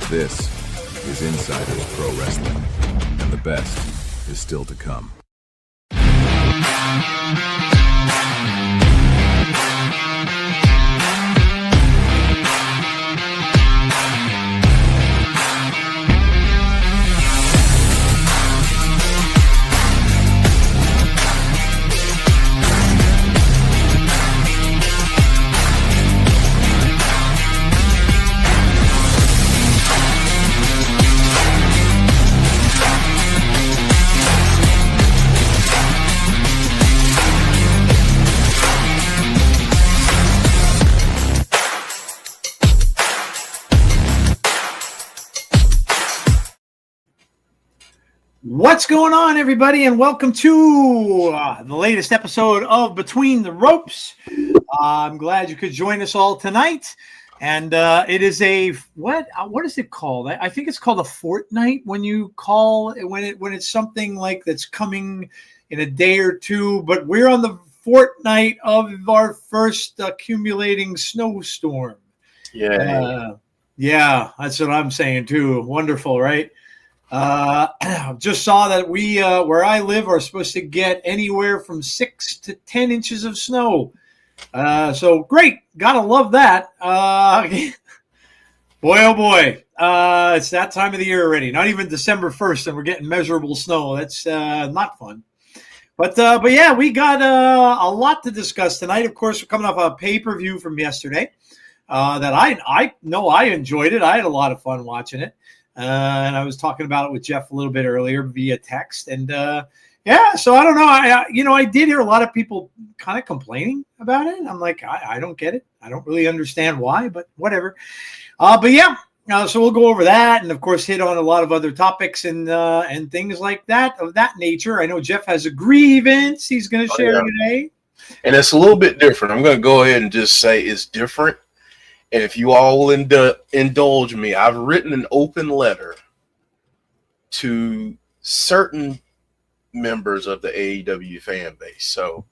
This is Insiders Pro Wrestling, and the best is still to come. What's going on, everybody, and welcome to the latest episode of Between the Ropes. I'm glad you could join us all tonight. And it is a what is it called? I think it's called a fortnight when you call when it's something like that's coming in a day or two. But we're on the fortnight of our first accumulating snowstorm. Yeah, that's what I'm saying too. Wonderful, right? Just saw that we where I live are supposed to get anywhere from 6 to 10 inches of snow. So great, gotta love that. Boy, oh boy, it's that time of the year already. Not even December 1st, and we're getting measurable snow. That's not fun. But yeah, we got a lot to discuss tonight. Of course, we're coming off a pay-per-view from yesterday that I know I enjoyed it. I had a lot of fun watching it. And I was talking about it with Jeff a little bit earlier via text. And yeah, so I don't know. I did hear a lot of people kind of complaining about it. I'm like, I don't get it. I don't really understand why, but whatever. But yeah, so we'll go over that and, of course, hit on a lot of other topics and things like that of that nature. I know Jeff has a grievance he's going to share today. And it's a little bit different. I'm going to go ahead and just say it's different. And if you all will indulge me, I've written an open letter to certain members of the AEW fan base. So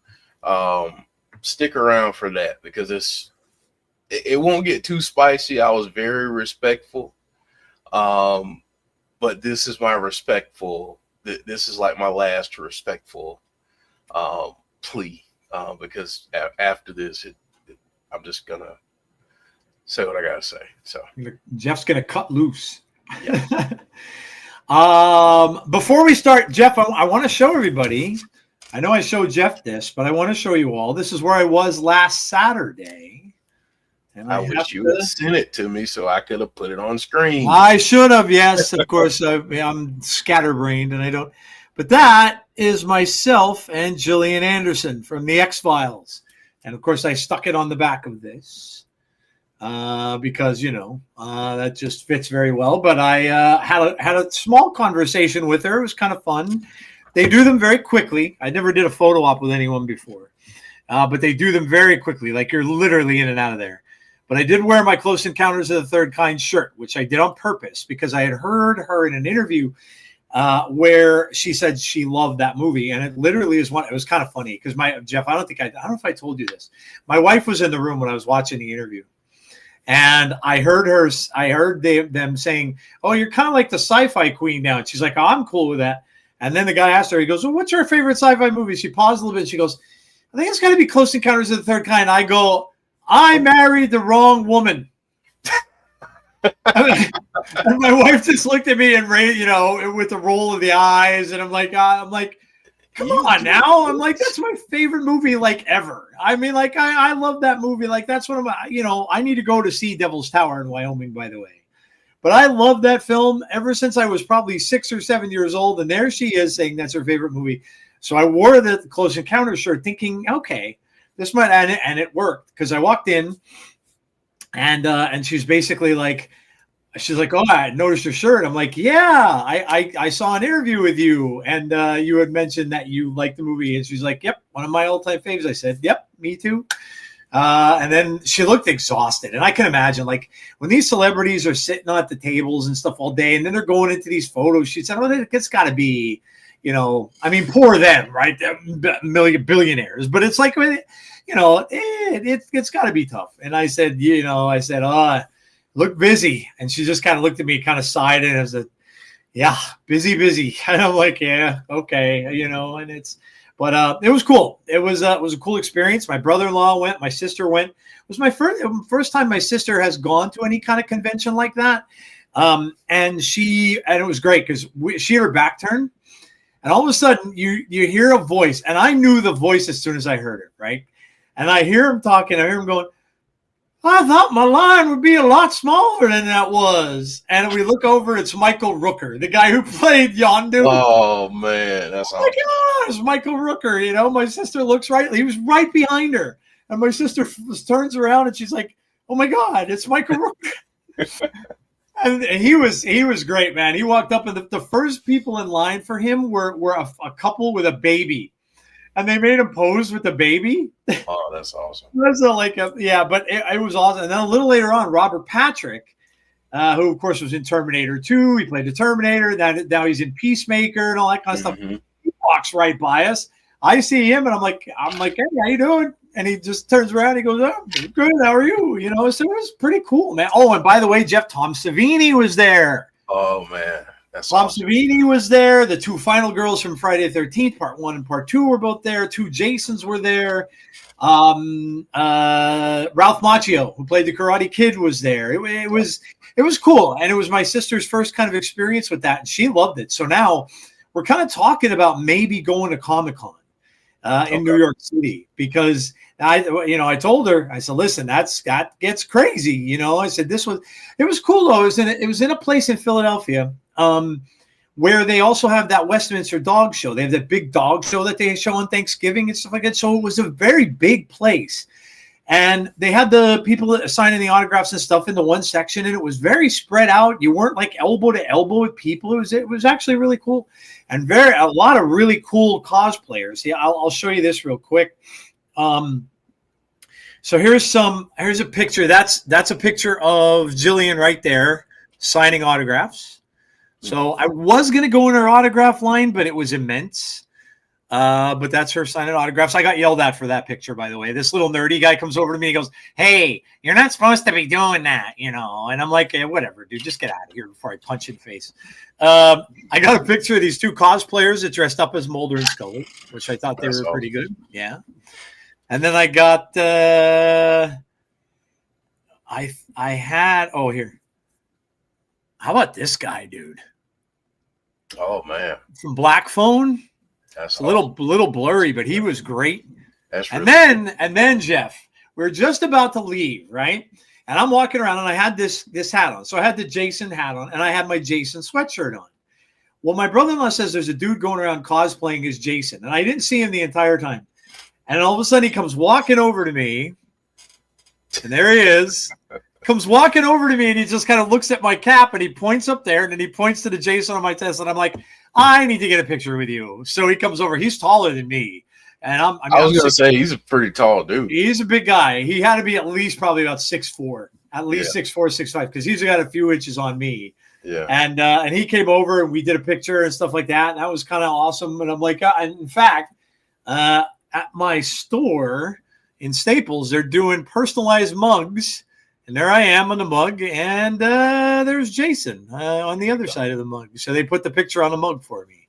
stick around for that because it won't get too spicy. I was very respectful. But this is my respectful. This is like my last respectful plea because after this, I'm just going to say what I gotta say. So Jeff's gonna cut loose. Yeah. Before we start, Jeff, I want to show everybody. I know I showed Jeff this, but I want to show you all. This is where I was last Saturday. And I wish you would send it to me so I could have put it on screen. I should have, yes, of course. I'm scatterbrained and I don't. But that is myself and Gillian Anderson from the X-Files. And of course, I stuck it on the back of this. Because that just fits very well. But I had a small conversation with her. It was kind of fun. They do them very quickly. I never did a photo op with anyone before, but they do them very quickly. Like you're literally in and out of there. But I did wear my Close Encounters of the Third Kind shirt, which I did on purpose because I had heard her in an interview where she said she loved that movie, and it literally is one. It was kind of funny because Jeff. I don't know if I told you this. My wife was in the room when I was watching the interview. And I heard them saying, "Oh, you're kind of like the sci-fi queen now." And she's like, "Oh, I'm cool with that." And then the guy asked her, he goes, "Well, what's your favorite sci-fi movie?" She paused a little bit. She goes, "I think it's got to be Close Encounters of the Third Kind." I go, "I married the wrong woman." And my wife just looked at me and with the roll of the eyes, and I'm like, come on now. I'm like, that's my favorite movie, like, ever. I mean, like, I love that movie. Like, that's what I need to go to see Devil's Tower in Wyoming, by the way. But I love that film ever since I was probably 6 or 7 years old. And there she is saying that's her favorite movie. So I wore the Close Encounters shirt thinking, okay, this might, and it worked. Because I walked in and she's basically like, she's like, "Oh, I noticed your shirt." I'm like, "Yeah, I saw an interview with you, and you had mentioned that you liked the movie." And she's like, "Yep, one of my all-time faves." I said, "Yep, me too." And then she looked exhausted, and I can imagine, like, when these celebrities are sitting at the tables and stuff all day, and then they're going into these photos shoots. I don't know, it's got to be, I mean, poor them, right? They're billionaires, but it's like, it's got to be tough. And I said, look busy. And she just kind of looked at me, kind of sighed, and I said, yeah, busy. And I'm like, yeah, okay, you know, and but it was cool. It was a cool experience. My brother-in-law went, my sister went. It was my first time my sister has gone to any kind of convention like that. And it was great because she had her back turned, and all of a sudden you hear a voice, and I knew the voice as soon as I heard it, right? And I hear him talking, I hear him going, I thought my line would be a lot smaller than that was. And we look over, it's Michael Rooker, the guy who played Yondu. Oh, man. That's awesome. Oh my gosh, Michael Rooker. You know, my sister looks right. He was right behind her. And my sister turns around and she's like, oh my God, it's Michael Rooker. and he was great, man. He walked up, and the first people in line for him were a couple with a baby. And they made him pose with the baby. Oh, that's awesome. But it was awesome. And then a little later on, Robert Patrick, who of course was in Terminator 2, he played the Terminator. Now he's in Peacemaker and all that kind of stuff. He walks right by us. I see him, and I'm like, hey, how you doing? And he just turns around. He goes, oh, good. How are you? You know, so it was pretty cool, man. Oh, and by the way, Jeff, Tom Savini was there. Oh, man. Tom Savini was there. The two final girls from Friday the 13th, part 1 and part 2 were both there. 2 Jasons were there. Ralph Macchio, who played the Karate Kid, was there. It was cool, and it was my sister's first kind of experience with that, and she loved it. So now we're kind of talking about maybe going to Comic-Con in New York City, because I told her, I said, listen, that gets crazy. You know, I said it was cool though. It was in a place in Philadelphia. Where they also have that Westminster dog show. They have that big dog show that they show on Thanksgiving and stuff like that. So it was a very big place. And they had the people signing the autographs and stuff in the one section, and it was very spread out. You weren't like elbow to elbow with people. It was actually really cool, and a lot of really cool cosplayers. Yeah, I'll show you this real quick. So here's a picture. That's a picture of Jillian right there signing autographs. So I was going to go in her autograph line, but it was immense. But that's her signing autographs. I got yelled at for that picture, by the way. This little nerdy guy comes over to me and goes, hey, you're not supposed to be doing that, you know. And I'm like, hey, whatever, dude, just get out of here before I punch you in the face. I got a picture of these 2 cosplayers that dressed up as Mulder and Scully, which I thought they were pretty good. Yeah. And then I got I had here. How about this guy, dude? Oh, man. From Black Phone. That's a little blurry, but he was great. That's and then Jeff, we're just about to leave, right? And I'm walking around, and I had this hat on. So I had the Jason hat on, and I had my Jason sweatshirt on. Well, my brother-in-law says there's a dude going around cosplaying as Jason, and I didn't see him the entire time. And all of a sudden, he comes walking over to me, and there he is. Comes walking over to me, and he just kind of looks at my cap, and he points up there, and then he points to the Jason on my chest, and I'm like, I need to get a picture with you. So he comes over. He's taller than me, and I was going to say he's a pretty tall dude. He's a big guy. He had to be at least probably about 6'4", at least 6'4", 6'5", because he's got a few inches on me. Yeah. And he came over, and we did a picture and stuff like that, and that was kind of awesome. And I'm like, and in fact, at my store in Staples, they're doing personalized mugs. And there I am on the mug, and there's Jason on the other side of the mug. So they put the picture on the mug for me,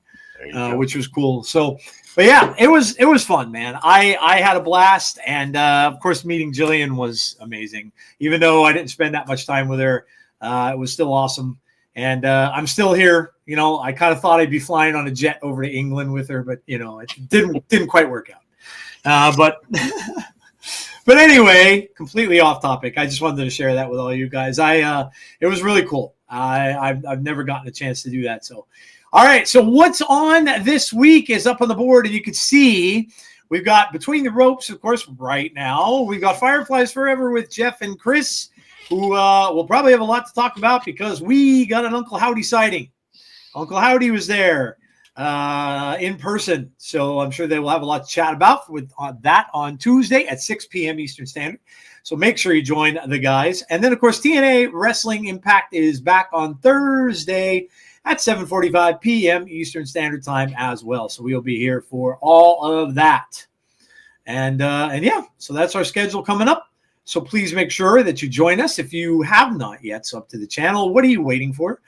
which was cool. So, but yeah, it was fun, man. I had a blast, and of course, meeting Jillian was amazing. Even though I didn't spend that much time with her, it was still awesome. And I'm still here. You know, I kind of thought I'd be flying on a jet over to England with her, but you know, it didn't quite work out. But anyway, completely off topic. I just wanted to share that with all you guys. It was really cool. I've never gotten a chance to do that. So, all right. So what's on this week is up on the board, and you can see we've got Between the Ropes, of course, right now. We've got Fireflies Forever with Jeff and Chris, who will probably have a lot to talk about because we got an Uncle Howdy sighting. Uncle Howdy was there in person. So I'm sure they will have a lot to chat about with that on Tuesday at 6 p.m. Eastern Standard. So make sure you join the guys. And then, of course, TNA Wrestling Impact is back on Thursday at 7:45 p.m. Eastern Standard Time as well. So we'll be here for all of that. And yeah, so that's our schedule coming up. So please make sure that you join us. If you have not yet subbed to the channel, what are you waiting for?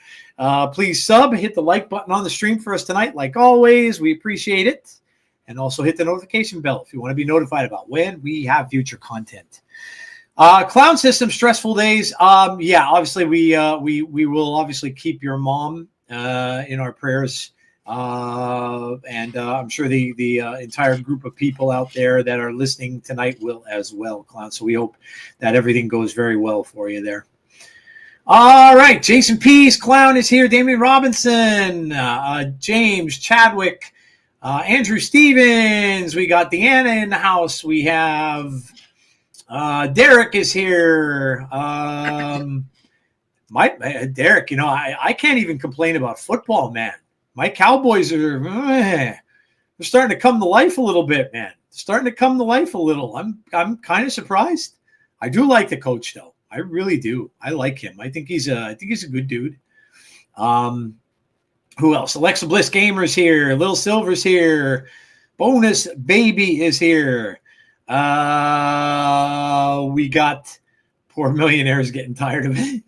Please sub, hit the like button on the stream for us tonight. Like always, we appreciate it. And also hit the notification bell if you want to be notified about when we have future content. Clown system, stressful days. Yeah, obviously we will obviously keep your mom in our prayers. And I'm sure the entire group of people out there that are listening tonight will as well, Clown. So we hope that everything goes very well for you there. All right, Jason Pease, Clown is here. Damian Robinson, James Chadwick, Andrew Stevens. We got Deanna in the house. We have Derek is here. Derek, I can't even complain about football, man. My Cowboys are they're starting to come to life a little bit, man. Starting to come to life a little. I'm kind of surprised. I do like the coach though. I really do. I like him. I think he's a good dude. Who else? Alexa Bliss Gamer's here. Little Silver's here. Bonus Baby is here. We got poor millionaires getting tired of it.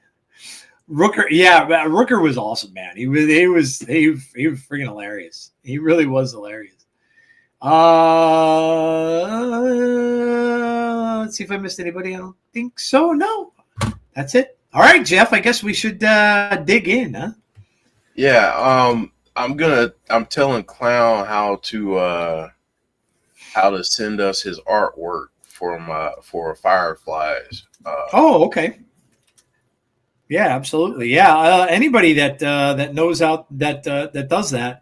Rooker, yeah, Rooker was awesome, man. He was freaking hilarious. He really was hilarious. Let's see if I missed anybody. I don't think so. No, that's it. All right, Jeff. I guess we should dig in, huh? Yeah. I'm telling Clown how to send us his artwork for Fireflies. Oh, okay. Yeah, absolutely. Yeah, anybody that knows how that does that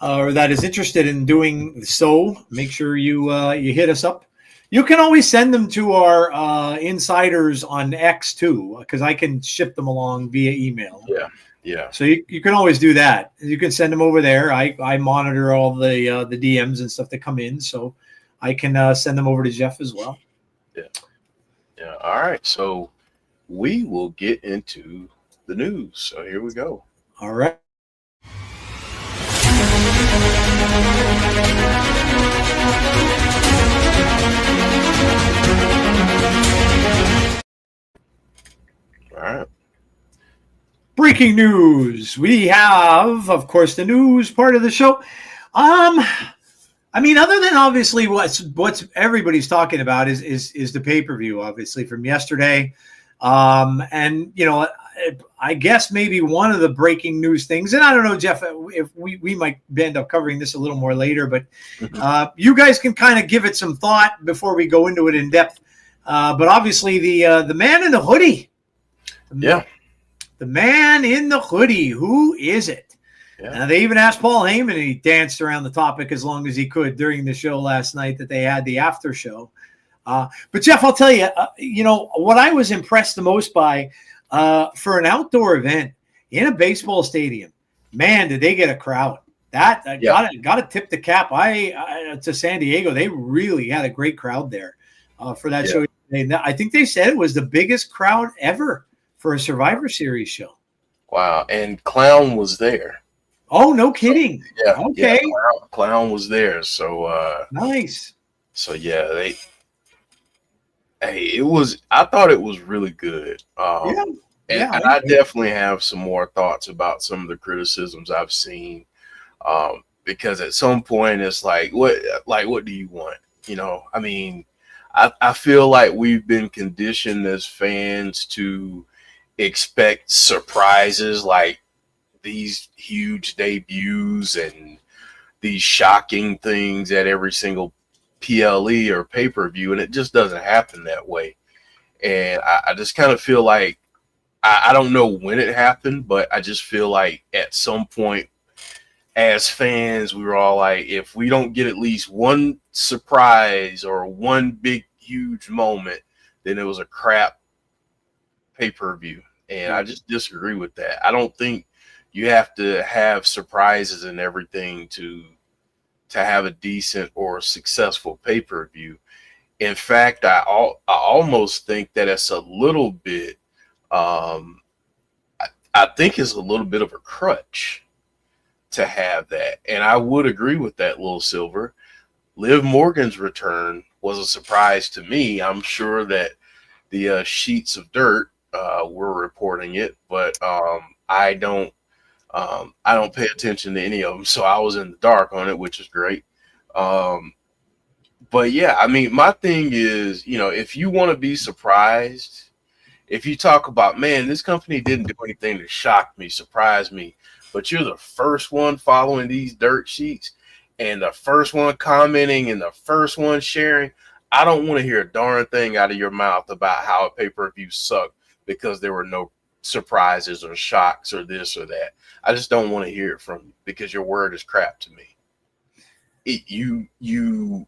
or that is interested in doing so, make sure you hit us up. You can always send them to our insiders on X too, because I can ship them along via email. Yeah. So you can always do that. You can send them over there. I monitor all the DMs and stuff that come in, so I can send them over to Jeff as well. Yeah. All right. So we will get into the news. So here we go. All right. All right. Breaking news. We have, of course, the news part of the show. I mean, other than obviously what's everybody's talking about is the pay-per-view, obviously, from yesterday. And I guess maybe one of the breaking news things, and I don't know, Jeff, if we might end up covering this a little more later, but you guys can kind of give it some thought before we go into it in depth. But obviously the man in the hoodie. Yeah. The man in the hoodie. Who is it? Yeah. They even asked Paul Heyman, and he danced around the topic as long as he could during the show last night that they had the after show. But Jeff, I'll tell you, what I was impressed the most by for an outdoor event in a baseball stadium, man, did they get a crowd. Got to tip the cap to San Diego. They really had a great crowd there for that show. I think they said it was the biggest crowd ever for a Survivor Series show. Wow. And Clown was there. Oh, no kidding. So, yeah. Okay. Yeah, Clown was there. So nice. So yeah, I thought it was really good. And I definitely have some more thoughts about some of the criticisms I've seen. Because at some point it's like what do you want? I mean, I feel like we've been conditioned as fans to expect surprises like these huge debuts and these shocking things at every single PLE or pay-per-view, and it just doesn't happen that way. And I just kind of feel like I don't know when it happened, but I just feel like at some point as fans, we were all like, if we don't get at least one surprise or one big, huge moment, then it was a crap pay-per-view. And I just disagree with that. I don't think you have to have surprises and everything to have a decent or successful pay-per-view. In fact, I almost think that it's a little bit, I think it's a little bit of a crutch to have that. And I would agree with that, Little Silver. Liv Morgan's return was a surprise to me. I'm sure that the sheets of dirt were reporting it, but I don't pay attention to any of them, so I was in the dark on it, which is great. Um, but yeah, I mean, my thing is, if you want to be surprised, if you talk about, man, this company didn't do anything to shock me, surprise me, but you're the first one following these dirt sheets and the first one commenting and the first one sharing, I don't want to hear a darn thing out of your mouth about how a pay-per-view sucked because there were no surprises or shocks or this or that. I just don't want to hear it from you because your word is crap to me. You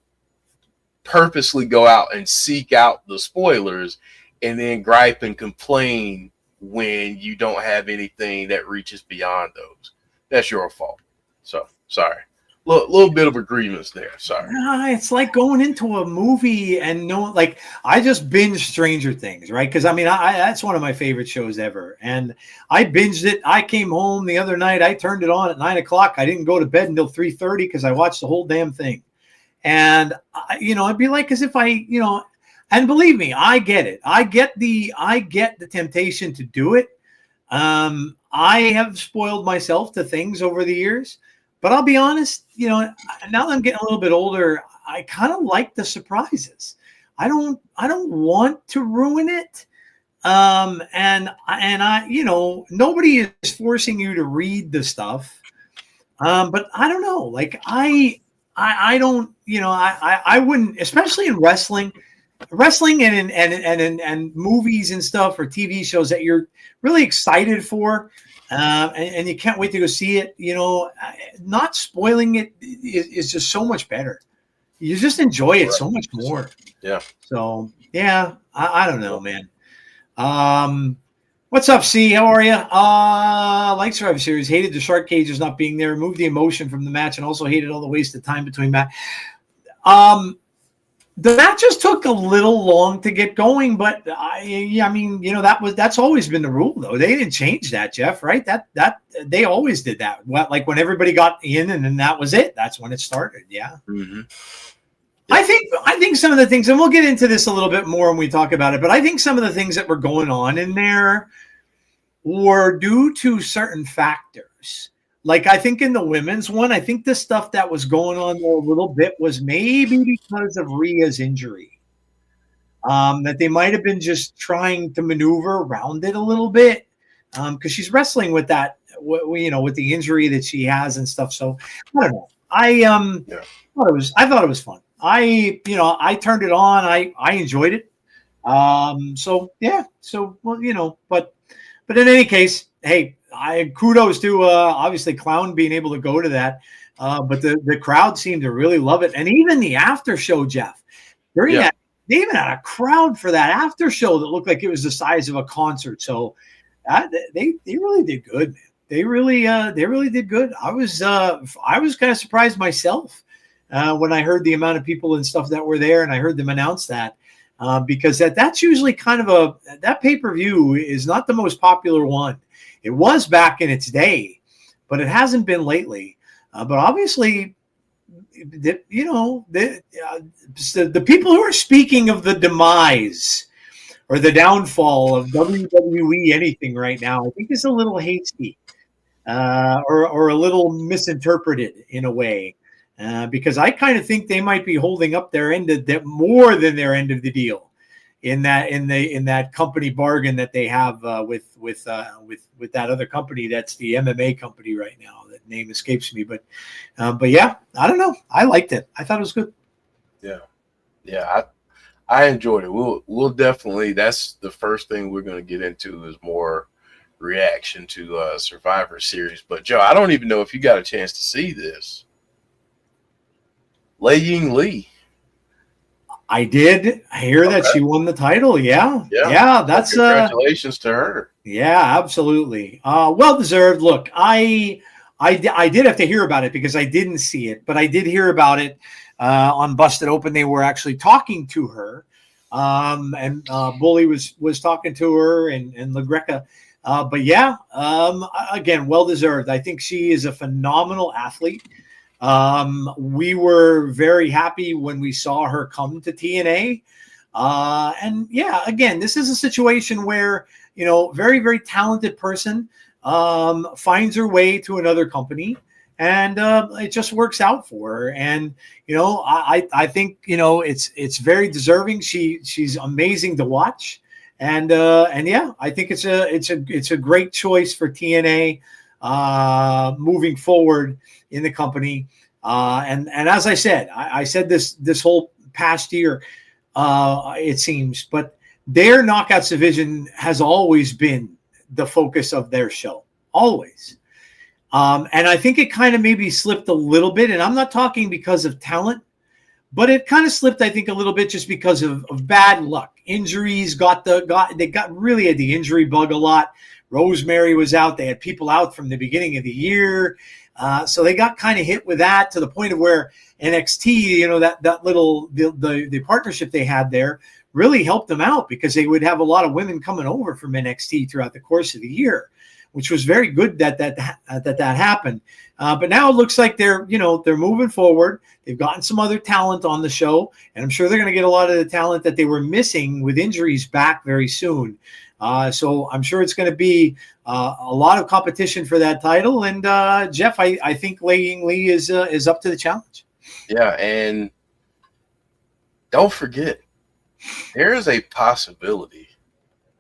purposely go out and seek out the spoilers and then gripe and complain when you don't have anything that reaches beyond those. That's your fault. So sorry. Little bit of a grievance there. Sorry. It's like going into a movie and like I just binged Stranger Things, right? Because I mean, that's one of my favorite shows ever, and I binged it. I came home the other night. I turned it on at 9:00. I didn't go to bed until 3:30 because I watched the whole damn thing. And it'd be like as if and believe me, I get it. I get the temptation to do it. I have spoiled myself to things over the years. But I'll be honest, now that I'm getting a little bit older, I kind of like the surprises. I don't want to ruin it. And I, nobody is forcing you to read the stuff. But I don't know. Like I don't, I wouldn't, especially in wrestling and movies and stuff or TV shows that you're really excited for. And you can't wait to go see it. Not spoiling it is just so much better. You just enjoy it so much more. Yeah. So yeah, I don't know, man. What's up, C? How are you? Like Survivor Series, hated the shark cages not being there, removed the emotion from the match, and also hated all the wasted time between match. The match just took a little long to get going, but I mean, that's always been the rule, though. They didn't change that, Jeff, right? That they always did that. Like when everybody got in, and then that was it. That's when it started. Yeah. Mm-hmm. I think some of the things, and we'll get into this a little bit more when we talk about it, but I think some of the things that were going on in there were due to certain factors. Like I think in the women's one, I think the stuff that was going on there a little bit was maybe because of Rhea's injury. That they might have been just trying to maneuver around it a little bit because she's wrestling with that, with the injury that she has and stuff. So I don't know. I thought it was fun. I turned it on. I enjoyed it. So yeah. So well, but in any case, hey. Kudos to obviously Clown being able to go to that, but the crowd seemed to really love it, and even the after show, Jeff. They even had a crowd for that after show that looked like it was the size of a concert. So they really did good, man. They really did good. I was kind of surprised myself when I heard the amount of people and stuff that were there, and I heard them announce that. Because that's usually kind of that pay-per-view is not the most popular one. It was back in its day, but it hasn't been lately. But obviously, the people who are speaking of the demise or the downfall of WWE anything right now, I think is a little hasty or a little misinterpreted in a way. Because I kind of think they might be holding up their end of that more than their end of the deal in that company bargain that they have with that other company that's the MMA company right now. That name escapes me, but yeah, I don't know. I liked it. I thought it was good. Yeah. I enjoyed it. We'll definitely. That's the first thing we're going to get into is more reaction to Survivor Series. But Joe, I don't even know if you got a chance to see this. Lei Ying Lee. I did hear that she won the title. Yeah. That's congratulations to her. Yeah, absolutely. Well deserved. Look, I did have to hear about it because I didn't see it, but I did hear about it on Busted Open. They were actually talking to her, and Bully was talking to her and LaGreca. But yeah, again, well deserved. I think she is a phenomenal athlete. We were very happy when we saw her come to TNA. And yeah, again, this is a situation where, very, very talented person finds her way to another company, and it just works out for her. And I think it's very deserving. She's amazing to watch, and yeah, I think it's a great choice for TNA moving forward in the company. And as I said, I said this whole past year, it seems, but their Knockouts division has always been the focus of their show, always. And I think it kind of maybe slipped a little bit, and I'm not talking because of talent, but it kind of slipped, I think, a little bit just because of bad luck. Injuries they got really had the injury bug a lot. Rosemary was out. They had people out from the beginning of the year. So they got kind of hit with that, to the point of where NXT, that little, the partnership they had there really helped them out, because they would have a lot of women coming over from NXT throughout the course of the year, which was very good that happened. But now it looks like they're moving forward. They've gotten some other talent on the show, and I'm sure they're going to get a lot of the talent that they were missing with injuries back very soon. So I'm sure it's going to be a lot of competition for that title. And Jeff, I think Laying Lee is up to the challenge. Yeah, and don't forget, there is a possibility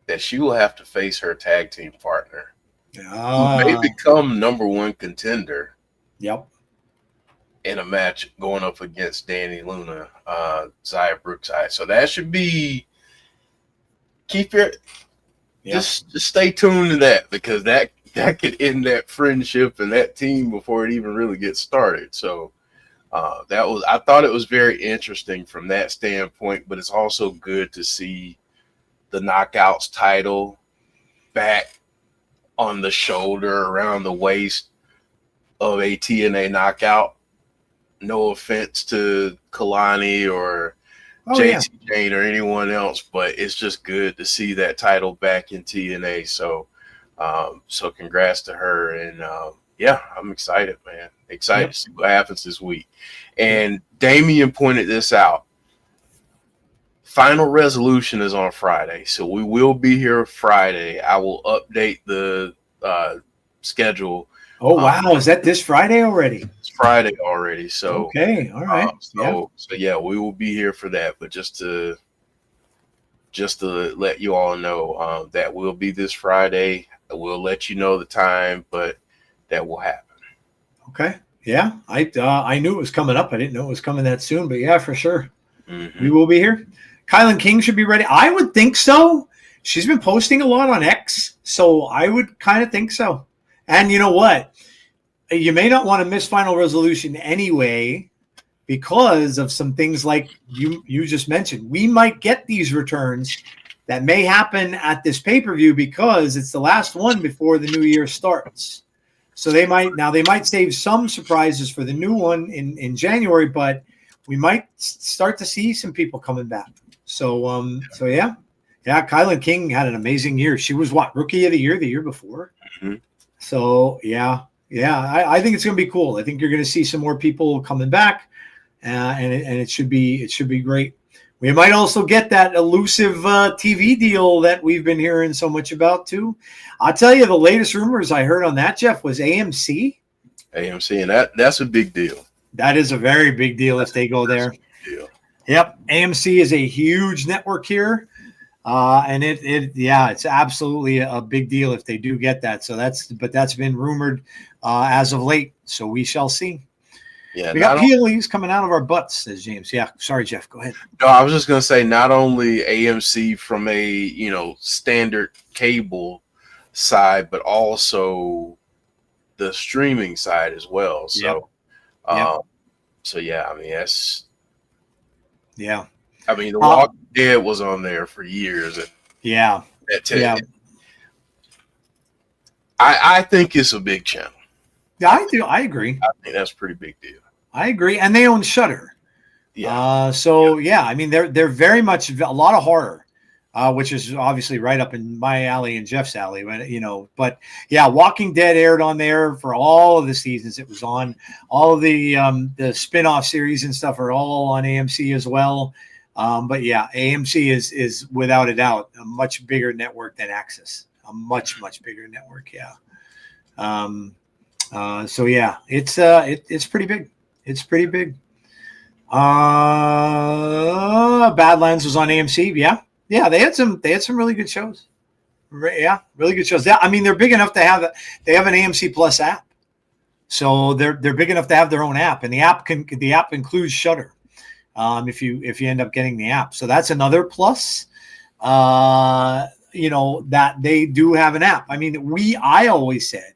that she will have to face her tag team partner, who may become number one contender. Yep. In a match going up against Danny Luna, Zaya Brookside. So that should be just stay tuned to that, because that could end that friendship and that team before it even really gets started. So I thought it was very interesting from that standpoint, but it's also good to see the Knockouts title back on the shoulder, around the waist of a TNA Knockout. No offense to Kalani or JT Jane or anyone else, but it's just good to see that title back in TNA. So, so congrats to her. And I'm excited, man. Excited to see what happens this week. And Damian pointed this out. Final resolution is on Friday, so we will be here Friday. I will update the schedule. Oh, wow. Is that this Friday already? It's Friday already. So, okay. All right. So we will be here for that. But just to let you all know, that will be this Friday. We'll let you know the time, but that will happen. Okay. Yeah. I knew it was coming up. I didn't know it was coming that soon, but yeah, for sure. Mm-hmm. We will be here. Kylan King should be ready. I would think so. She's been posting a lot on X, so I would kind of think so. And you know what? You may not want to miss Final Resolution anyway, because of some things like you just mentioned. We might get these returns that may happen at this pay-per-view, because it's the last one before the new year starts. So they might save some surprises for the new one in January, but we might start to see some people coming back. So yeah, Kylan King had an amazing year. She was Rookie of the Year before. Mm-hmm. So yeah, I think it's going to be cool. I think you're going to see some more people coming back, and it should be great. We might also get that elusive TV deal that we've been hearing so much about too. I'll tell you, the latest rumors I heard on that, Jeff, was AMC. AMC, and that's a big deal. That is a very big deal if they go there. Yep, AMC is a huge network here. And it's absolutely a big deal if they do get that. So that's been rumored as of late. So we shall see. Yeah, we got PLEs coming out of our butts, says James. Yeah, sorry, Jeff. Go ahead. No, I was just gonna say, not only AMC from a standard cable side, but also the streaming side as well. So, so yeah, I mean that's. Yeah. I mean, The Walking Dead was on there for years. And I think it's a big channel. Yeah, I do. I agree. I think that's a pretty big deal. I agree. And they own Shudder. Yeah. I mean, they're very much a lot of horror, which is obviously right up in my alley and Jeff's alley. But yeah, Walking Dead aired on there for all of the seasons. It was on all of the spin-off series and stuff are all on AMC as well. But yeah, AMC is without a doubt a much bigger network than Access. A much bigger network. Yeah. So yeah, it's pretty big. It's pretty big. Badlands was on AMC. Yeah. They had some really good shows. Yeah, really good shows. I mean, they're big enough to have they have an AMC Plus app. So they're big enough to have their own app, and the app includes Shudder. If you end up getting the app, so that's another plus. That they do have an app. I mean, I always said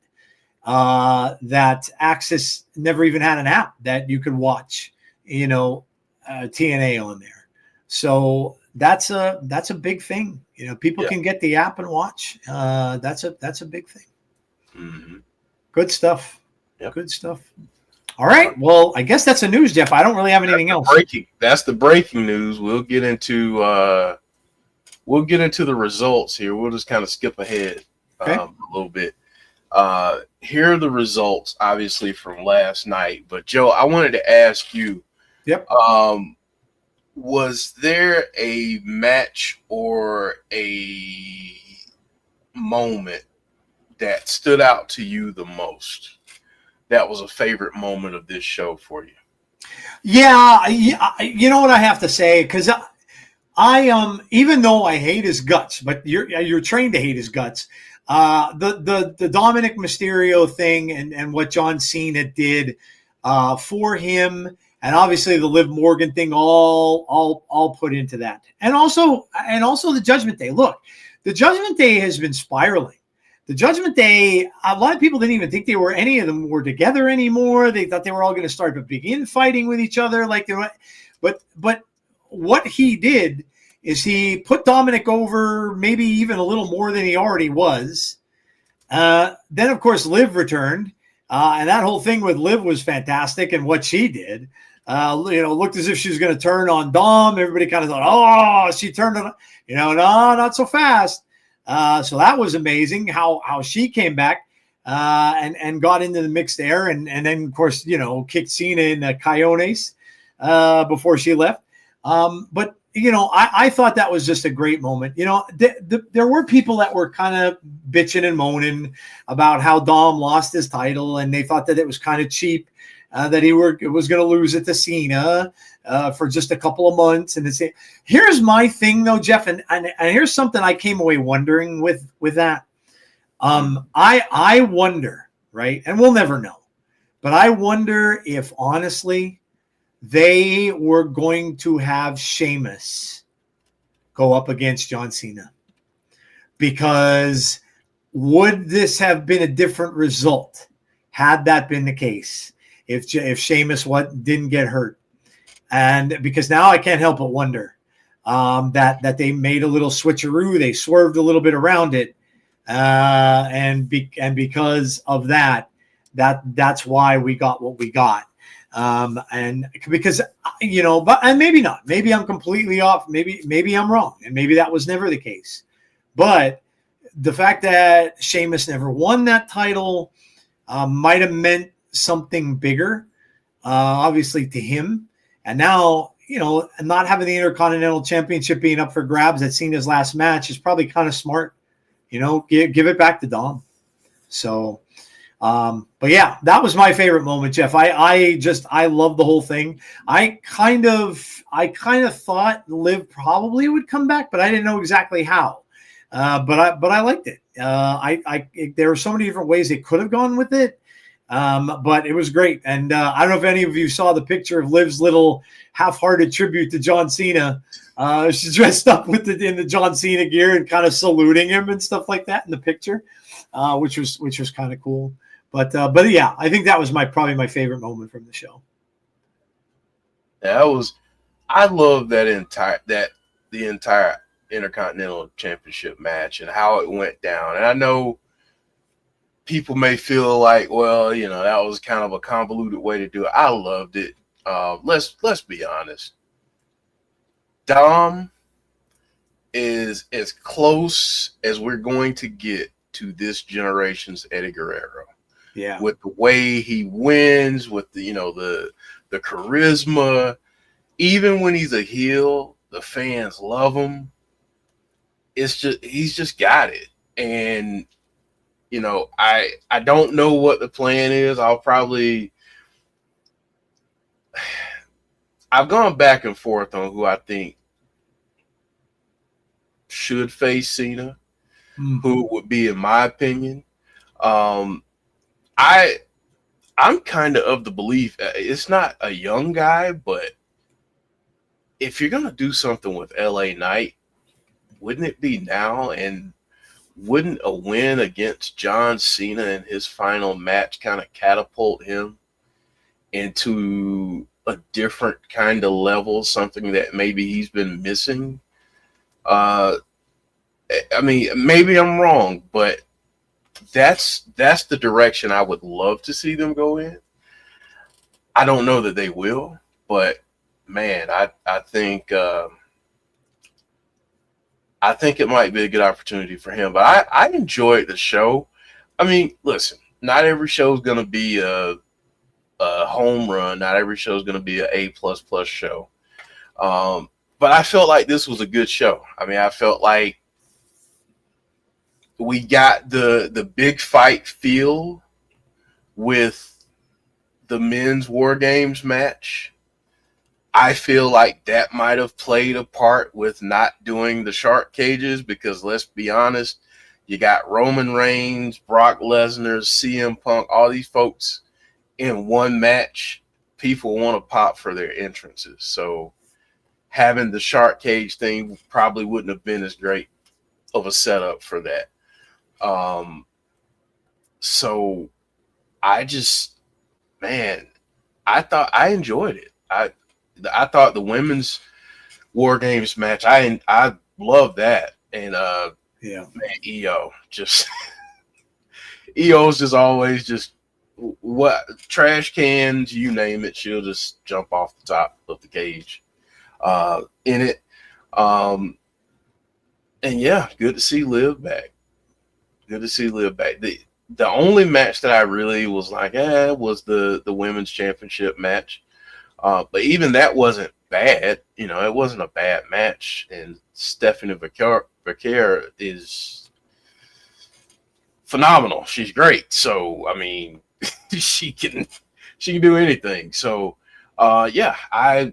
that Access never even had an app that you could watch, TNA on there. So that's a big thing. People can get the app and watch. That's a big thing. Mm-hmm. Good stuff. Yep. Good stuff. All right. Well, I guess that's the news, Jeff. I don't really have anything else. That's the breaking news. We'll get into the results here. We'll just kind of skip ahead a little bit. Here are the results, obviously, from last night. But Joe, I wanted to ask you. Yep. Was there a match or a moment that stood out to you the most? That was a favorite moment of this show for you? Yeah, you know what I have to say, because I even though I hate his guts, but you're trained to hate his guts. The Dominic Mysterio thing and what John Cena did for him, and obviously the Liv Morgan thing, all put into that, and also the Judgment Day. Look, the Judgment Day has been spiraling. The Judgment Day, a lot of people didn't even think any of them were together anymore. They thought they were all going to begin fighting with each other. But what he did is he put Dominic over maybe even a little more than he already was. Then, of course, Liv returned. And that whole thing with Liv was fantastic. And what she did, looked as if she was going to turn on Dom. Everybody kind of thought, oh, she turned on, no, not so fast. So that was amazing how she came back and got into the mix there. And then, of course, kicked Cena in the Coyones before she left. But, I thought that was just a great moment. There were people that were kind of bitching and moaning about how Dom lost his title, and they thought that it was kind of cheap, that he was going to lose it to Cena for just a couple of months. And here's my thing, though, Jeff, and here's something I came away wondering with that. I wonder, right, and we'll never know, but I wonder if, honestly, they were going to have Sheamus go up against John Cena. Because would this have been a different result had that been the case? If Sheamus didn't get hurt? And because now I can't help but wonder that they made a little switcheroo. They swerved a little bit around it. And because of that's why we got what we got. And because, and maybe not, maybe I'm completely off. Maybe I'm wrong. And maybe that was never the case, but the fact that Sheamus never won that title, might've meant something bigger, obviously to him. And now, not having the Intercontinental Championship being up for grabs at Cena's last match is probably kind of smart, give it back to Dom. So, but yeah, that was my favorite moment, Jeff. I love the whole thing. I kind of thought Liv probably would come back, but I didn't know exactly how. But I liked it. There were so many different ways they could have gone with it. But it was great. And I don't know if any of you saw the picture of Liv's little half-hearted tribute to John Cena. She's dressed up in the John Cena gear and kind of saluting him and stuff like that in the picture, which was kind of cool. But yeah, I think that was probably my favorite moment from the show. I love the entire Intercontinental Championship match and how it went down. And I know people may feel like, well, that was kind of a convoluted way to do it. I loved it. Let's be honest. Dom is as close as we're going to get to this generation's Eddie Guerrero. Yeah. With the way he wins, with the charisma, even when he's a heel, The fans love him. It's just he's just got it. And I don't know what the plan is. I've gone back and forth on who I think should face Cena, who would be, in my opinion. I'm kind of the belief it's not a young guy, but if you're gonna do something with LA Knight, wouldn't it be now? And wouldn't a win against John Cena in his final match kind of catapult him into a different kind of level, something that maybe he's been missing? I mean, maybe I'm wrong, but that's the direction I would love to see them go in. I don't know that they will, but man, I think it might be a good opportunity for him. But I enjoyed the show. I mean, listen, not every show is going to be a home run. Not every show is going to be an A++ show. But I felt like this was a good show. I mean, I felt like we got the big fight feel with the men's War Games match. I feel like that might have played a part with not doing the shark cages because, let's be honest, you got Roman Reigns, Brock Lesnar, CM Punk, all these folks in one match. People want to pop for their entrances. So having the shark cage thing probably wouldn't have been as great of a setup for that. So I thought I enjoyed it. I thought the women's War Games match, I love that. And man, EO just EO's just always just what trash cans, you name it, she'll just jump off the top of the cage in it. And yeah, good to see Liv back. Good to see Liv back. The only match that I really was like, was the women's championship match. But even that wasn't bad. It wasn't a bad match. And Stephanie Vaquer is phenomenal. She's great. So, I mean, she can do anything. So, yeah, I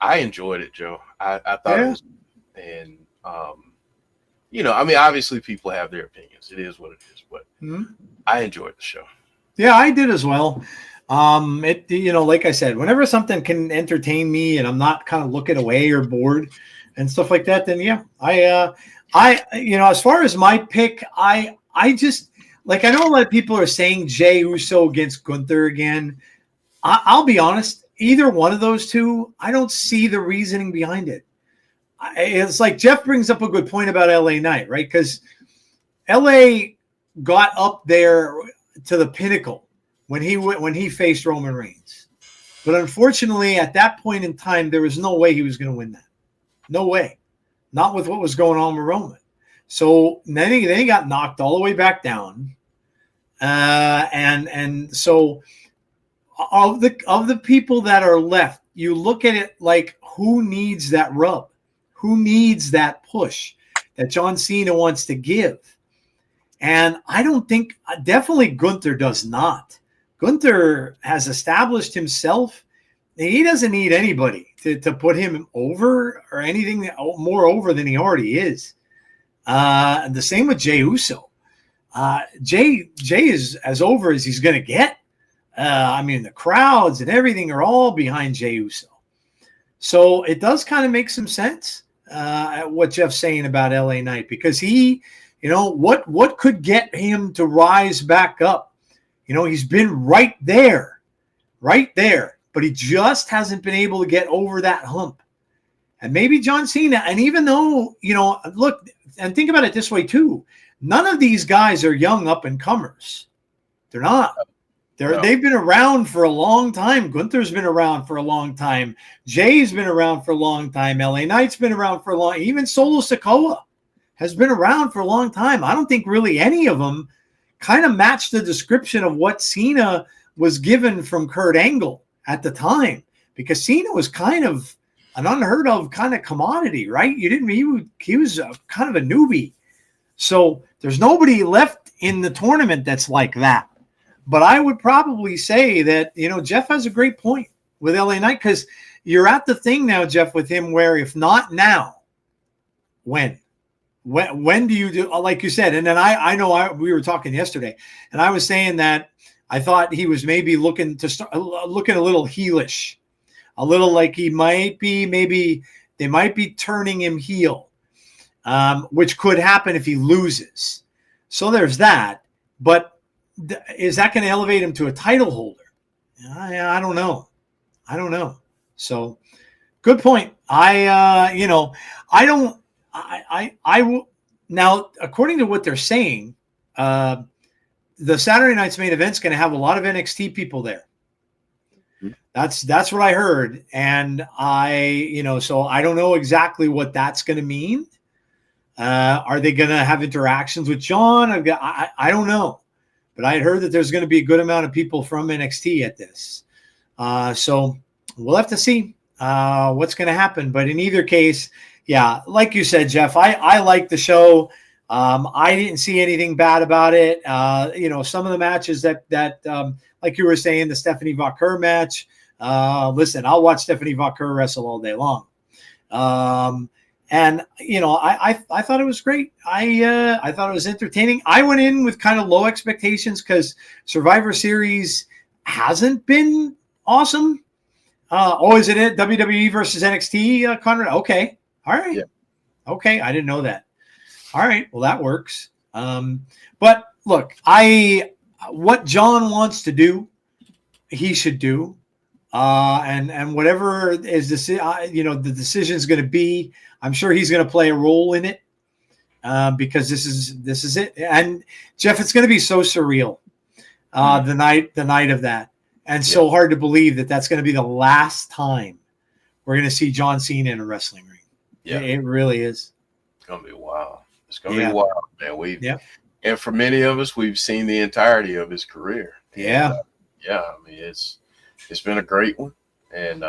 enjoyed it, Joe. I thought it was, and I mean, obviously people have their opinions. It is what it is, but I enjoyed the show. Yeah, I did as well. Like I said, whenever something can entertain me and I'm not kind of looking away or bored and stuff like that, then yeah, as far as my pick, I just like, I know a lot of people are saying Jey Uso against Gunther again. I'll be honest, either one of those two, I don't see the reasoning behind it. It's like Jeff brings up a good point about LA Knight, right? Because LA got up there to the pinnacle when he faced Roman Reigns. But unfortunately, at that point in time, there was no way he was going to win that. No way. Not with what was going on with Roman. So then he got knocked all the way back down. And so of the people that are left, you look at it like, who needs that rub? Who needs that push that John Cena wants to give? And I don't think, definitely Gunther does not. Gunther has established himself. He doesn't need anybody to put him over or anything more over than he already is. And the same with Jey Uso. Jey is as over as he's going to get. I mean, the crowds and everything are all behind Jey Uso. So it does kind of make some sense at what Jeff's saying about LA Knight, because he, what could get him to rise back up? He's been right there, but he just hasn't been able to get over that hump. And maybe John Cena, and even though, look, and think about it this way too, none of these guys are young up-and-comers. They're not. They've been around for a long time. Gunther's been around for a long time. Jay's been around for a long time. LA Knight's been around for a long time. Even Solo Sikoa has been around for a long time. I don't think really any of them kind of matched the description of what Cena was given from Kurt Angle at the time, because Cena was kind of an unheard of kind of commodity, right? You didn't. He was kind of a newbie. So there's nobody left in the tournament that's like that. But I would probably say that, Jeff has a great point with LA Knight, because you're at the thing now, Jeff, with him where if not now, when do you do, like you said? And then I know we were talking yesterday, and I was saying that I thought he was maybe looking a little heelish, a little like he might be, maybe they might be turning him heel, which could happen if he loses. So there's that. But is that going to elevate him to a title holder? I don't know. So good point. I will now, according to what they're saying, the Saturday night's main event's going to have a lot of NXT people there. That's what I heard. And so I don't know exactly what that's going to mean. Are they going to have interactions with John? I don't know. But I had heard that there's going to be a good amount of people from NXT at this. So we'll have to see what's going to happen. But in either case, yeah, like you said, Jeff, I like the show. I didn't see anything bad about it. Some of the matches that like you were saying, the Stephanie Vaquer match. Listen, I'll watch Stephanie Vaquer wrestle all day long. And I thought it was great. I thought it was entertaining. I went in with kind of low expectations because Survivor Series hasn't been awesome. Is it WWE versus NXT, Conrad? Okay. All right. Yeah. Okay. I didn't know that. All right. Well, that works. But look, what John wants to do, he should do. And whatever is the decision is going to be, I'm sure he's going to play a role in it, because this is it. And Jeff, it's going to be so surreal, the night of that, and so hard to believe that that's going to be the last time we're going to see John Cena in a wrestling ring. Yeah, it really is. It's going to be wild. It's going to be wild, man. And for many of us, we've seen the entirety of his career. Yeah. And, I mean, it's been a great one. And,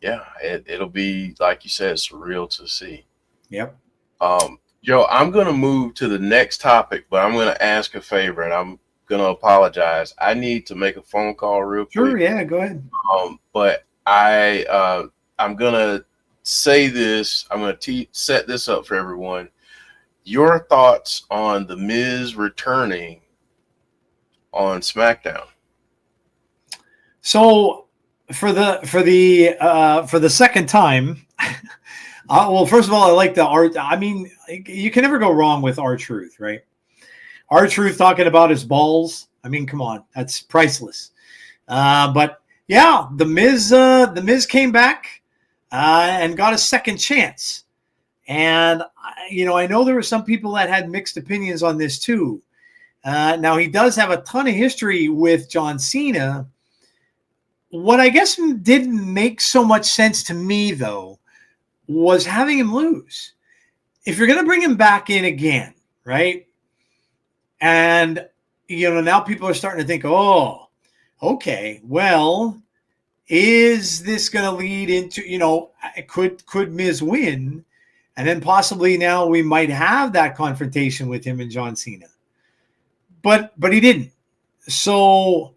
it'll be, like you said, surreal to see. Yep. Joe, I'm going to move to the next topic, but I'm going to ask a favor, and I'm going to apologize. I need to make a phone call real quick. Sure, yeah, go ahead. But I'm going to say this. I'm going to set this up for everyone. Your thoughts on The Miz returning on SmackDown? So for the second time, well, first of all, I like the art. I mean, you can never go wrong with R-Truth, right? R-Truth talking about his balls. I mean, come on, that's priceless. But yeah, the Miz came back and got a second chance. And I know there were some people that had mixed opinions on this too. Now he does have a ton of history with John Cena. What I guess didn't make so much sense to me, though, was having him lose. If you're going to bring him back in again, right? And, now people are starting to think, oh, okay, well, is this going to lead into, could Miz win? And then possibly now we might have that confrontation with him and John Cena. But he didn't. So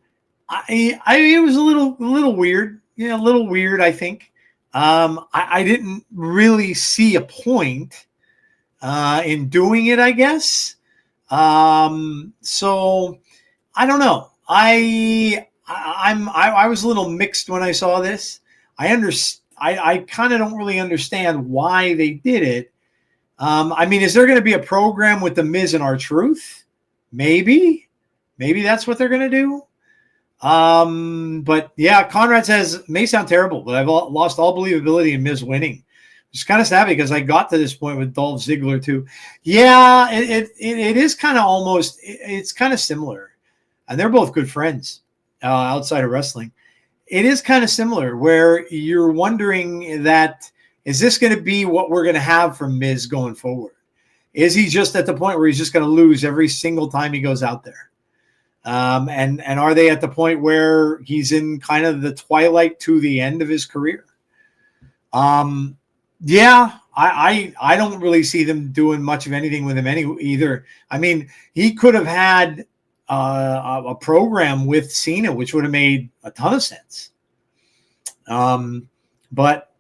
it was a little weird. Yeah, a little weird, I think. I didn't really see a point in doing it, I guess. So I don't know. I was a little mixed when I saw this. I kind of don't really understand why they did it. I mean, is there going to be a program with the Miz and R-Truth? Maybe that's what they're going to do. But yeah, Conrad says, may sound terrible, but I've lost all believability in Miz winning. It's kind of sad because I got to this point with Dolph Ziggler too. Yeah, it is kind of almost, it's kind of similar, and they're both good friends outside of wrestling. It is kind of similar where you're wondering that, is this going to be what we're going to have from Miz going forward? Is he just at the point where he's just going to lose every single time he goes out there? And are they at the point where he's in kind of the twilight to the end of his career? Yeah, I don't really see them doing much of anything with him either. I mean, he could have had a program with Cena, which would have made a ton of sense. But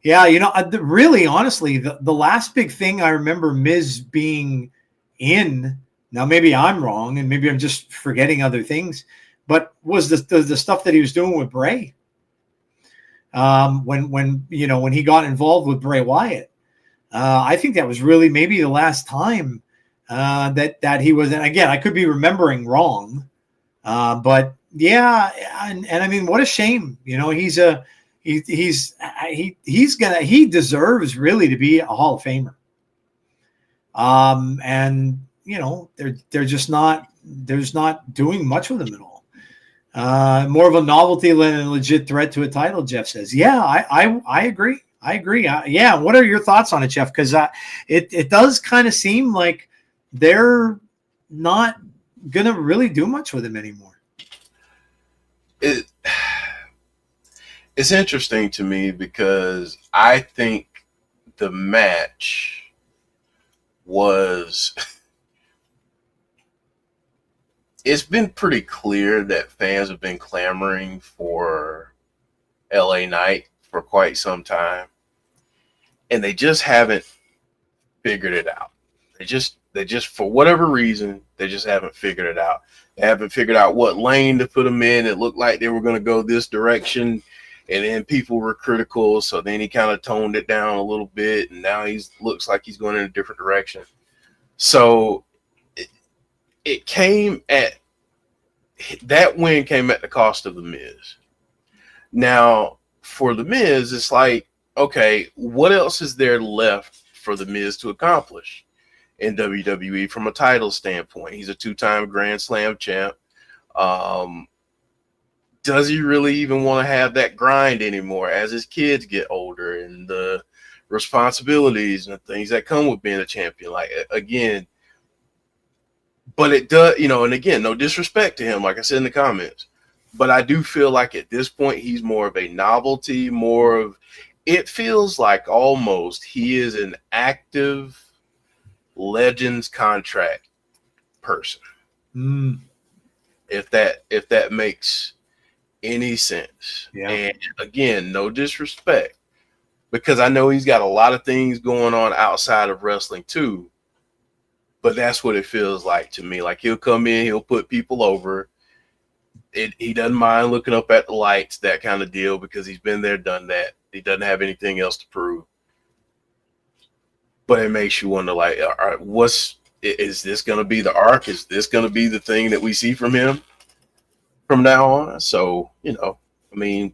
yeah, really, honestly, the last big thing I remember Miz being in. Now, maybe I'm wrong, and maybe I'm just forgetting other things, but was the stuff that he was doing with Bray. When he got involved with Bray Wyatt, I think that was really maybe the last time that he was. And again, I could be remembering wrong, but yeah, and I mean, what a shame. He deserves really to be a Hall of Famer. And they're just not doing much with him at all. More of a novelty than a legit threat to a title, Jeff says. Yeah, I agree. I agree. Yeah. What are your thoughts on it, Jeff? Because it does kind of seem like they're not going to really do much with him anymore. It's interesting to me because I think the match was it's been pretty clear that fans have been clamoring for LA Knight for quite some time, and they just haven't figured it out. They just for whatever reason, they just haven't figured it out. They haven't figured out what lane to put him in. It looked like they were going to go this direction, and then people were critical, so then he kind of toned it down a little bit, and now looks like he's going in a different direction. So it came at that win came at the cost of The Miz. Now, for The Miz, it's like, okay, what else is there left for The Miz to accomplish in WWE from a title standpoint? He's a 2-time Grand Slam champ. Does he really even want to have that grind anymore as his kids get older and the responsibilities and the things that come with being a champion? Like, again, but it does, and again, no disrespect to him, like I said in the comments, but I do feel like at this point, he's more of a novelty, it feels like almost he is an active Legends contract person. If that makes any sense. Yeah. And again, no disrespect, because I know he's got a lot of things going on outside of wrestling too. But that's what it feels like to me. Like, he'll come in, he'll put people over. He doesn't mind looking up at the lights, that kind of deal, because he's been there, done that. He doesn't have anything else to prove. But it makes you wonder, like, all right, is this going to be the arc? Is this going to be the thing that we see from him from now on? So, I mean,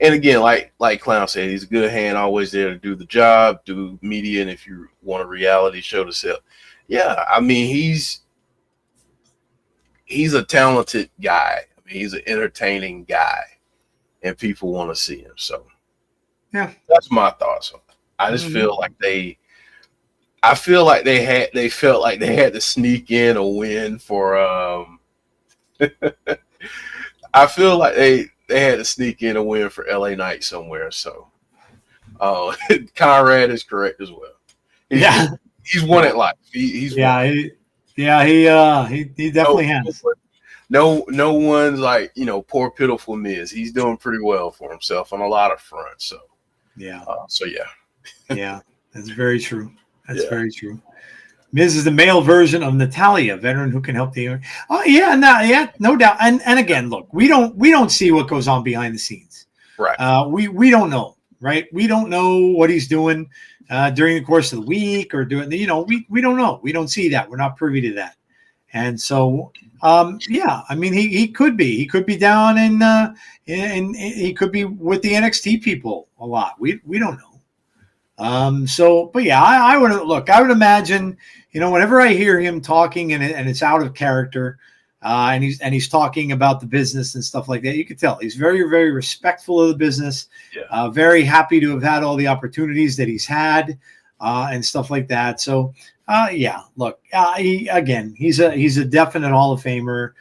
and again, like Clown said, he's a good hand, always there to do the job, do media, and if you want a reality show to sell. Yeah, I mean, he's a talented guy. I mean, he's an entertaining guy, and people want to see him. So, yeah, that's my thoughts on it. I just feel like they felt like they had to sneak in a win for. I feel like they had to sneak in a win for LA Knight somewhere. So, Conrad is correct as well. He's won it life. He's won. He definitely has. No one's like, poor pitiful Miz. He's doing pretty well for himself on a lot of fronts. So yeah. Yeah, that's very true. That's very true. Miz is the male version of Natalia, veteran who can help the. Oh yeah, no doubt. And again, look, we don't see what goes on behind the scenes. Right. We don't know. Right. We don't know what he's doing during the course of the week or doing we don't know. We don't see that. We're not privy to that. And so, I mean, he could be down in he could be with the NXT people a lot. We don't know. But yeah, I would imagine, whenever I hear him talking and it's out of character, and he's talking about the business and stuff like that, you can tell he's very, very respectful of the business, very happy to have had all the opportunities that he's had, and stuff like that. So, look, he's a definite Hall of Famer.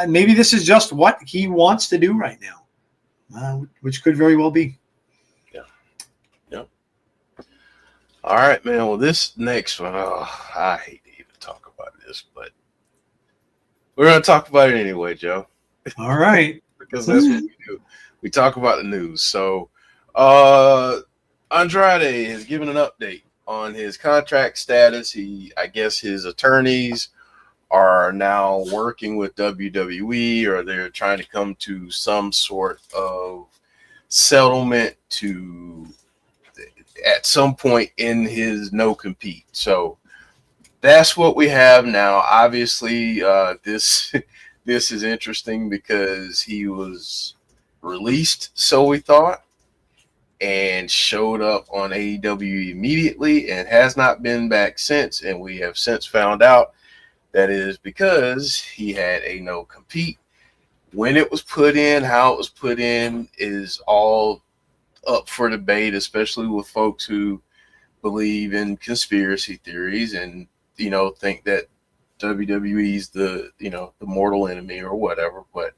Maybe this is just what he wants to do right now. which could very well be. Yeah. Yep. All right, man. Well, this next one, I hate to even talk about this, but we're going to talk about it anyway, Joe, All right. because that's what we do. We talk about the news. So, Andrade has given an update on his contract status. I guess his attorneys are now working with WWE, or they're trying to come to some sort of settlement to at some point in his no compete. So that's what we have now. Obviously, this is interesting because he was released, so we thought, and showed up on AEW immediately and has not been back since. And we have since found out that is because he had a no compete. When it was put in, how it was put in is all up for debate, especially with folks who believe in conspiracy theories and, think that WWE's the mortal enemy or whatever. But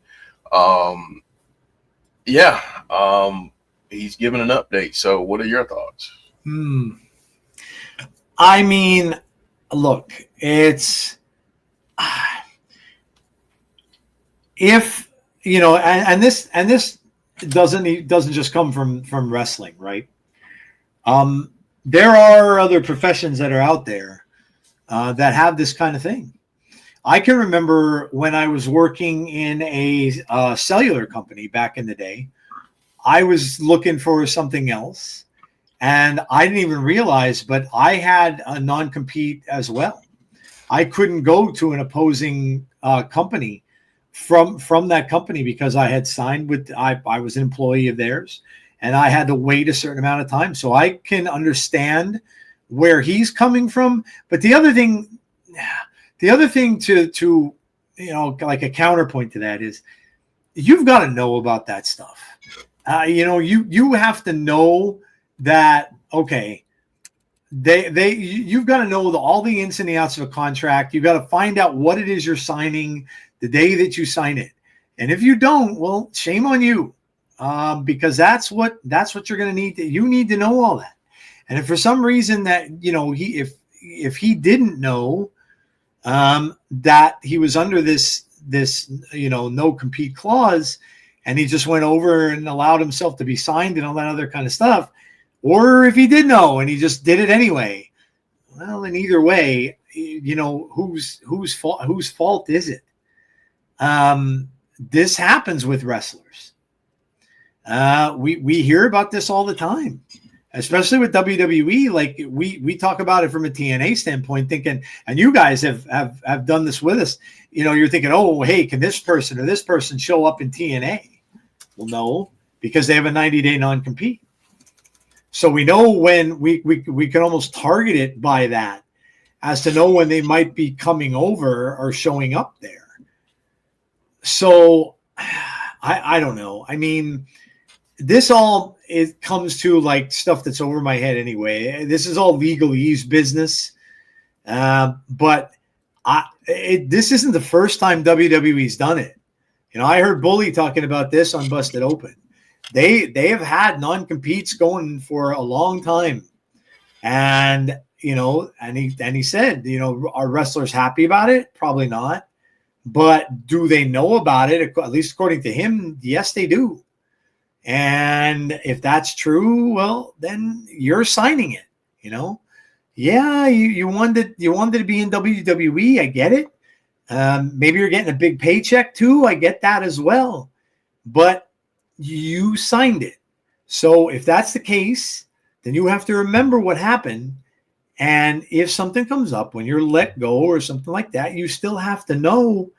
he's given an update. So what are your thoughts? I mean, look, it's if and this doesn't just come from wrestling, right? There are other professions that are out there that have this kind of thing. I can remember when I was working in a cellular company back in the day, I was looking for something else, and I didn't even realize, but I had a non-compete as well. I couldn't go to an opposing company from that company because I had signed with, I was an employee of theirs, and I had to wait a certain amount of time. So I can understand where he's coming from. But the other thing to like a counterpoint to that is you've got to know about that stuff. You have to know that, okay, you've got to know all the ins and the outs of a contract. You've got to find out what it is you're signing the day that you sign it. And if you don't, well, shame on you, because that's what you're going to need. You need to know all that. And if for some reason that, if he didn't know that he was under this no compete clause, and he just went over and allowed himself to be signed and all that other kind of stuff, or if he did know and he just did it anyway, well, in either way, whose fault is it? This happens with wrestlers. We hear about this all the time, especially with WWE. Like we talk about it from a TNA standpoint, thinking, and you guys have done this with us. You're thinking, oh, hey, can this person or this person show up in TNA? Well, no, because they have a 90-day non-compete. So we know when we can almost target it by that, as to know when they might be coming over or showing up there. So I don't know. I mean, this all, it comes to like stuff that's over my head anyway. This is all legalese business. But this isn't the first time WWE's done it. I heard Bully talking about this on Busted Open. They have had non-competes going for a long time. And, he said, are wrestlers happy about it? Probably not. But do they know about it? At least according to him, yes, they do. And if that's true, well, then you're signing it, Yeah, you wanted to be in WWE. I get it. Maybe you're getting a big paycheck too. I get that as well. But you signed it. So if that's the case, then you have to remember what happened. And if something comes up when you're let go or something like that, you still have to know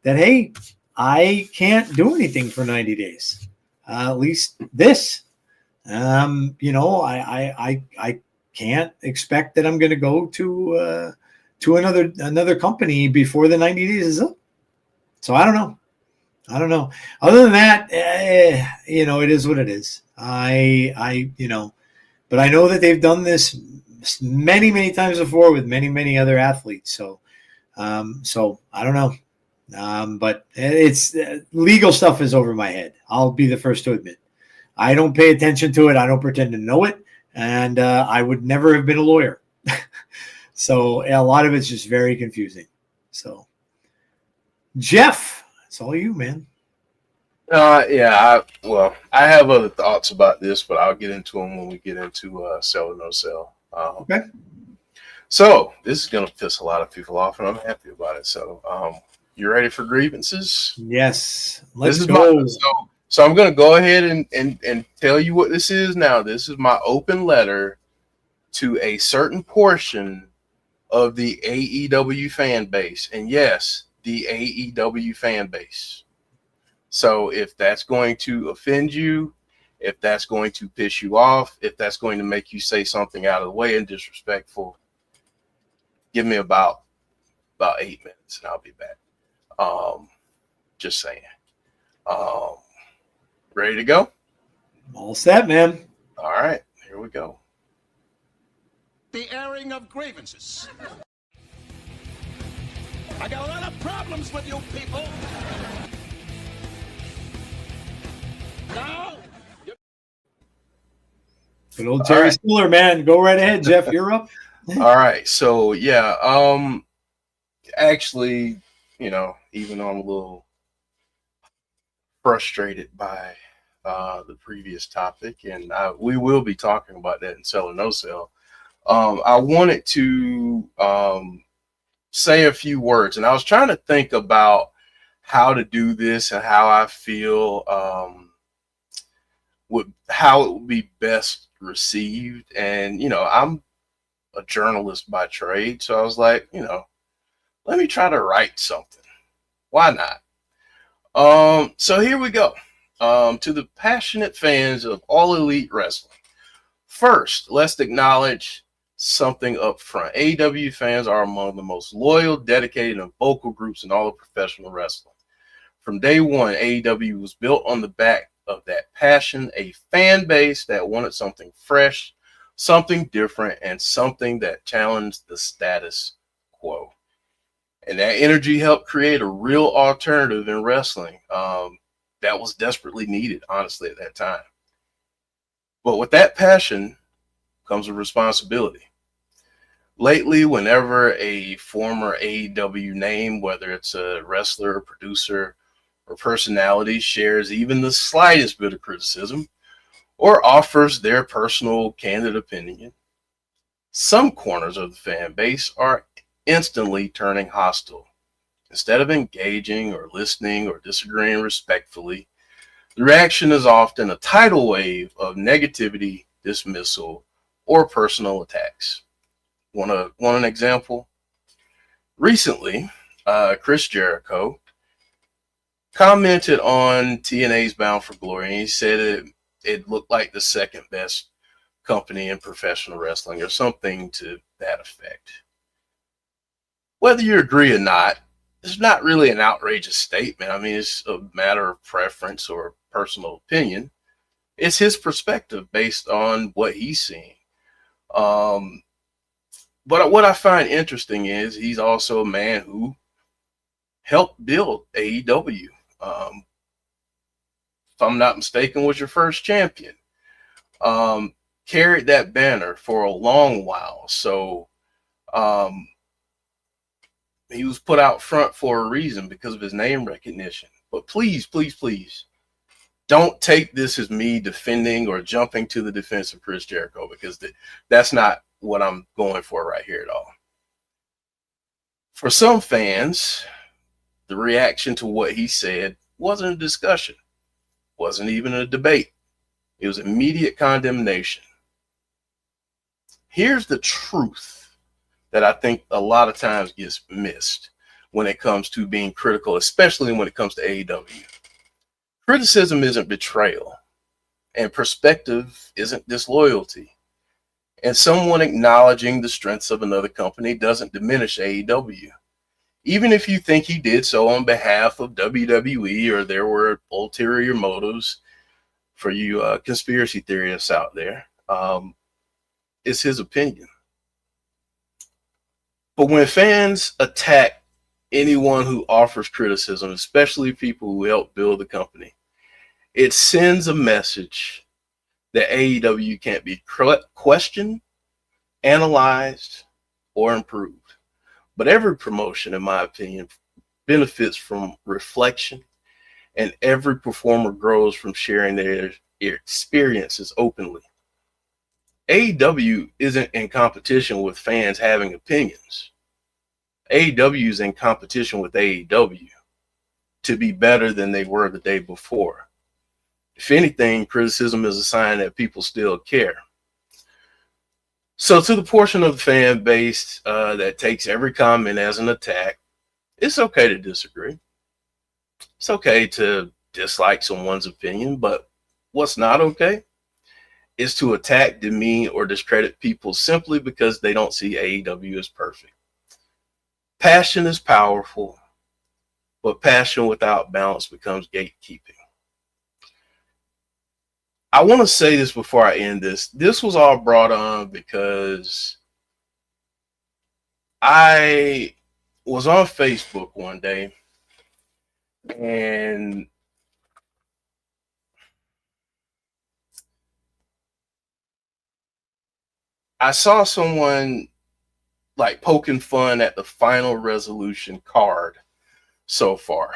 that, hey, I can't do anything for 90 days. At least this. I can't expect that I'm going to go to another company before the 90 days is up. So I don't know. Other than that, it is what it is. But I know that they've done this many, many times before with many, many other athletes. So I don't know. But it's legal stuff is over my head. I'll be the first to admit. I don't pay attention to it. I don't pretend to know it. And I would never have been a lawyer. So a lot of it's just very confusing. So, Jeff, it's all you, man. Yeah. I have other thoughts about this, but I'll get into them when we get into sell or no sell. Okay. So this is going to piss a lot of people off, and I'm happy about it. So, you ready for grievances? Yes. Let's go. go. So I'm going to go ahead and tell you what this is now. This is my open letter to a certain portion of the AEW fan base. And yes, the AEW fan base. So if that's going to offend you, if that's going to piss you off, if that's going to make you say something out of the way and disrespectful, give me about 8 minutes and I'll be back. Just saying. Ready to go? All set, man. All right, here we go. The airing of grievances. I got a lot of problems with you people. Now, Good old Terry right. Stiller, man. Go right ahead, Jeff. You're up. All right, so yeah, actually, even though I'm a little frustrated by the previous topic, and we will be talking about that in sell or no sell. I wanted to say a few words, and I was trying to think about how to do this and how I feel how it would be best received. And I'm a journalist by trade, so I was like, let me try to write something. Why not? So here we go. To the passionate fans of All Elite Wrestling, first, let's acknowledge something up front. AEW fans are among the most loyal, dedicated, and vocal groups in all of professional wrestling. From day one, AEW was built on the back of that passion, a fan base that wanted something fresh, something different, and something that challenged the status quo. And that energy helped create a real alternative in wrestling that was desperately needed, honestly, at that time. But with that passion comes a responsibility. Lately, whenever a former AEW name, whether it's a wrestler, producer, or personality, shares even the slightest bit of criticism or offers their personal candid opinion, some corners of the fan base are instantly turning hostile. Instead of engaging or listening or disagreeing respectfully, the reaction is often a tidal wave of negativity, dismissal, or personal attacks. Want an example? Recently, Chris Jericho commented on TNA's Bound for Glory, and he said it looked like the second best company in professional wrestling or something to that effect. Whether you agree or not, it's not really an outrageous statement. I mean, it's a matter of preference or personal opinion. It's his perspective based on what he's seeing. But what I find interesting is he's also a man who helped build AEW. If I'm not mistaken, was your first champion. Carried that banner for a long while. So he was put out front for a reason because of his name recognition. But please, please, please, don't take this as me defending or jumping to the defense of Chris Jericho, because that's not what I'm going for right here at all. For some fans, the reaction to what he said wasn't a discussion, wasn't even a debate. It was immediate condemnation. Here's the truth that I think a lot of times gets missed when it comes to being critical, especially when it comes to AEW. Criticism isn't betrayal, and perspective isn't disloyalty. And someone acknowledging the strengths of another company doesn't diminish AEW. Even if you think he did so on behalf of WWE or there were ulterior motives for you conspiracy theorists out there, it's his opinion. But when fans attack anyone who offers criticism, especially people who help build the company. It sends a message that AEW can't be questioned, analyzed, or improved. But every promotion, in my opinion, benefits from reflection, and every performer grows from sharing their experiences openly. AEW isn't in competition with fans having opinions. AEW is in competition with AEW to be better than they were the day before. If anything, criticism is a sign that people still care. So to the portion of the fan base that takes every comment as an attack, it's okay to disagree. It's okay to dislike someone's opinion, but what's not okay is to attack, demean, or discredit people simply because they don't see AEW as perfect. Passion is powerful, but passion without balance becomes gatekeeping. I want to say this before I end this. This was all brought on because I was on Facebook one day and I saw someone like poking fun at the Final Resolution card so far.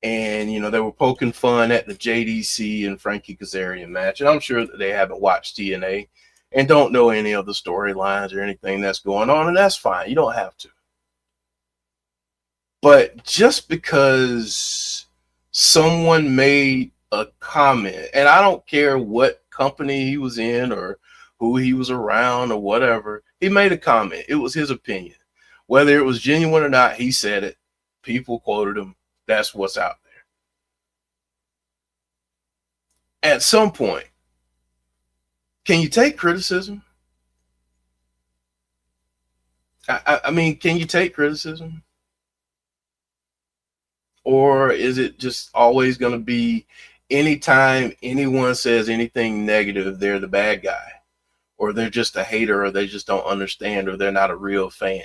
And, you know, they were poking fun at the JDC and Frankie Kazarian match. And I'm sure that they haven't watched TNA and don't know any of the storylines or anything that's going on. And that's fine. You don't have to. But just because someone made a comment, and I don't care what company he was in or who he was around or whatever, he made a comment. It was his opinion. Whether it was genuine or not, he said it. People quoted him. That's what's out there. At some point, can you take criticism? I mean, can you take criticism? Or is it just always going to be anytime anyone says anything negative, they're the bad guy, or they're just a hater, or they just don't understand, or they're not a real fan?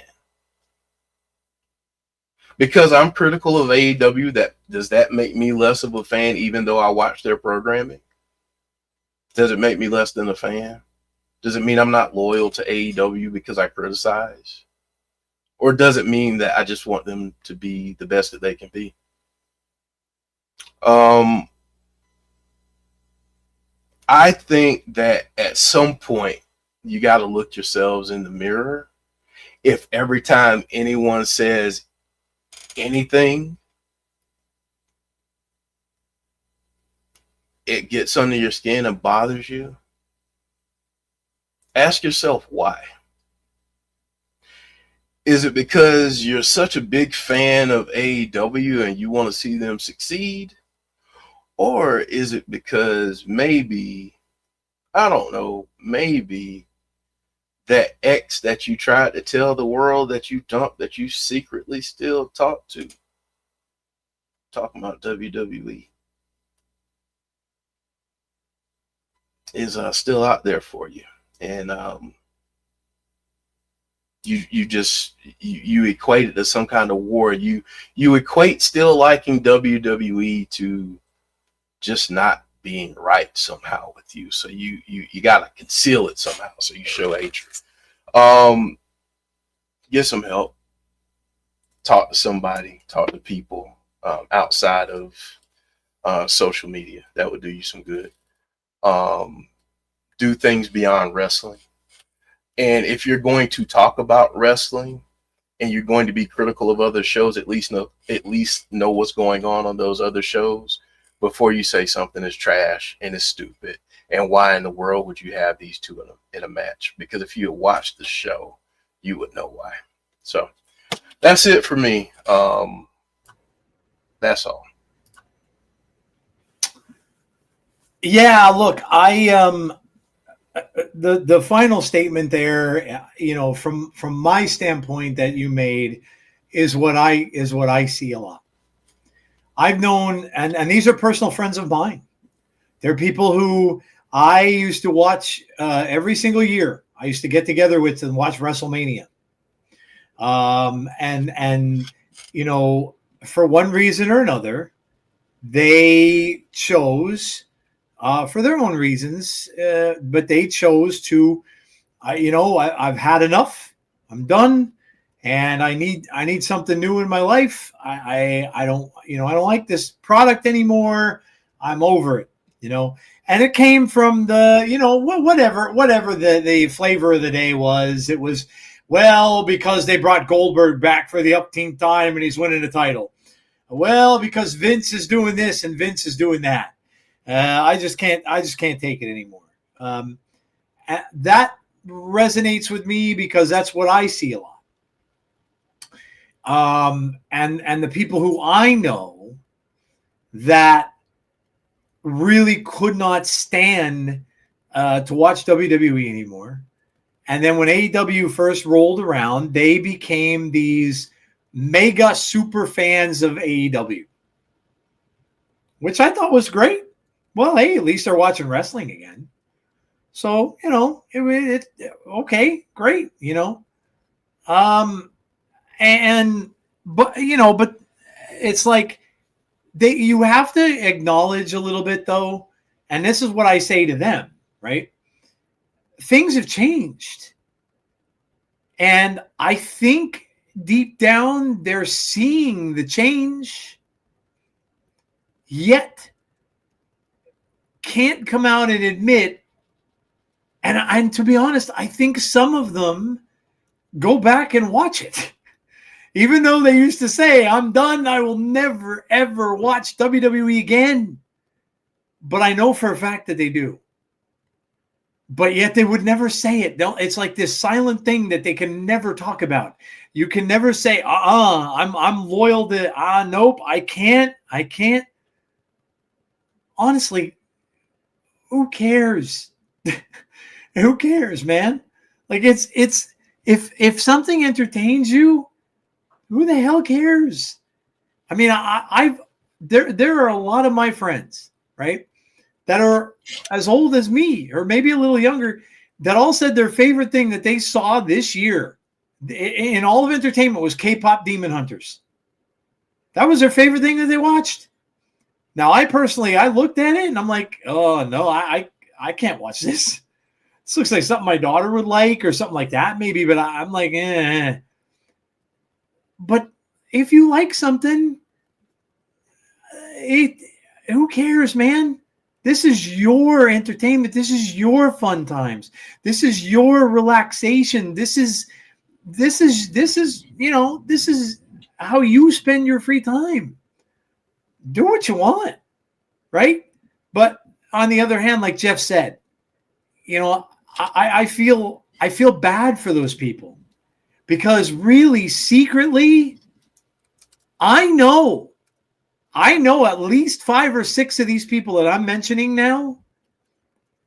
Because I'm critical of AEW, does that make me less of a fan even though I watch their programming? Does it make me less than a fan? Does it mean I'm not loyal to AEW because I criticize? Or does it mean that I just want them to be the best that they can be? I think that at some point you got to look yourselves in the mirror. If every time anyone says anything, it gets under your skin and bothers you, ask yourself why. Is it because you're such a big fan of AEW and you want to see them succeed? Or is it because maybe, I don't know, maybe that ex that you tried to tell the world that you dumped, that you secretly still talk to, talking about WWE, is still out there for you? And you equate it to some kind of war. You equate still liking WWE to just not being right somehow with you. So you gotta conceal it somehow. So you show hatred. Get some help. Talk to somebody. Talk to people outside of social media. That would do you some good. Do things beyond wrestling. And if you're going to talk about wrestling and you're going to be critical of other shows, at least know what's going on those other shows before you say something is trash and is stupid. And why in the world would you have these two in a match? Because if you had watched the show, you would know why. So that's it for me. That's all. Yeah, look, the final statement there, you know, from my standpoint that you made is what I see a lot. I've known, and these are personal friends of mine. They're people who I used to watch every single year. I used to get together with and watch WrestleMania. And you know, for one reason or another, they chose, for their own reasons, but they chose to, I've had enough. I'm done, and I need something new in my life. I don't I don't like this product anymore. I'm over it. And it came from the whatever the flavor of the day was. It was, well, because they brought Goldberg back for the upteenth time and he's winning the title. Well, because Vince is doing this and Vince is doing that. I just can't take it anymore. That resonates with me because that's what I see a lot. And the people who I know that really could not stand to watch WWE anymore. And then when AEW first rolled around, they became these mega super fans of AEW, which I thought was great. Well, hey, at least they're watching wrestling again. So, okay, great, but it's like you have to acknowledge a little bit though. And this is what I say to them, right? Things have changed. And I think deep down they're seeing the change, yet can't come out and admit. And to be honest, I think some of them go back and watch it. Even though they used to say, I'm done, I will never, ever watch WWE again. But I know for a fact that they do. But yet they would never say it. It's like this silent thing that they can never talk about. You can never say, I'm loyal to, nope, I can't. Honestly, who cares? Who cares, man? Like it's if something entertains you, who the hell cares? I mean, there are a lot of my friends, right, that are as old as me or maybe a little younger, that all said their favorite thing that they saw this year in all of entertainment was K-pop Demon Hunters. That was their favorite thing that they watched. Now, I looked at it and I'm like, oh no, I can't watch this. This looks like something my daughter would like or something like that, maybe. But I'm like, eh. But if you like something, who cares, man? This is your entertainment. This is your fun times. This is your relaxation. This is how you spend your free time. Do what you want, right? But on the other hand, like Jeff said, I feel bad for those people because really secretly, I know at least 5 or 6 of these people that I'm mentioning now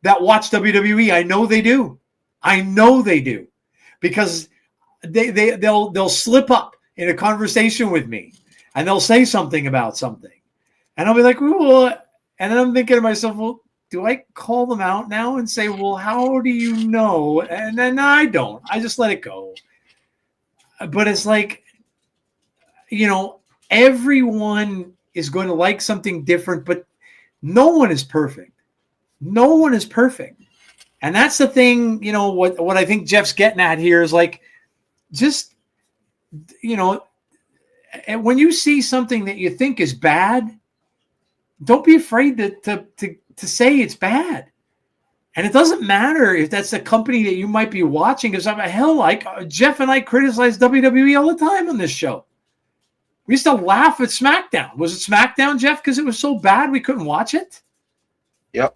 that watch WWE. I know they do. Because they'll slip up in a conversation with me and they'll say something about something. And I'll be like, well, and then I'm thinking to myself, well, do I call them out now and say, well, how do you know? And then I don't. I just let it go. But it's like, everyone is going to like something different, but no one is perfect. No one is perfect. And that's the thing, what I think Jeff's getting at here is like, just, when you see something that you think is bad, don't be afraid to say it's bad. And it doesn't matter if that's a company that you might be watching. Because Jeff and I criticize WWE all the time on this show. We used to laugh at SmackDown. Was it SmackDown, Jeff? Because it was so bad we couldn't watch it? Yep.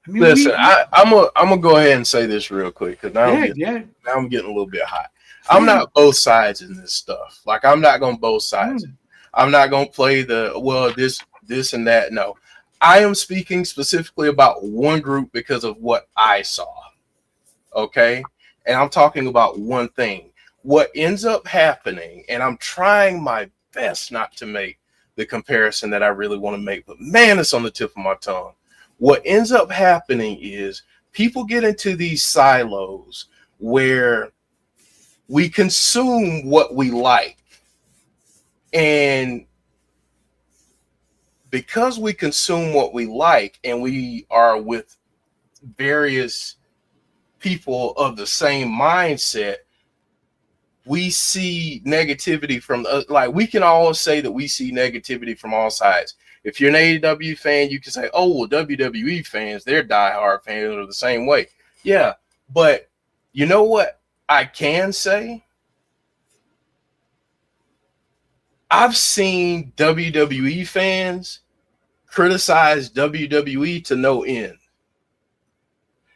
I mean, listen, I'm gonna go ahead and say this real quick because now I'm getting a little bit hot. I'm not both sides in this stuff. Like, I'm not gonna both sides. I'm not gonna play this and that. No, I am speaking specifically about one group because of what I saw. Okay, and I'm talking about one thing. What ends up happening, and I'm trying my best not to make the comparison that I really want to make, but man, it's on the tip of my tongue. What ends up happening is people get into these silos where We consume what we like. And because we consume what we like and we are with various people of the same mindset, we see negativity from like we can all say that we see negativity from all sides. If you're an AEW fan, you can say, oh, well, WWE fans, they're diehard fans are the same way. Yeah, but you know what I can say? I've seen WWE fans criticize WWE to no end.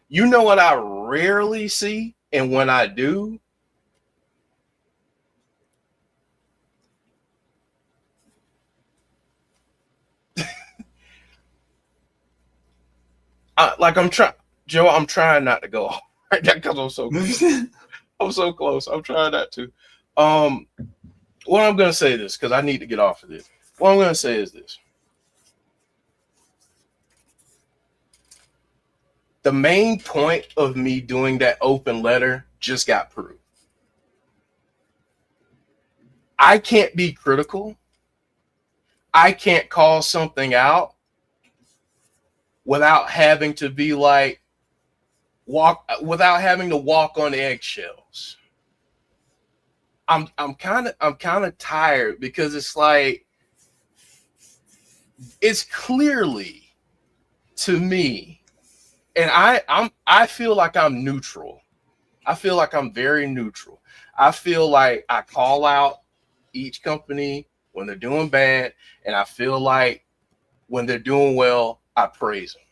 You know what I rarely see, and when I do, I'm trying, Joe. I'm trying not to go right now because I'm so close. I'm so close. I'm trying not to. What I'm gonna say is this because I need to get off of this. What I'm gonna say is this: the main point of me doing that open letter just got proved. I can't be critical. I can't call something out without having to be like without having to walk on eggshells. I'm kind of tired because it's like it's clearly to me, and I feel like I'm neutral. I feel like I'm very neutral. I feel like I call out each company when they're doing bad, and I feel like when they're doing well, I praise them.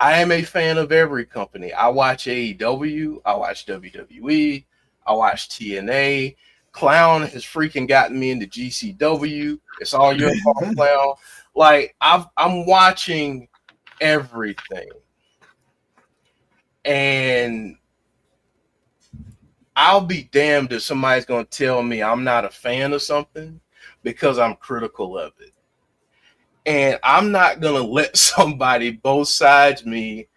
I am a fan of every company. I watch AEW, I watch WWE, I watch TNA. Clown has freaking gotten me into GCW. It's all your fault, Clown. Like I'm watching everything, and I'll be damned if somebody's going to tell me I'm not a fan of something because I'm critical of it. And I'm not going to let somebody both sides me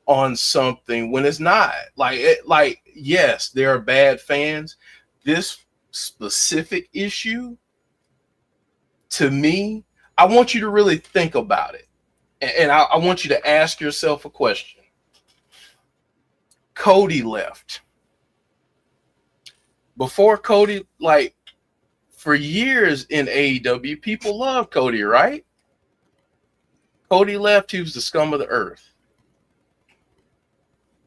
on something when it's not. Like yes, there are bad fans. This specific issue, to me, I want you to really think about it. And I want you to ask yourself a question. Cody left. Before Cody, like for years in AEW, people loved Cody, right? Cody left, he was the scum of the earth.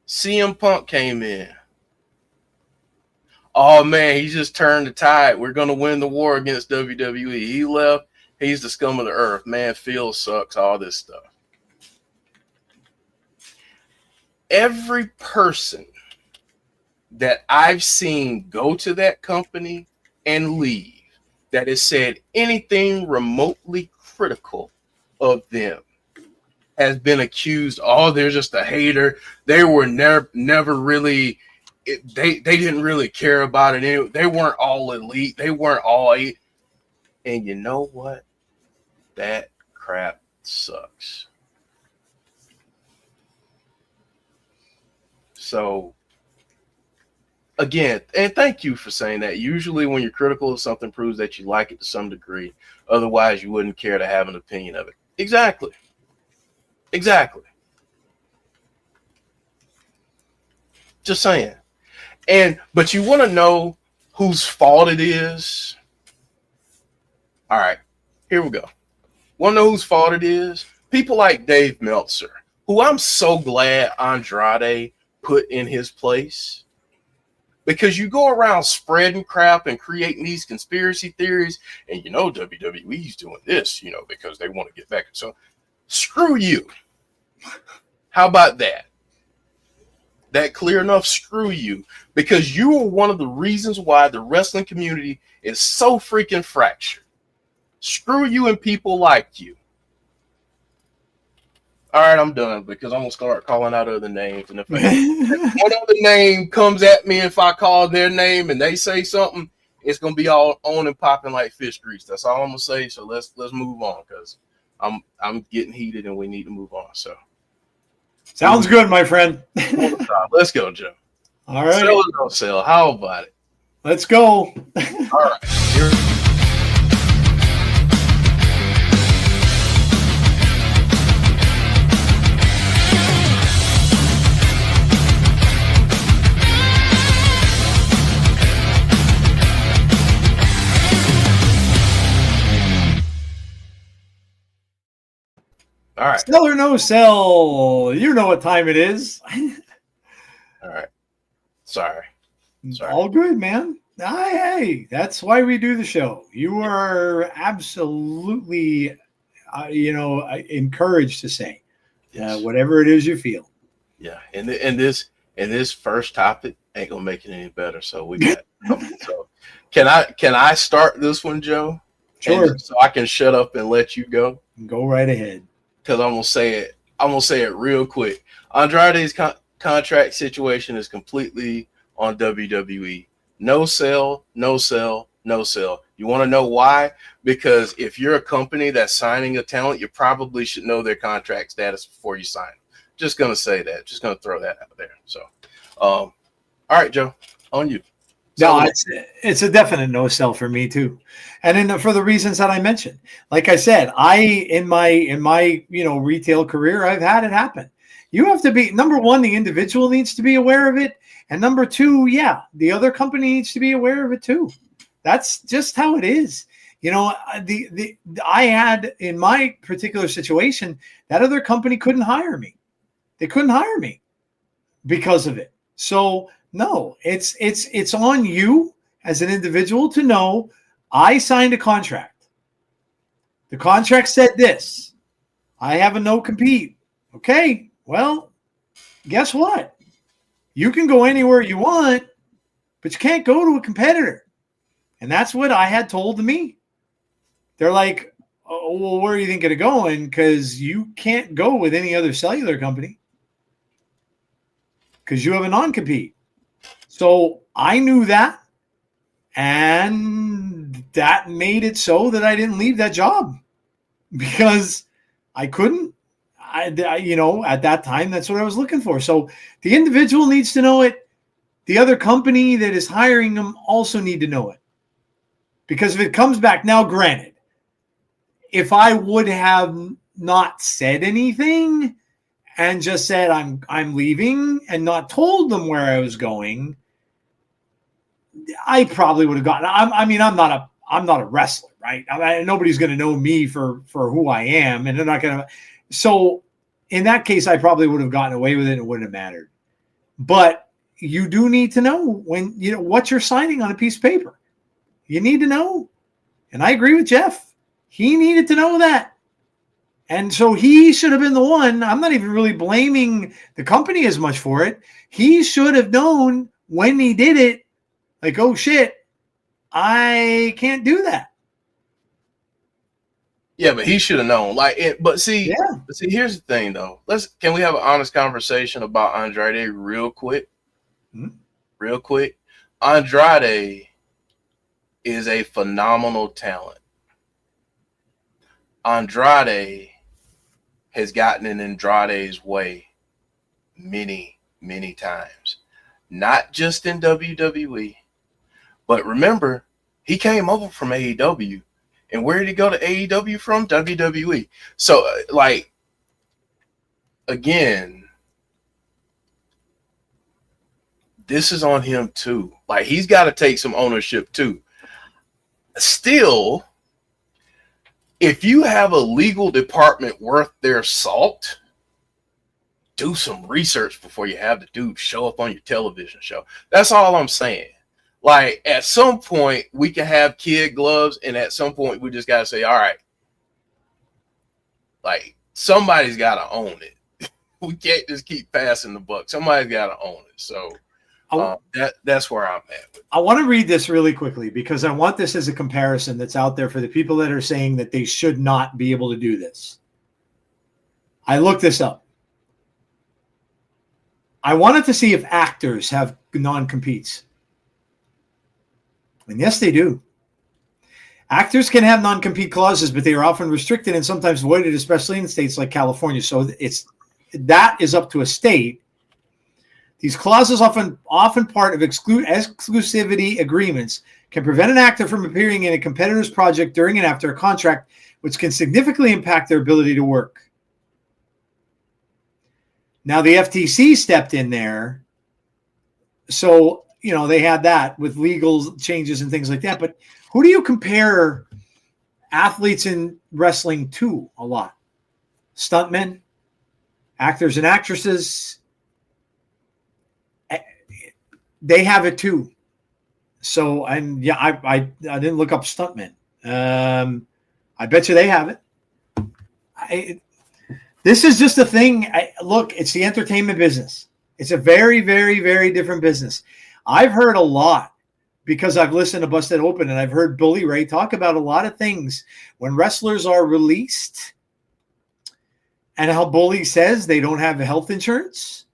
CM Punk came in. Oh man, he just turned the tide. We're gonna win the war against WWE. He left, he's the scum of the earth. Man, Phil sucks, all this stuff. Every person that I've seen go to that company and leave that has said anything remotely critical of them has been accused, oh, they're just a hater. They were never really, they didn't really care about it. They weren't all elite. They weren't all eight. And you know what? That crap sucks. So, again, and thank you for saying that. Usually when you're critical of something proves that you like it to some degree. Otherwise, you wouldn't care to have an opinion of it. Exactly. Just saying. But you want to know whose fault it is? All right, here we go. Want to know whose fault it is? People like Dave Meltzer, who I'm so glad Andrade put in his place. Because you go around spreading crap and creating these conspiracy theories, and WWE's doing this, because they want to get back. So screw you. How about that? That clear enough? Screw you. Because you are one of the reasons why the wrestling community is so freaking fractured. Screw you and people like you. All right, I'm done because I'm going to start calling out other names. And if one other name comes at me, if I call their name and they say something, it's going to be all on and popping like fish grease. That's all I'm going to say. So let's move on because I'm getting heated and we need to move on. So sounds good, my friend. Let's go, Joe. All right. Sell or no sell? How about it? Let's go. All right. Here. All right. Sell or no sell? You know what time it is. All right. Sorry. All good, man. Hey, that's why we do the show. You are absolutely, encouraged to say Yes. whatever it is you feel. Yeah. And this first topic ain't gonna make it any better. So we got. So can I start this one, Joe? Sure. And so I can shut up and let you go. Go right ahead. Because I'm gonna say it. I'm gonna say it real quick. Andrade's contract situation is completely on WWE. No sell, no sell, no sell. You want to know why? Because if you're a company that's signing a talent, you probably should know their contract status before you sign. Just gonna say that. Just gonna throw that out there. So, all right, Joe, on you. No, it's a definite no sell for me too, and for the reasons that I mentioned. Like I said, in my retail career, I've had it happen. You have to be, number one, the individual needs to be aware of it, and number two, the other company needs to be aware of it too. That's just how it is. I had, in my particular situation, that other company couldn't hire me. They couldn't hire me because of it. So no, it's on you as an individual to know I signed a contract. The contract said this. I have a no compete. Okay, well, guess what? You can go anywhere you want, but you can't go to a competitor. And that's what I had told to me. They're like, oh, well, where are you thinking of going? Because you can't go with any other cellular company because you have a non-compete. So I knew that, and that made it so that I didn't leave that job because I couldn't. At that time, that's what I was looking for. So the individual needs to know it. The other company that is hiring them also need to know it. Because if it comes back, now granted, if I would have not said anything and just said I'm leaving and not told them where I was going, I probably would have gotten. I'm not a wrestler, right? Nobody's going to know me for who I am, and they're not going to. So in that case, I probably would have gotten away with it. And it wouldn't have mattered. But you do need to know what you're signing on a piece of paper. You need to know, and I agree with Jeff. He needed to know that, and so he should have been the one. I'm not even really blaming the company as much for it. He should have known when he did it. Like, oh shit, I can't do that. Yeah, but he should have known. But see, here's the thing though. Can we have an honest conversation about Andrade real quick? Real quick. Andrade is a phenomenal talent. Andrade has gotten in Andrade's way many, many times. Not just in WWE. But remember, he came over from AEW. And where did he go to AEW from? WWE. So, again, this is on him too. He's got to take some ownership too. Still, if you have a legal department worth their salt, do some research before you have the dude show up on your television show. That's all I'm saying. At some point, we can have kid gloves, and at some point, we just got to say, all right, somebody's got to own it. We can't just keep passing the buck. Somebody's got to own it. So that's where I'm at. I want to read this really quickly because I want this as a comparison that's out there for the people that are saying that they should not be able to do this. I looked this up. I wanted to see if actors have non-competes. And yes, they do. Actors can have non-compete clauses, but they are often restricted and sometimes voided, especially in states like California. So that is up to a state. These clauses, often part of exclusivity agreements, can prevent an actor from appearing in a competitor's project during and after a contract, which can significantly impact their ability to work. Now, the FTC stepped in there. So, they had that with legal changes and things like that. But who do you compare athletes in wrestling to a lot? Stuntmen, actors and actresses. They have it too. So, and yeah, I didn't look up stuntmen. I bet you they have it. This is just a thing. Look, it's the entertainment business. It's a very, very, very different business. I've heard a lot because I've listened to Busted Open, and I've heard Bully Ray talk about a lot of things when wrestlers are released, and how Bully says they don't have health insurance.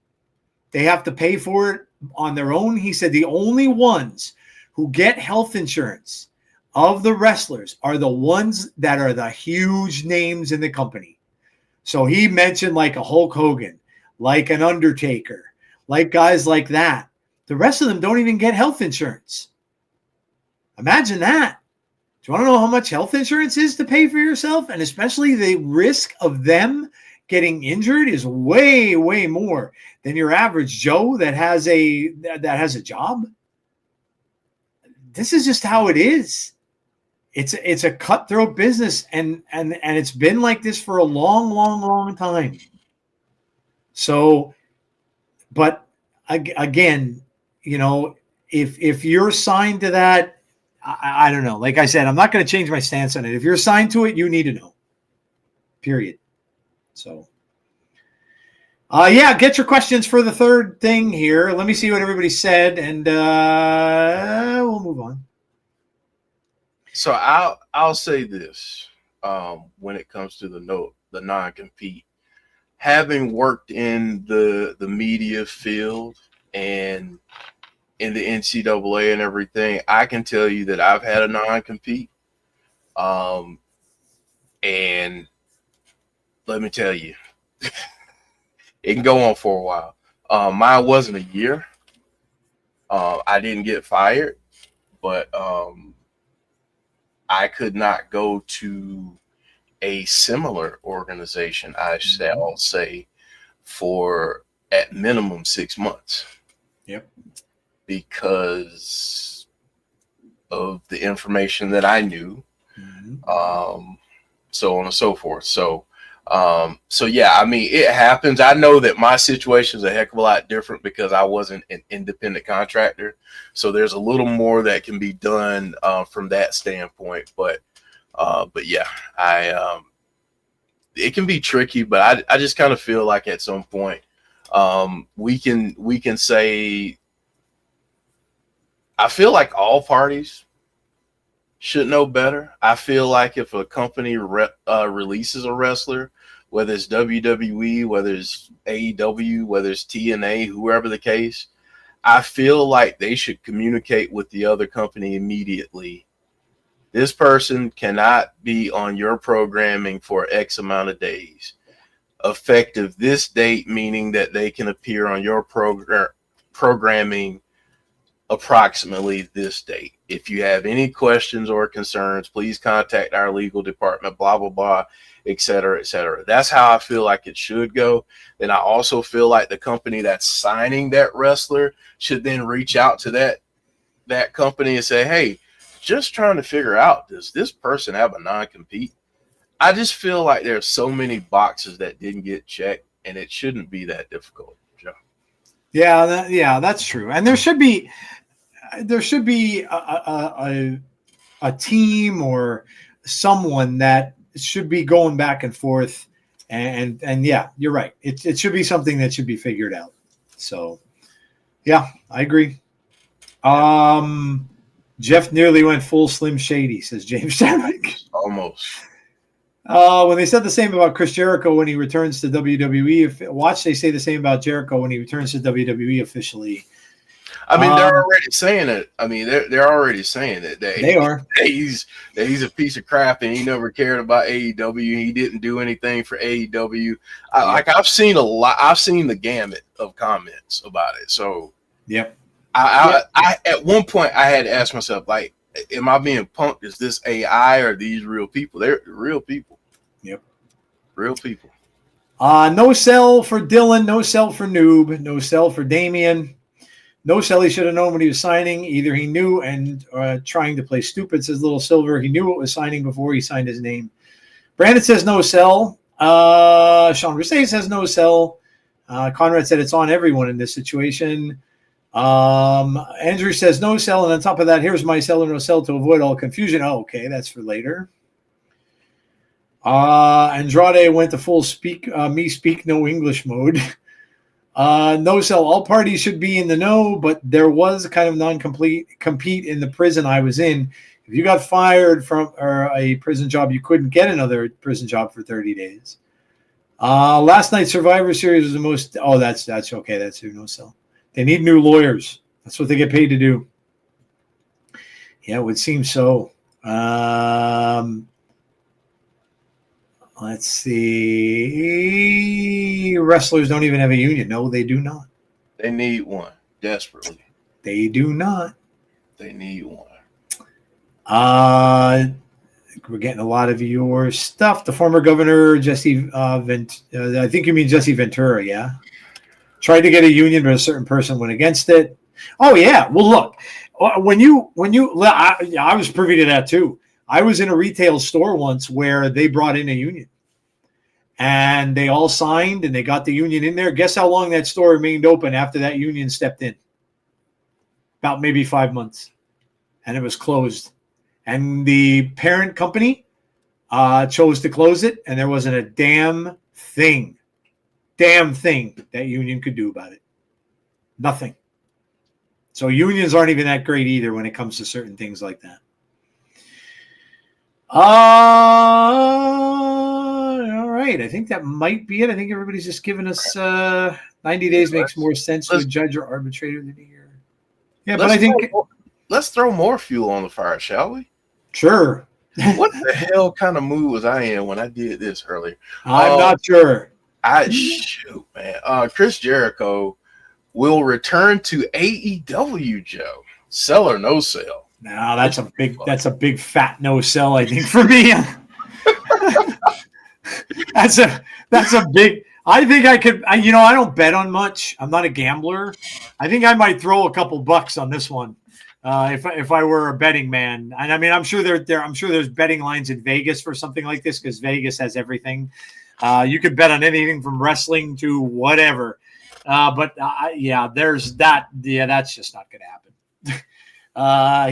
They have to pay for it on their own. He said the only ones who get health insurance of the wrestlers are the ones that are the huge names in the company. So he mentioned like a Hulk Hogan, like an Undertaker, like guys like that. The rest of them don't even get health insurance. Imagine that. Do you want to know how much health insurance is to pay for yourself? And especially the risk of them getting injured is way, way more than your average Joe that has a job. This is just how it is. It's a cutthroat business, and it's been like this for a long, long, long time. So, but again, if you're signed to that, I don't know. Like I said, I'm not going to change my stance on it. If you're signed to it, you need to know. Period. So, get your questions for the third thing here. Let me see what everybody said, and we'll move on. So I'll say this when it comes to the non-compete. Having worked in the media field and in the NCAA and everything, I can tell you that I've had a non-compete. And let me tell you, it can go on for a while. Mine wasn't a year. I didn't get fired, but I could not go to a similar organization, I'll say, for at minimum 6 months. Yep. Because of the information that I knew, so on and so forth. So yeah, I mean, it happens. I know that my situation is a heck of a lot different because I wasn't an independent contractor. So there's a little more that can be done from that standpoint. But yeah, it can be tricky, but I just kind of feel like at some point we can say, I feel like all parties should know better. I feel like if a company releases a wrestler, whether it's WWE, whether it's AEW, whether it's TNA, whoever the case, I feel like they should communicate with the other company immediately. This person cannot be on your programming for X amount of days. Effective this date, meaning that they can appear on your programming approximately this date. If you have any questions or concerns, please contact our legal department, blah, blah, blah, et cetera, et cetera. That's how I feel like it should go. Then I also feel like the company that's signing that wrestler should then reach out to that company and say, hey, just trying to figure out, does this person have a non-compete? I just feel like there's so many boxes that didn't get checked, and it shouldn't be that difficult, Joe. Yeah, that's true. And there should be a team or someone that should be going back and forth. And yeah, you're right. It should be something that should be figured out. So yeah, I agree. Jeff nearly went full Slim Shady, says James Chadwick. Almost. When they said the same about Chris Jericho when he returns to WWE, watch they say the same about Jericho when he returns to WWE officially. I mean, they're already saying it. I mean, they're already saying that They are. he's a piece of crap and he never cared about AEW. He didn't do anything for AEW. Like I've seen a lot. I've seen the gamut of comments about it. So Yep. I at one point I had to ask myself, like, am I being punked? Is this AI or are these real people? They're real people. Yep. Real people. No sell for Dylan. No sell for Noob. No sell for Damien. No sell. He should have known when he was signing. Either he knew and trying to play stupid, says Little Silver. He knew what was signing before he signed his name. Brandon says no sell. Sean Mercedes says no sell. Conrad said it's on everyone in this situation. Andrew says no sell. And on top of that, here's my sell or no sell to avoid all confusion. Oh, okay. That's for later. Andrade went to full speak no English mode. No sell. All parties should be in the know, but there was kind of compete in the prison I was in. If you got fired from a prison job, you couldn't get another prison job for 30 days. Last night's Survivor Series was the most. Oh, that's okay. That's who no sell. They need new lawyers. That's what they get paid to do. Yeah, it would seem so. Let's see. Wrestlers don't even have a union. No, they do not. They need one desperately. They do not. They need one. We're getting a lot of your stuff. The former governor, Jesse I think you mean Jesse Ventura, yeah? Tried to get a union, but a certain person went against it. Oh, yeah. Well, look, I was privy to that too. I was in a retail store once where they brought in a union. And they all signed and they got the union in there. Guess how long that store remained open after that union stepped in? About maybe 5 months. And it was closed. And the parent company chose to close it. And there wasn't a damn thing that union could do about it. Nothing. So unions aren't even that great either when it comes to certain things like that. All right. I think that might be it. I think everybody's just giving us 90 days makes more sense to a judge or arbitrator than a year. Yeah, but I think let's throw more fuel on the fire, shall we? Sure. What the hell kind of mood was I in when I did this earlier? I'm not sure. Shoot, man. Chris Jericho will return to AEW, Joe. Sell or no sell? No, that's a big fat no sell, I think, for me. That's a big. I think I could. I don't bet on much. I'm not a gambler. I think I might throw a couple bucks on this one if I were a betting man. And I mean, I'm sure I'm sure there's betting lines in Vegas for something like this because Vegas has everything. You could bet on anything from wrestling to whatever. There's that. Yeah, that's just not going to happen. I'm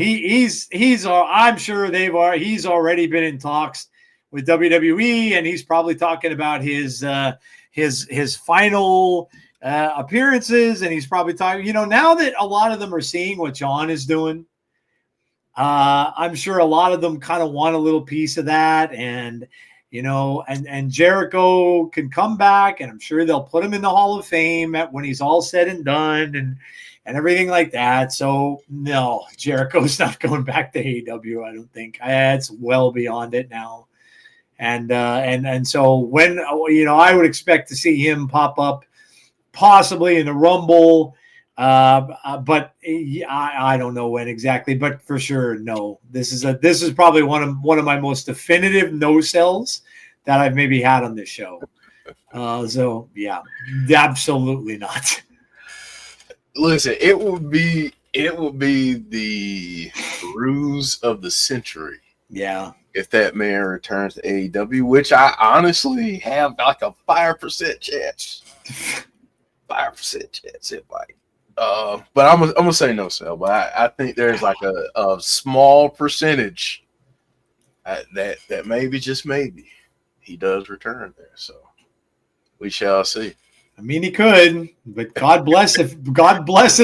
sure he's already been in talks with WWE, and he's probably talking about his final appearances, and he's probably talking. Now that a lot of them are seeing what John is doing, I'm sure a lot of them kind of want a little piece of that, and and Jericho can come back, and I'm sure they'll put him in the Hall of Fame when he's all said and done, and everything like that. So no, Jericho's not going back to AEW. I don't think. It's well beyond it now. And so when I would expect to see him pop up, possibly in the Rumble, but I don't know when exactly. But for sure, no. This is probably one of my most definitive no sells that I've maybe had on this show. So yeah, absolutely not. Listen, it will be the ruse of the century. Yeah. If that man returns to AEW, which I honestly have like a 5% chance. 5% chance it might. But I'm gonna say no sell. But I think there's like a small percentage that maybe, just maybe, he does return there. So we shall see. I mean, he could, but God bless at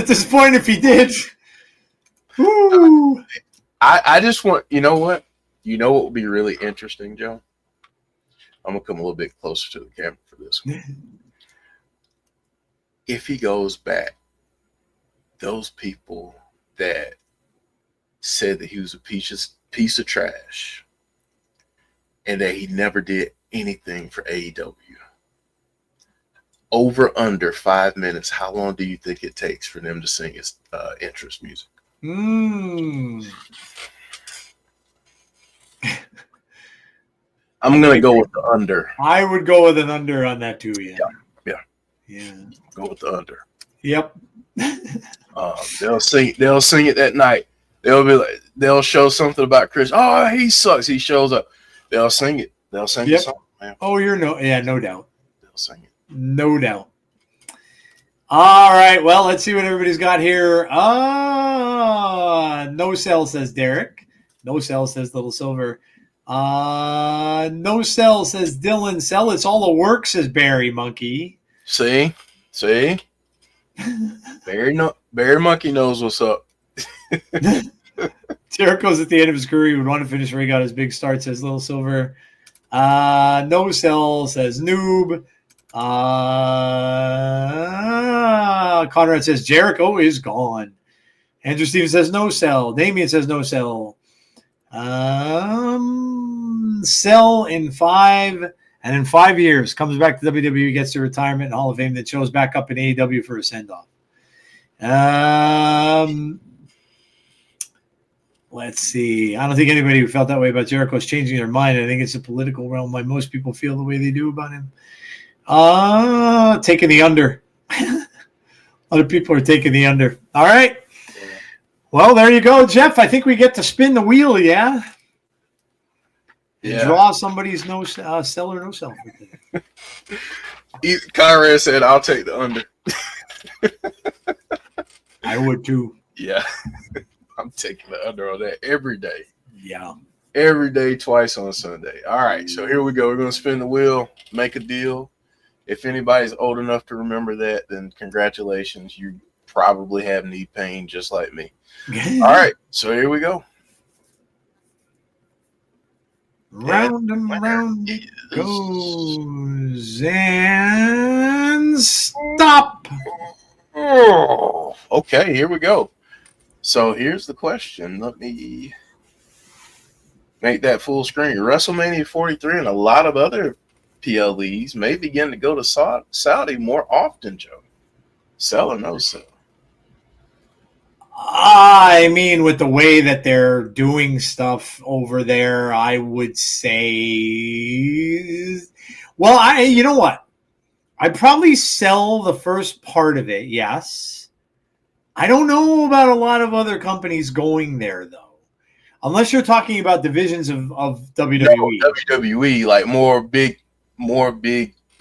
this point if he did. Woo. I just want, you know what would be really interesting, Joe? I'm gonna come a little bit closer to the camera for this one. If he goes back those people that said that he was a piece of trash and that he never did anything for AEW. Over under 5 minutes, how long do you think it takes for them to sing his interest music? I'm gonna go with the under. I would go with an under on that too. Yeah. Go with the under. Yep. They'll sing it that night. They'll show something about Chris. Oh, he sucks. He shows up. They'll sing it. They'll sing the song, man. Oh, no doubt. They'll sing it. No doubt. All right. Well, let's see what everybody's got here. No sell, says Derek. No sell, says Little Silver. No sell, says Dylan. Sell, it's all the work, says Barry Monkey. See? Barry Monkey knows what's up. Jericho's at the end of his career. He would want to finish where he got his big start, says Little Silver. No sell, says Noob. Conrad says Jericho is gone. Andrew Stevens says no sell. Damien says no sell. Sell in 5, and in 5 years comes back to WWE, gets to retirement and Hall of Fame, that shows back up in AEW for a send-off. Let's see. I don't think anybody who felt that way about Jericho is changing their mind. I think it's a political realm why most people feel the way they do about him. Taking the under. Other people are taking the under. All right. Well, there you go, Jeff. I think we get to spin the wheel, yeah? Draw somebody's no sell or no sell. Conrad said, I'll take the under. I would too. Yeah. I'm taking the under on that every day. Yeah. Every day, twice on Sunday. All right, so here we go. We're going to spin the wheel, make a deal. If anybody's old enough to remember that, then congratulations. You probably have knee pain just like me. All right, so here we go. Round and round it goes and stop. Oh, okay, here we go. So here's the question. Let me make that full screen. WrestleMania 43 and a lot of other PLEs may begin to go to Saudi more often, Joe. Sell or no sell? I mean, with the way that they're doing stuff over there, I would say, well, you know what? I'd probably sell the first part of it, yes. I don't know about a lot of other companies going there, though. Unless you're talking about divisions of WWE. No, WWE, like more big.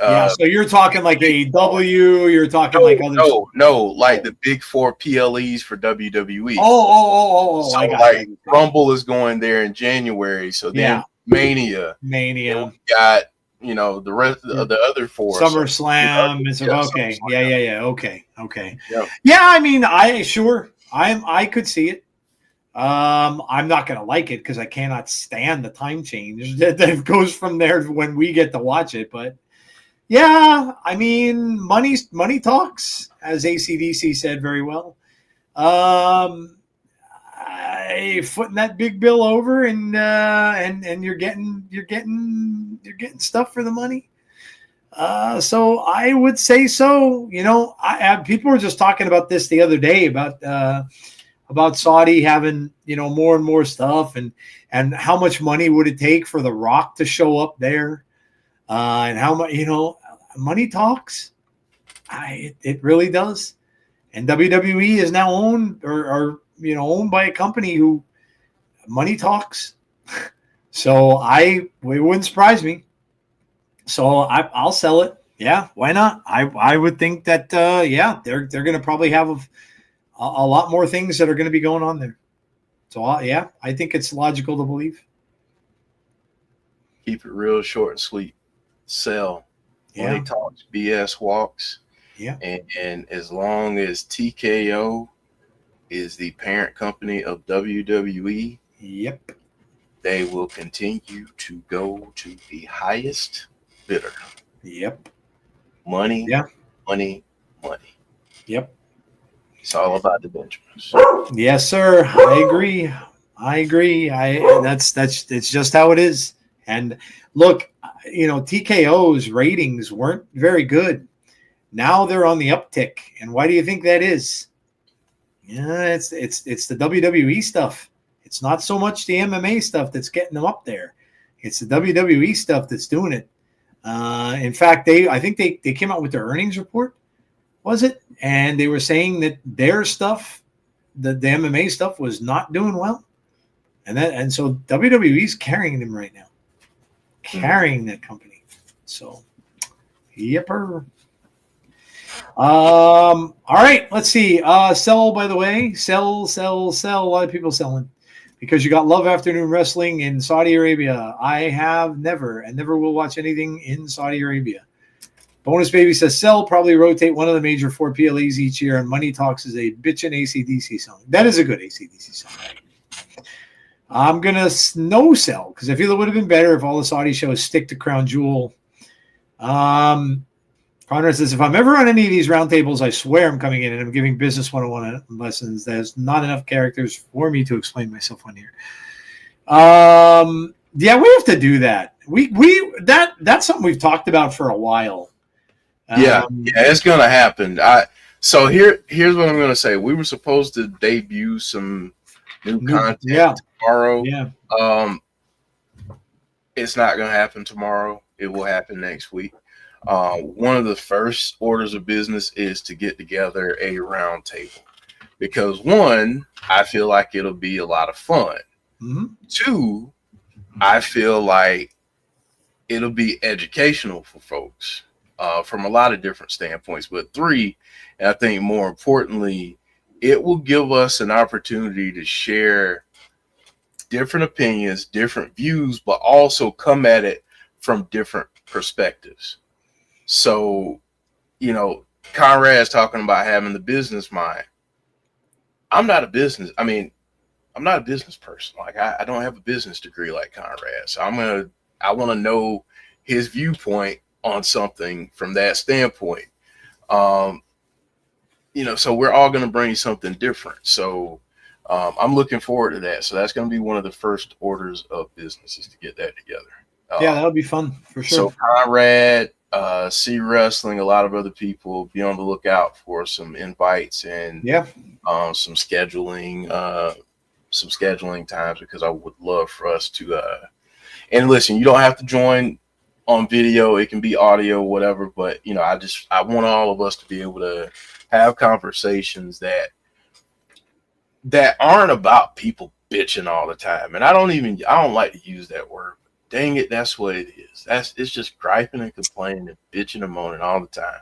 Yeah, so you're talking like AEW, you're talking like other. No, like the big 4 PLEs for WWE. Oh! So like Rumble is going there in January, so then Mania. You got the rest of the other 4. SummerSlam. Okay. Yeah. I mean, I could see it. I'm not going to like it because I cannot stand the time change that goes from there when we get to watch it. But yeah, I mean, money talks, as AC/DC said very well. Footing that big bill over and you're getting stuff for the money. So I would say so. People were just talking about this the other day about Saudi having, more and more stuff and how much money would it take for The Rock to show up there, and how much, money talks. It really does. And WWE is now owned or owned by a company who money talks. So it wouldn't surprise me. So I'll sell it. Yeah, why not? I would think that they're going to probably have a lot more things that are going to be going on there. So I think it's logical to believe. Keep it real short and sweet. Sell. Money talks, BS walks. Yeah. And as long as TKO is the parent company of WWE, yep, they will continue to go to the highest bidder. Yep. Money. Yeah. Money. Yep. It's all about the Benjamins. Yes, sir. I agree. I agree. That's it's just how it is. And look, TKO's ratings weren't very good. Now they're on the uptick. And why do you think that is? Yeah, it's the WWE stuff. It's not so much the MMA stuff that's getting them up there. It's the WWE stuff that's doing it. In fact, I think they came out with their earnings report, was it? And they were saying that their stuff, the MMA stuff, was not doing well. And so WWE's carrying them right now. Carrying that company. So, yepper. All right, let's see. Sell, by the way. Sell. A lot of people selling because you got Love Afternoon Wrestling in Saudi Arabia. I have never and never will watch anything in Saudi Arabia. Bonus Baby says sell, probably rotate one of the major 4 PLEs each year, and Money Talks is a bitchin' AC/DC song. That is a good AC/DC song. I'm going to no sell because I feel it would have been better if all the Saudi shows stick to Crown Jewel. Conrad says, if I'm ever on any of these roundtables, I swear I'm coming in and I'm giving business 101 lessons. There's not enough characters for me to explain myself on here. Yeah, we have to do that. That's something we've talked about for a while. Yeah, it's gonna happen. So here's what I'm gonna say. We were supposed to debut some new content tomorrow. Yeah. It's not gonna happen tomorrow. It will happen next week. One of the first orders of business is to get together a round table because 1, I feel like it'll be a lot of fun. Mm-hmm. 2, I feel like it'll be educational for folks from a lot of different standpoints. But 3, and I think more importantly, it will give us an opportunity to share different opinions, different views, but also come at it from different perspectives. So, Conrad's talking about having the business mind. I'm not a business person. Like I don't have a business degree like Conrad. So I want to know his viewpoint on something from that standpoint. So we're all going to bring something different. So I'm looking forward to that. So that's going to be one of the first orders of business is to get that together. Yeah, that'll be fun for sure. So Conrad, C Wrestling, a lot of other people, be on the lookout for some invites and some scheduling times because I would love for us to and listen, you don't have to join on video, it can be audio, whatever, but I want all of us to be able to have conversations that aren't about people bitching all the time. And I don't like to use that word. Dang it, that's what it is. It's just griping and complaining and bitching and moaning all the time.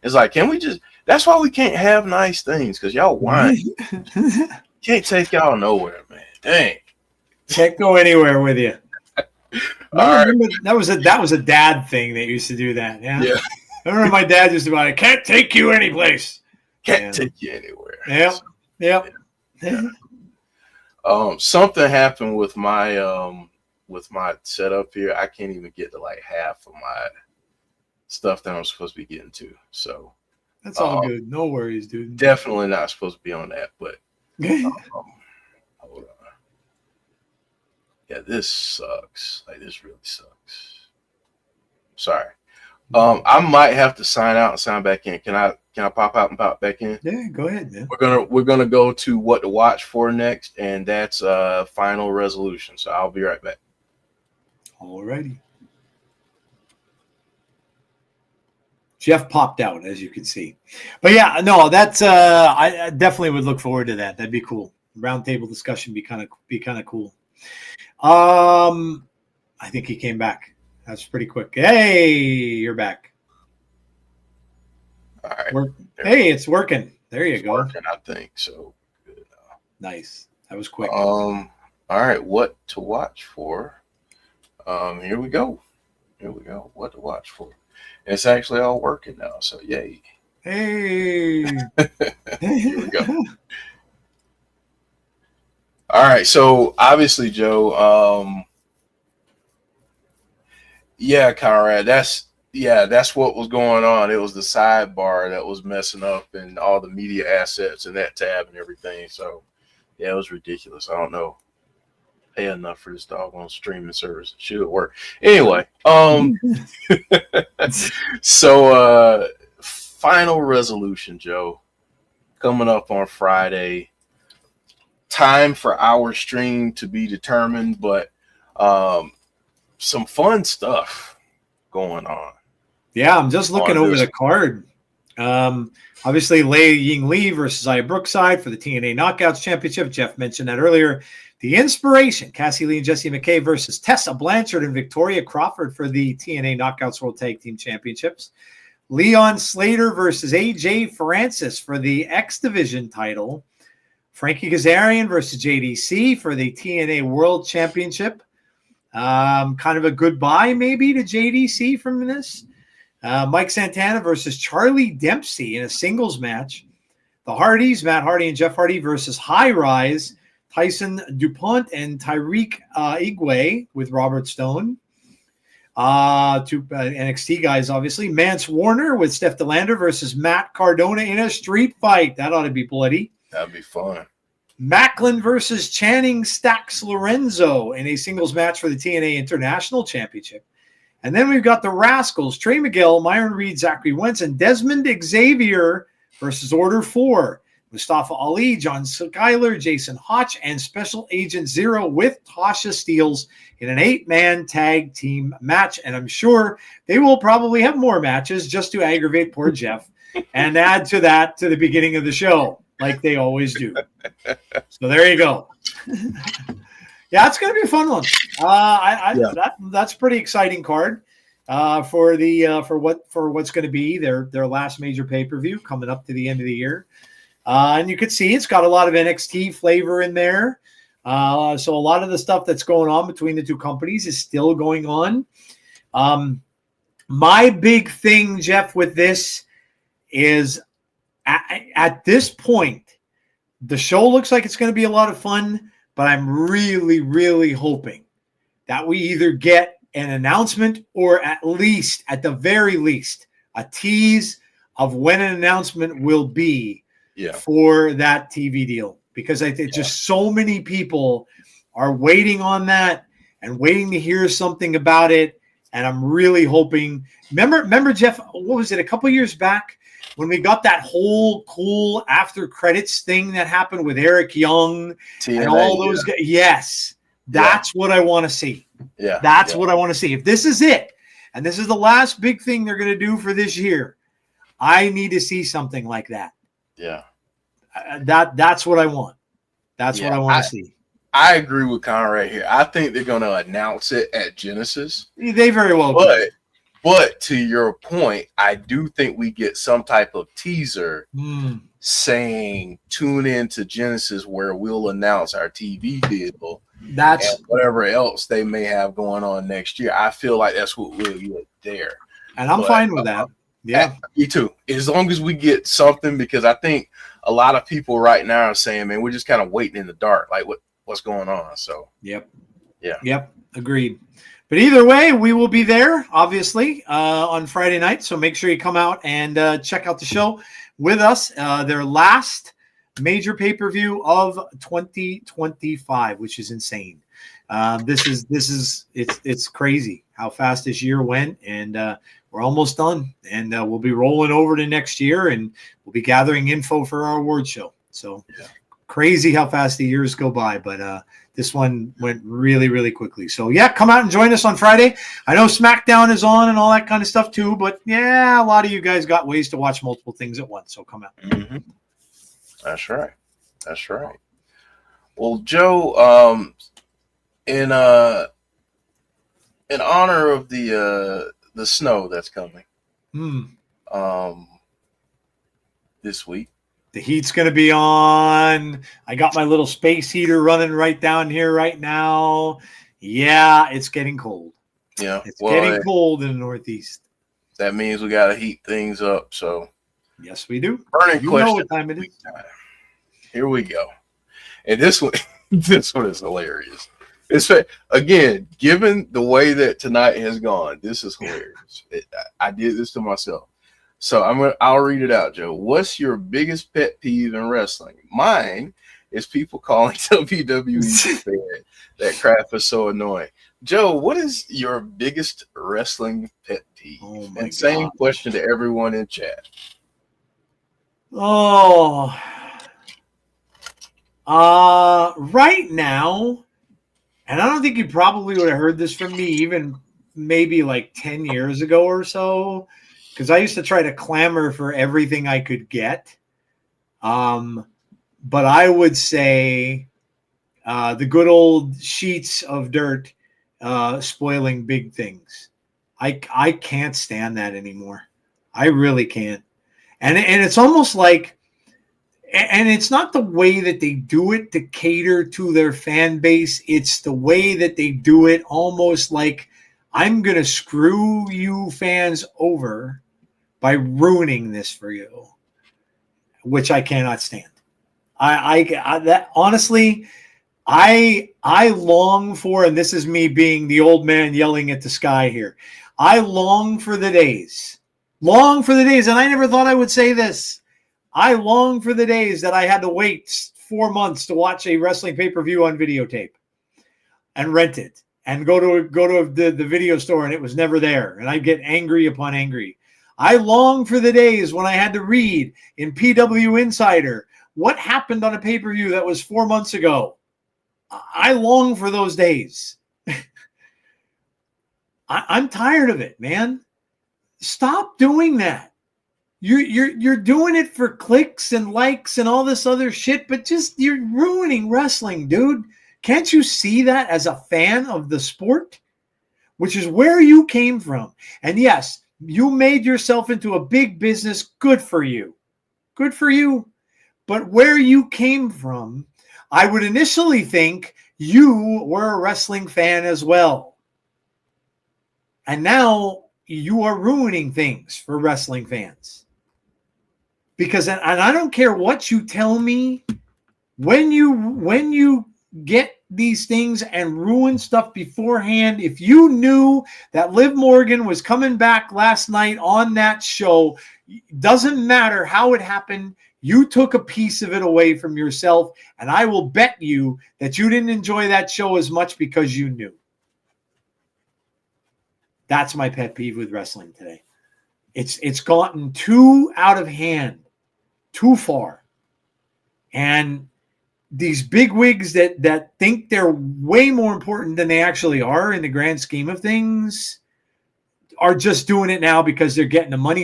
It's like, that's why we can't have nice things, because y'all whine. Can't take y'all nowhere, man. Dang. Can't go anywhere with you. Remember, that was a dad thing that used to do that. Yeah. I remember my dad used to be like, can't take you any place. Can't take you anywhere. Yeah. Something happened with my setup here. I can't even get to like half of my stuff that I'm supposed to be getting to. So that's all good. No worries, dude. Definitely not supposed to be on that, but hold on. Yeah, this sucks. Like this really sucks. Sorry. I might have to sign out and sign back in. Can I pop out and pop back in? Yeah, go ahead, man. We're gonna go to what to watch for next, and that's Final Resolution. So I'll be right back. Alrighty. Jeff popped out, as you can see. But yeah, no, that's I definitely would look forward to that. That'd be cool. Roundtable discussion be kind of cool. I think he came back. That's pretty quick. Hey, you're back. All right. Hey, it's working. There you go. Working, I think so. Good. Nice. That was quick. All right. What to watch for? Here we go. What to watch for? And it's actually all working now. So yay. Hey. Here we go. All right. So obviously, Joe. Yeah, Conrad. Yeah, that's what was going on. It was the sidebar that was messing up and all the media assets and that tab and everything. So, yeah, it was ridiculous. I don't know. Pay enough for this doggone streaming service. It should work. Anyway, so final resolution, Joe, coming up on Friday. Time for our stream to be determined, but some fun stuff going on. Yeah, I'm just looking over the card. Obviously, Lei Ying Lee versus Aya Brookside for the TNA Knockouts Championship. Jeff mentioned that earlier. The Inspiration, Cassie Lee and Jessie McKay versus Tessa Blanchard and Victoria Crawford for the TNA Knockouts World Tag Team Championships. Leon Slater versus AJ Francis for the X Division title. Frankie Kazarian versus JDC for the TNA World Championship. Kind of a goodbye maybe to JDC from this. Mike Santana versus Charlie Dempsey in a singles match. The Hardys, Matt Hardy and Jeff Hardy versus High Rise, Tyson DuPont and Tyreek Igwe with Robert Stone. Two NXT guys, obviously. Mance Warner with Steph DeLander versus Matt Cardona in a street fight. That ought to be bloody. That'd be fun. Macklin versus Channing Stacks Lorenzo in a singles match for the TNA International Championship. And then we've got the Rascals, Trey Miguel, Myron Reed, Zachary Wentz, and Desmond Xavier versus Order 4. Mustafa Ali, John Skyler, Jason Hotch, and Special Agent Zero with Tasha Steeles in an 8-man tag team match. And I'm sure they will probably have more matches just to aggravate poor Jeff and add to that to the beginning of the show, like they always do. So there you go. Yeah, it's going to be a fun one. That's a pretty exciting card for what's going to be their last major pay-per-view coming up to the end of the year. And you can see it's got a lot of NXT flavor in there. So a lot of the stuff that's going on between the two companies is still going on. My big thing, Jeff, with this is at this point, the show looks like it's going to be a lot of fun, but I'm really, really hoping that we either get an announcement or at the very least, a tease of when an announcement will be for that TV deal. Because I think just so many people are waiting on that and waiting to hear something about it. And I'm really hoping. Remember, Jeff, what was it, a couple years back when we got that whole cool after credits thing that happened with Eric Young and all those guys? Yes, that's what I want to see. Yeah, that's what I want to see. If this is it, and this is the last big thing they're going to do for this year, I need to see something like that. Yeah, that's what I want. That's what I want to see. I agree with Conrad here. I think they're going to announce it at Genesis. They very well could. But to your point, I do think we get some type of teaser saying tune in to Genesis where we'll announce our TV deal. That's and whatever else they may have going on next year. I feel like that's what we'll get there. And I'm fine with that. Yeah. Me too. As long as we get something, because I think a lot of people right now are saying, man, we're just kind of waiting in the dark. Like what's going on? So Yep. Agreed. But either way, we will be there, obviously, on Friday night. So make sure you come out and check out the show with us. Their last major pay-per-view of 2025, which is insane. It's crazy how fast this year went, and we're almost done. And we'll be rolling over to next year, and we'll be gathering info for our award show. So crazy how fast the years go by, but this one went really, really quickly. So, come out and join us on Friday. I know SmackDown is on and all that kind of stuff too, but, a lot of you guys got ways to watch multiple things at once, so come out. Mm-hmm. That's right. Well, Joe, in honor of the snow that's coming this week, the heat's going to be on. I got my little space heater running right down here right now. Yeah, it's getting cold. Yeah, it's getting cold in the Northeast. That means we got to heat things up. So, yes, we do. Burning question. Know what time it is. Here we go. And this one is hilarious. It's again, given the way that tonight has gone, this is hilarious. I did this to myself. So I'll read it out, Joe. What's your biggest pet peeve in wrestling? Mine is people calling WWE fan. That crap is so annoying. Joe, what is your biggest wrestling pet peeve? Oh my And same God. question to everyone in chat. Oh, right now, and I don't think you probably would have heard this from me even maybe like 10 years ago or so, because I used to try to clamor for everything I could get. But I would say the good old sheets of dirt spoiling big things. I can't stand that anymore. I really can't. And it's almost like, and it's not the way that they do it to cater to their fan base. It's the way that they do it almost like I'm going to screw you fans over by ruining this for you, which I cannot stand. I that honestly, I long for, and this is me being the old man yelling at the sky here. I long for the days, and I never thought I would say this. I long for the days that I had to wait 4 months to watch a wrestling pay-per-view on videotape and rent it and go to the video store and it was never there. And I'd get angry upon angry. I long for the days when I had to read in PW Insider what happened on a pay-per-view that was 4 months ago. I long for those days. I'm tired of it, man. Stop doing that. You're doing it for clicks and likes and all this other shit, but just you're ruining wrestling, dude. Can't you see that as a fan of the sport? Which is where you came from. And yes, you made yourself into a big business. Good for you. Good for you. But where you came from, I would initially think you were a wrestling fan as well. And now you are ruining things for wrestling fans. Because, and I don't care what you tell me, when you get these things and ruin stuff beforehand, if you knew that Liv Morgan was coming back last night on that show, doesn't matter how it happened, you took a piece of it away from yourself, and I will bet you that you didn't enjoy that show as much because you knew. That's my pet peeve with wrestling today. It's gotten too out of hand, too far. And these bigwigs that think they're way more important than they actually are in the grand scheme of things are just doing it now because they're getting the money.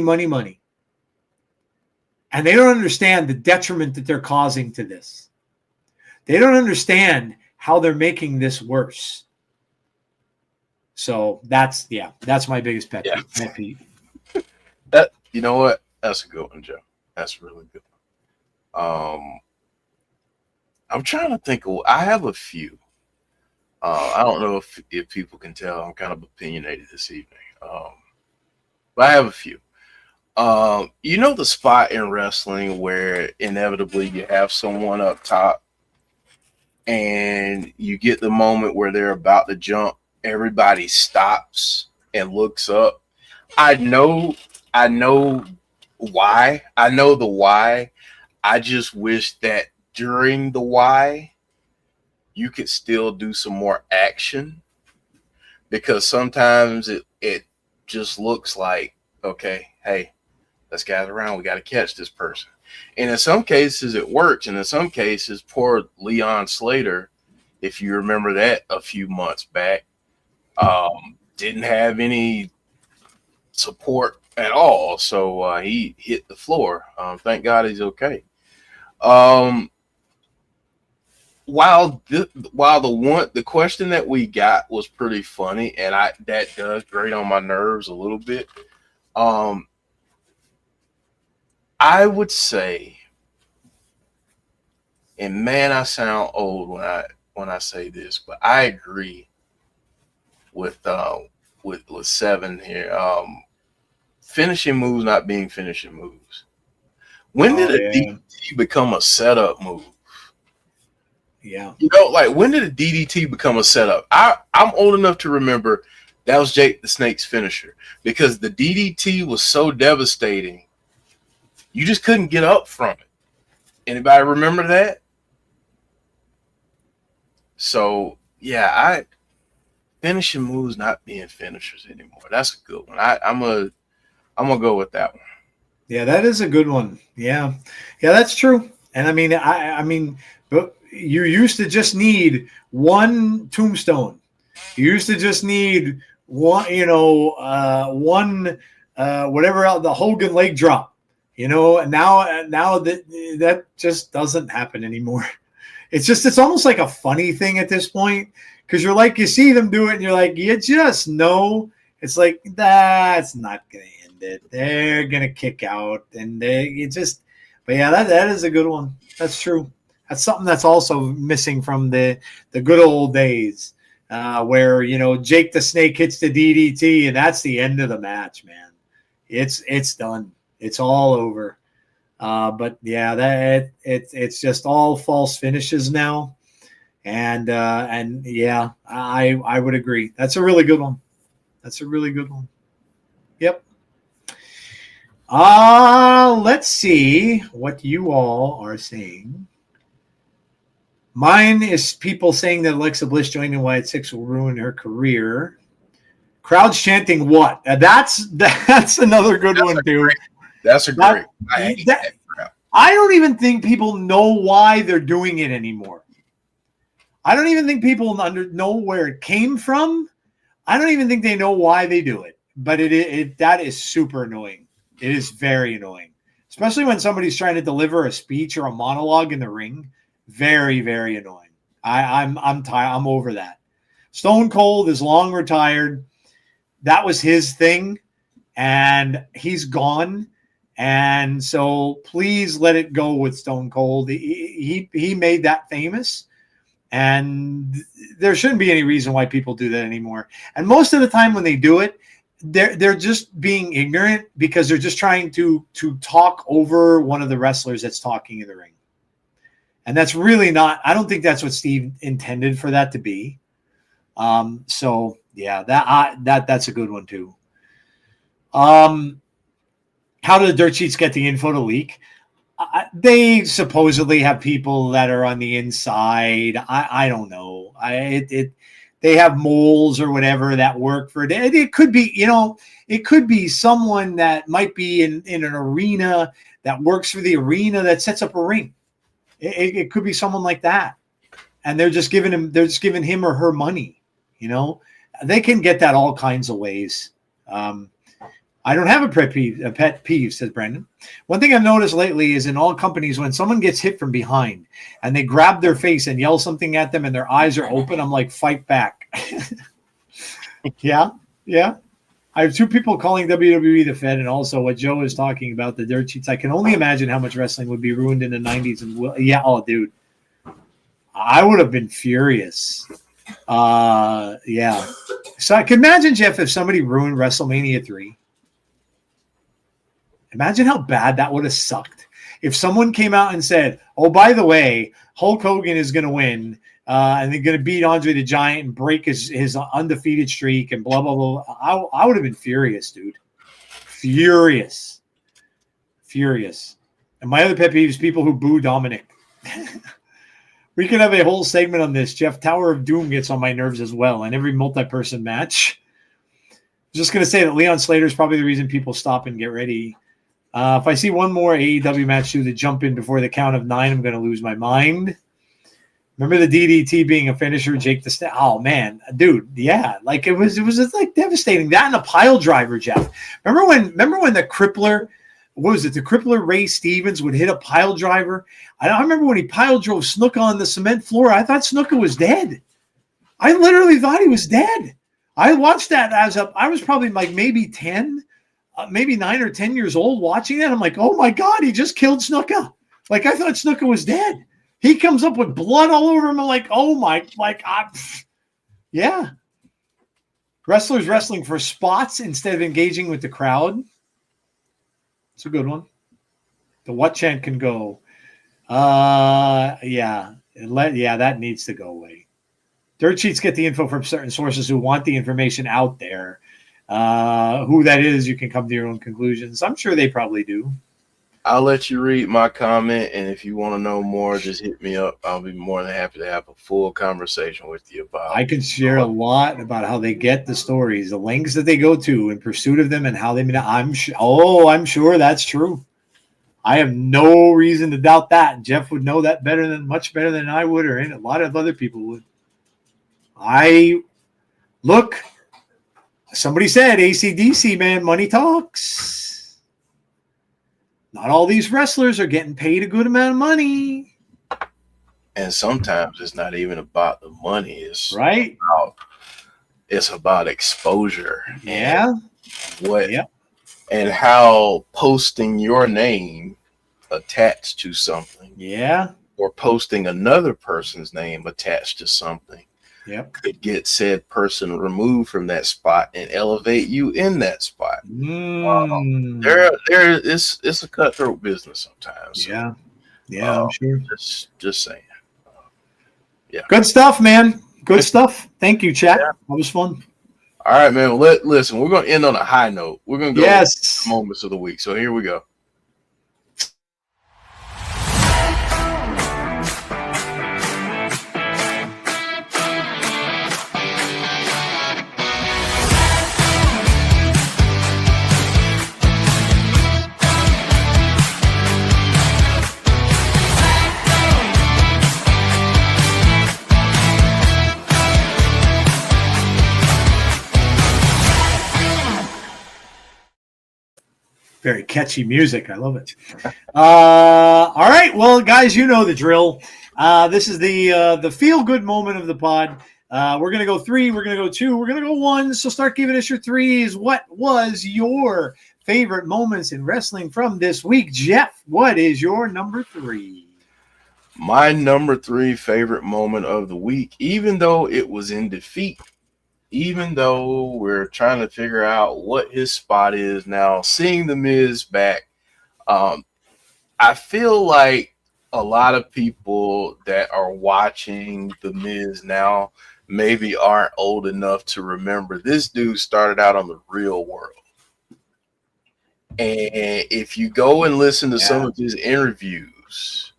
And they don't understand the detriment that they're causing to this. They don't understand how they're making this worse. So that's my biggest pet peeve. That, you know what? That's a good one, Joe. That's really good. I'm trying to think of. I have a few. I don't know if people can tell. I'm kind of opinionated this evening. But I have a few. You know the spot in wrestling where inevitably you have someone up top, and you get the moment where they're about to jump. Everybody stops and looks up. I know why. I know the why. I just wish that during the why, you could still do some more action, because sometimes it just looks like, okay, hey, let's gather around. We got to catch this person. And in some cases it works. And in some cases, poor Leon Slater, if you remember that a few months back, didn't have any support at all. So he hit the floor. Thank God he's okay. While the question that we got was pretty funny, and that does grate on my nerves a little bit. I would say, and man, I sound old when I say this, but I agree with Seven here. Finishing moves not being finishing moves. When did a DDT become a setup move? Yeah. You know, like when did a DDT become a setup? I'm old enough to remember that was Jake the Snake's finisher because the DDT was so devastating. You just couldn't get up from it. Anybody remember that? So yeah, finishing moves not being finishers anymore. That's a good one. I'm gonna go with that one. Yeah, that is a good one. Yeah. Yeah, that's true. And I mean, but you used to just need one tombstone. You used to just need one, whatever else, the Hogan leg drop, and now that just doesn't happen anymore. It's almost like a funny thing at this point because you're like, you see them do it and you're like, you just know it's like, that's not going to end it. They're going to kick out but yeah, that is a good one. That's true. That's something that's also missing from the good old days where, Jake the Snake hits the DDT and that's the end of the match, man. It's done. It's all over. But yeah, it's just all false finishes now, and yeah, I would agree. That's a really good one. That's a really good one. Yep. Let's see what you all are saying. Mine is people saying that Alexa Bliss joining Wyatt Six will ruin her career. Crowds chanting what? That's another good one too. That's a great. I hate that crap. I don't even think people know why they're doing it anymore. I don't even think people know where it came from. I don't even think they know why they do it. But that is super annoying. It is very annoying, especially when somebody's trying to deliver a speech or a monologue in the ring. Very, very annoying. I'm tired. I'm over that. Stone Cold is long retired. That was his thing, and he's gone. And so please let it go with Stone Cold. He made that famous, and there shouldn't be any reason why people do that anymore. And most of the time when they do it, they're just being ignorant because they're just trying to talk over one of the wrestlers that's talking in the ring. And that's really not, I don't think that's what Steve intended for that to be. So yeah, that's a good one too. How do the dirt sheets get the info to leak? They supposedly have people that are on the inside. I don't know. They have moles or whatever that work for it. It could be, it could be someone that might be in an arena that works for the arena that sets up a ring. It could be someone like that, and they're just giving him or her money. They can get that all kinds of ways. I don't have a pet peeve, says Brandon. One thing I've noticed lately is in all companies, when someone gets hit from behind and they grab their face and yell something at them and their eyes are open, I'm like, fight back. Yeah. I have two people calling WWE the Fed, and also what Joe is talking about, the dirt sheets. I can only imagine how much wrestling would be ruined in the 90s. Dude. I would have been furious. Yeah. So I can imagine, Jeff, if somebody ruined WrestleMania 3. Imagine how bad that would have sucked. If someone came out and said, oh, by the way, Hulk Hogan is going to win, and they're going to beat Andre the Giant and break his undefeated streak and blah, blah, blah. I would have been furious, dude. Furious. And my other pet peeve is people who boo Dominic. We could have a whole segment on this. Jeff, Tower of Doom gets on my nerves as well, and every multi-person match. Just going to say that Leon Slater is probably the reason people stop and get ready. If I see one more AEW match do the jump in before the count of 9, I'm going to lose my mind. Remember the DDT being a finisher, Jake the Snake? Oh man, dude, yeah, like it was just like devastating. That and a pile driver, Jeff. Remember when the Crippler, what was it? The Crippler Ray Stevens would hit a pile driver. I remember when he pile drove Snuka on the cement floor. I thought Snuka was dead. I literally thought he was dead. I watched that I was probably like maybe 10. Maybe 9 or 10 years old watching that. I'm like, oh my God, he just killed Snuka. Like I thought Snuka was dead. He comes up with blood all over him. I'm like, oh my, yeah. Wrestlers wrestling for spots instead of engaging with the crowd. It's a good one. The what chant can go. Yeah. Yeah, that needs to go away. Dirt sheets get the info from certain sources who want the information out there. Who that is, you can come to your own conclusions. I'm sure they probably do. I'll let you read my comment, and if you want to know more, just hit me up. I'll be more than happy to have a full conversation with you about. I can share a lot about how they get the stories, the lengths that they go to in pursuit of them, and how they. I'm sure that's true. I have no reason to doubt that. Jeff would know that much better than I would, or a lot of other people would. Somebody said AC/DC, man, money talks. Not all these wrestlers are getting paid a good amount of money. And sometimes it's not even about the money. It's right. It's about exposure. Yeah. And how posting your name attached to something. Yeah. Or posting another person's name attached to something. Yep. Could get said person removed from that spot and elevate you in that spot. It's a cutthroat business sometimes. Yeah. Yeah, I'm sure. Just saying. Yeah. Good stuff, man. Good stuff. Thank you, chat. Yeah. That was fun. All right, man. Well, listen, we're going to end on a high note. We're going to go with moments of the week. So here we go. Very catchy music. I love it. All right. Well, guys, you know the drill. This is the feel-good moment of the pod. We're going to go 3. We're going to go 2. We're going to go 1. So start giving us your 3s. What was your favorite moments in wrestling from this week? Jeff, what is your number 3? My number 3 favorite moment of the week, even though it was in defeat, even though we're trying to figure out what his spot is now, seeing The Miz back, I feel like a lot of people that are watching The Miz now maybe aren't old enough to remember this dude started out on The Real World. And if you go and listen to some of his interviews,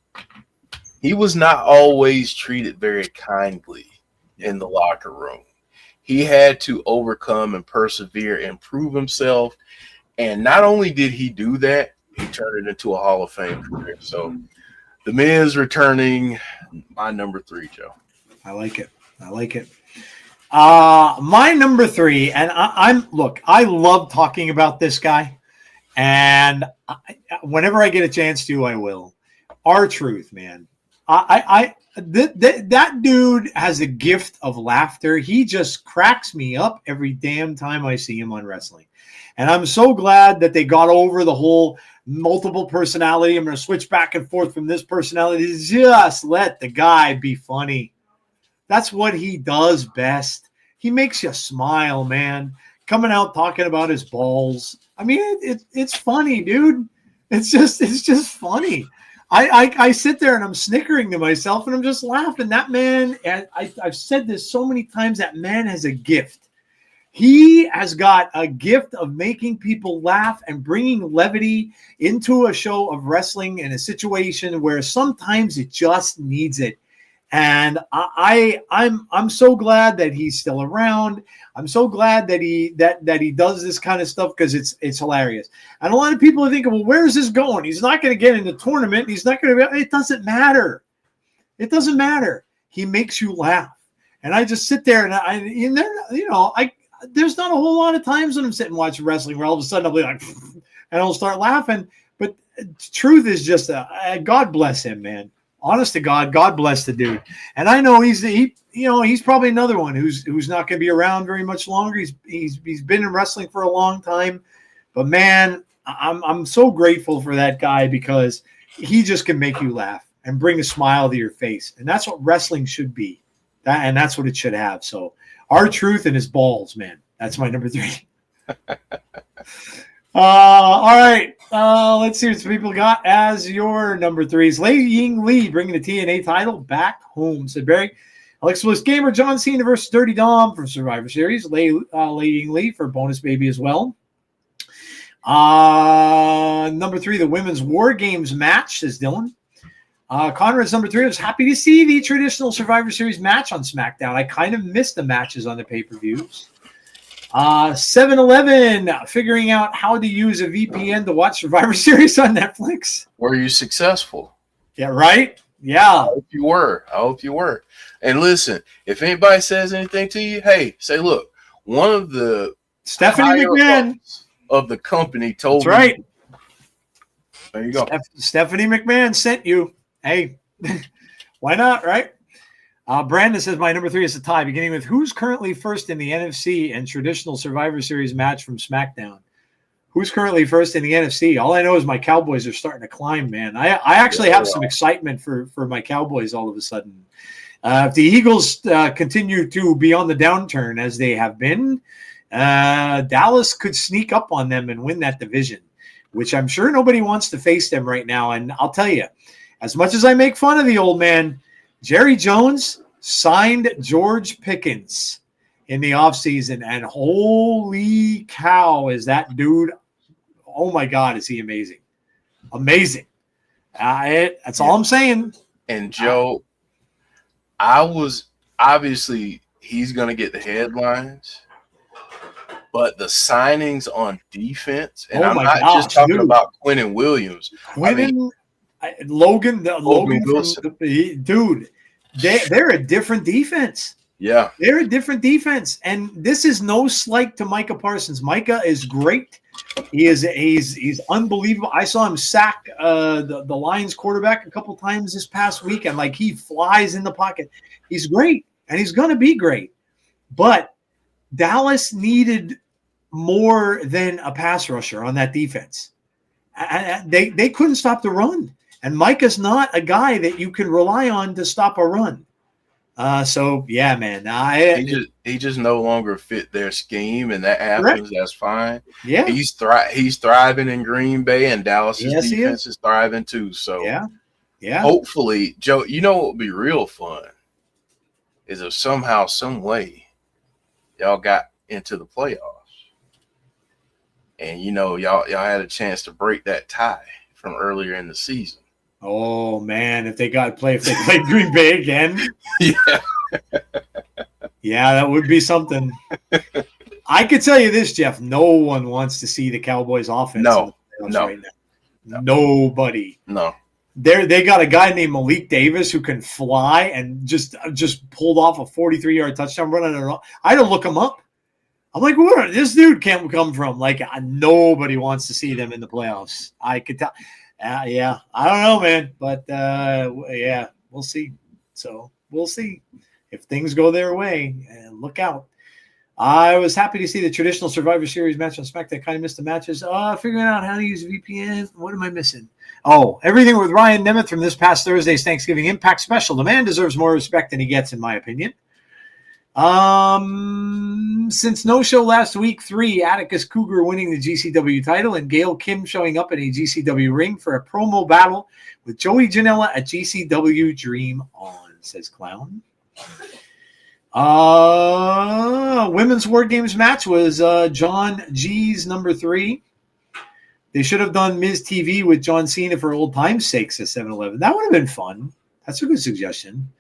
he was not always treated very kindly in the locker room. He had to overcome and persevere and prove himself. And not only did he do that, he turned it into a Hall of Fame career. So The Miz returning, my number 3, Joe. I like it. My number 3, and I love talking about this guy. And whenever I get a chance to, I will. R-Truth, man. That dude has a gift of laughter. He just cracks me up every damn time I see him on wrestling. And I'm so glad that they got over the whole multiple personality. I'm going to switch back and forth from this personality. Just let the guy be funny. That's what he does best. He makes you smile, man. Coming out talking about his balls. I mean, it's funny, dude. It's just funny. I sit there and I'm snickering to myself and I'm just laughing. That man, I've said this so many times, that man has a gift. He has got a gift of making people laugh and bringing levity into a show of wrestling in a situation where sometimes it just needs it. And I'm so glad that he's still around. I'm so glad that he does this kind of stuff because it's hilarious. And a lot of people are thinking, well, where's this going? He's not going to get in the tournament. He's not going to. It doesn't matter. It doesn't matter. He makes you laugh. And I just sit there and there's not a whole lot of times when I'm sitting watching wrestling where all of a sudden I'll be like, and I'll start laughing. But Truth is just God bless him, man. Honest to God, God bless the dude. And I know he's probably another one who's not going to be around very much longer. He's been in wrestling for a long time, but man, I'm so grateful for that guy because he just can make you laugh and bring a smile to your face, and that's what wrestling should be. And that's what it should have. So R-Truth and his balls, man. That's my number 3. All right. Let's see what some people got as your number threes. Lei Ying Lee bringing the TNA title back home, said Barry. Alexa Bliss Gamer, John Cena versus Dirty Dom from Survivor Series. Lei Ying Lee for bonus baby as well. Number three, the Women's War Games match, says Dylan. Conrad's number three. I was happy to see the traditional Survivor Series match on SmackDown. I kind of missed the matches on the pay-per-views. 7-Eleven, figuring out how to use a VPN to watch Survivor Series on Netflix. Were you successful? Yeah, right? Yeah. I hope you were. And listen, if anybody says anything to you, hey, say, look, one of the Stephanie McMahon of the company told That's right. me. There you go. Stephanie McMahon sent you. Hey, why not, right? Brandon says my number three is a tie, beginning with who's currently first in the NFC and traditional Survivor Series match from SmackDown. Who's currently first in the NFC? All I know is my Cowboys are starting to climb, man. I actually have some excitement for my Cowboys all of a sudden. If the Eagles continue to be on the downturn as they have been, Dallas could sneak up on them and win that division, which I'm sure nobody wants to face them right now. And I'll tell you, as much as I make fun of the old man, Jerry Jones signed George Pickens in the offseason, and holy cow, is that dude, oh my God, is he amazing. Amazing. That's all I'm saying. And Joe, I was obviously he's going to get the headlines, but the signings on defense, and I'm not just talking about Quinnen Williams. Logan Wilson. Dude, they're a different defense. Yeah. They're a different defense. And this is no slight to Micah Parsons. Micah is great. He's unbelievable. I saw him sack the Lions quarterback a couple times this past week, and like he flies in the pocket. He's great, and he's going to be great. But Dallas needed more than a pass rusher on that defense. They couldn't stop the run. And Micah's not a guy that you can rely on to stop a run. So, yeah, man. He just no longer fit their scheme, and that happens. Correct. That's fine. Yeah. He's thriving in Green Bay, and Dallas's defense is thriving too. So, yeah. Hopefully, Joe, you know what would be real fun is if somehow, some way, y'all got into the playoffs. And, y'all had a chance to break that tie from earlier in the season. Oh, man, if they played Green Bay again. Yeah. Yeah, that would be something. I could tell you this, Jeff. No one wants to see the Cowboys offense. No. Right now. Nobody. No. They got a guy named Malik Davis who can fly and just pulled off a 43-yard touchdown run. I had to look him up. I'm like, where this dude can't come from? Like, nobody wants to see them in the playoffs. I could tell. Yeah, I don't know, man. But, yeah, we'll see. So we'll see if things go their way. And look out. I was happy to see the traditional Survivor Series match on SmackDown. I kind of missed the matches. Figuring out how to use VPN. What am I missing? Oh, everything with Ryan Nemeth from this past Thursday's Thanksgiving Impact Special. The man deserves more respect than he gets, in my opinion. Since no show last week, 3, Atticus Cougar winning the GCW title and Gail Kim showing up in a GCW ring for a promo battle with Joey Janela at GCW Dream On, says Clown. Women's War Games match was John G's number 3. They should have done Miz TV with John Cena for old time's sake, says 7-Eleven. That would have been fun. That's a good suggestion.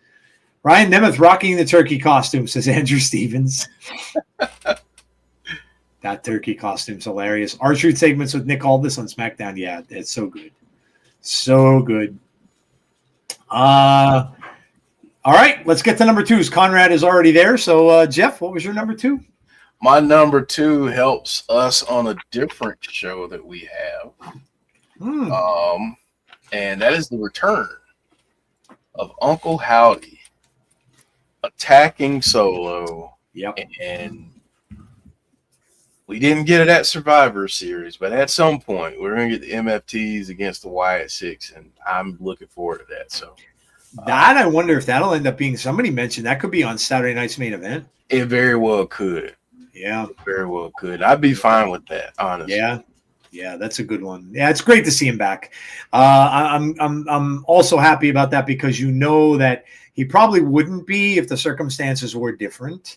Ryan Nemeth rocking the turkey costume, says Andrew Stevens. That turkey costume's hilarious. R-Truth segments with Nick Aldis on SmackDown. Yeah, it's so good. So good. All right, let's get to number 2s. Conrad is already there. So, Jeff, what was your number 2? My number 2 helps us on a different show that we have. And that is the return of Uncle Howdy attacking Solo. Yep. And we didn't get it at Survivor Series, but at some point we're going to get the MFTs against the Wyatt Six, and I'm looking forward to that. So I wonder if that'll end up being, somebody mentioned that could be on Saturday night's main event. It very well could. Yeah. It very well could. I'd be fine with that, honestly. Yeah. Yeah, that's a good one. Yeah, it's great to see him back. I'm also happy about that because you know that he probably wouldn't be if the circumstances were different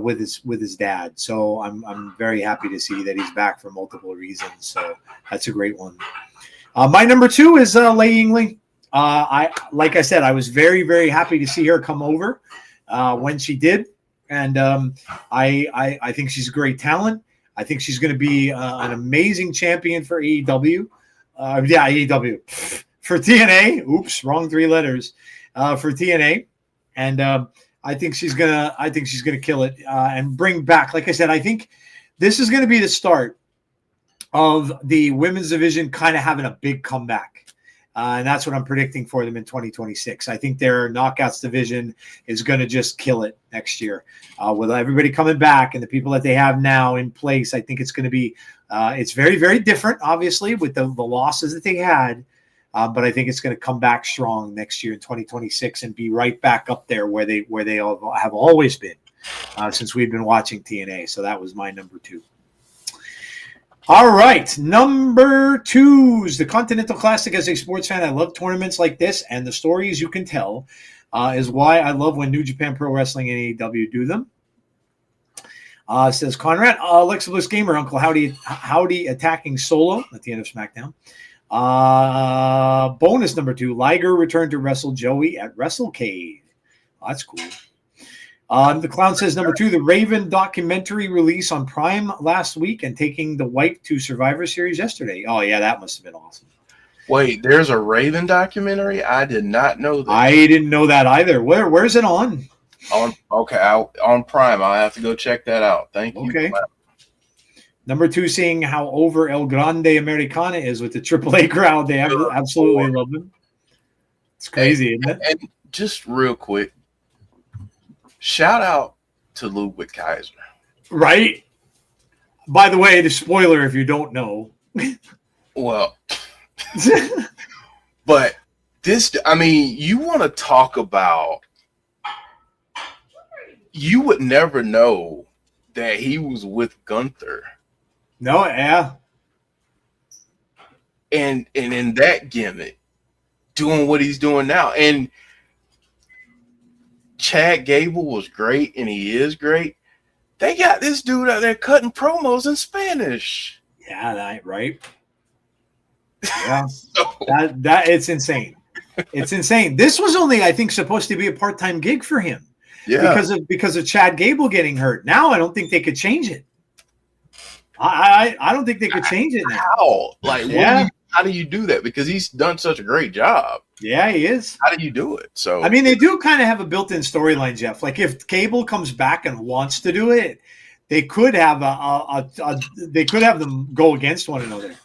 with his dad. So I'm very happy to see that he's back for multiple reasons. So that's a great one. My number 2 is Lei Yingli. Like I said, I was very, very happy to see her come over when she did, and I think she's a great talent. I think she's going to be an amazing champion for AEW. AEW for TNA. Oops, wrong 3 letters for TNA, and I think she's gonna kill it and bring back. Like I said, I think this is going to be the start of the women's division kind of having a big comeback. And that's what I'm predicting for them in 2026. I think their knockouts division is going to just kill it next year. With everybody coming back and the people that they have now in place, I think it's going to be it's very, very different, obviously, with the losses that they had. But I think it's going to come back strong next year in 2026 and be right back up there where they have always been since we've been watching TNA. So that was my number 2. All right, number 2 is the Continental Classic. As a sports fan, I love tournaments like this, and the stories you can tell is why I love when New Japan Pro Wrestling and AEW do them. Says Conrad, Alexa Bliss Gamer, Uncle Howdy attacking Solo at the end of SmackDown. Bonus number 2, Liger returned to wrestle Joey at WrestleCade. Oh, that's cool. The Clown says number 2, the Raven documentary release on Prime last week and taking the wipe to Survivor Series yesterday. Oh, yeah, that must have been awesome. Wait, there's a Raven documentary? I did not know that. I didn't know that either. Where's it on? On Prime. I'll have to go check that out. Thank you. Okay. Number 2, seeing how over El Grande Americana is with the AAA crowd. They absolutely love him. It's crazy, isn't it? And just real quick, shout out to Ludwig Kaiser. Right? By the way, the spoiler if you don't know. Well, but this, I mean, you want to talk about, you would never know that he was with Gunther. No, yeah. And in that gimmick, doing what he's doing now. And Chad Gable was great, and he is great. They got this dude out there cutting promos in Spanish. Yeah, right. Yeah, So, that it's insane. It's insane. This was only, I think, supposed to be a part-time gig for him. yeah. Because of Chad Gable getting hurt. Now I don't think they could change it. I don't think they could change it now. How? Like, Yeah. how do you do that? Because he's done such a great job. Yeah, he is. How do you do it? So I mean, they do kind of have a built-in storyline, Jeff. Like if Cable comes back and wants to do it, they could have they could have them go against one another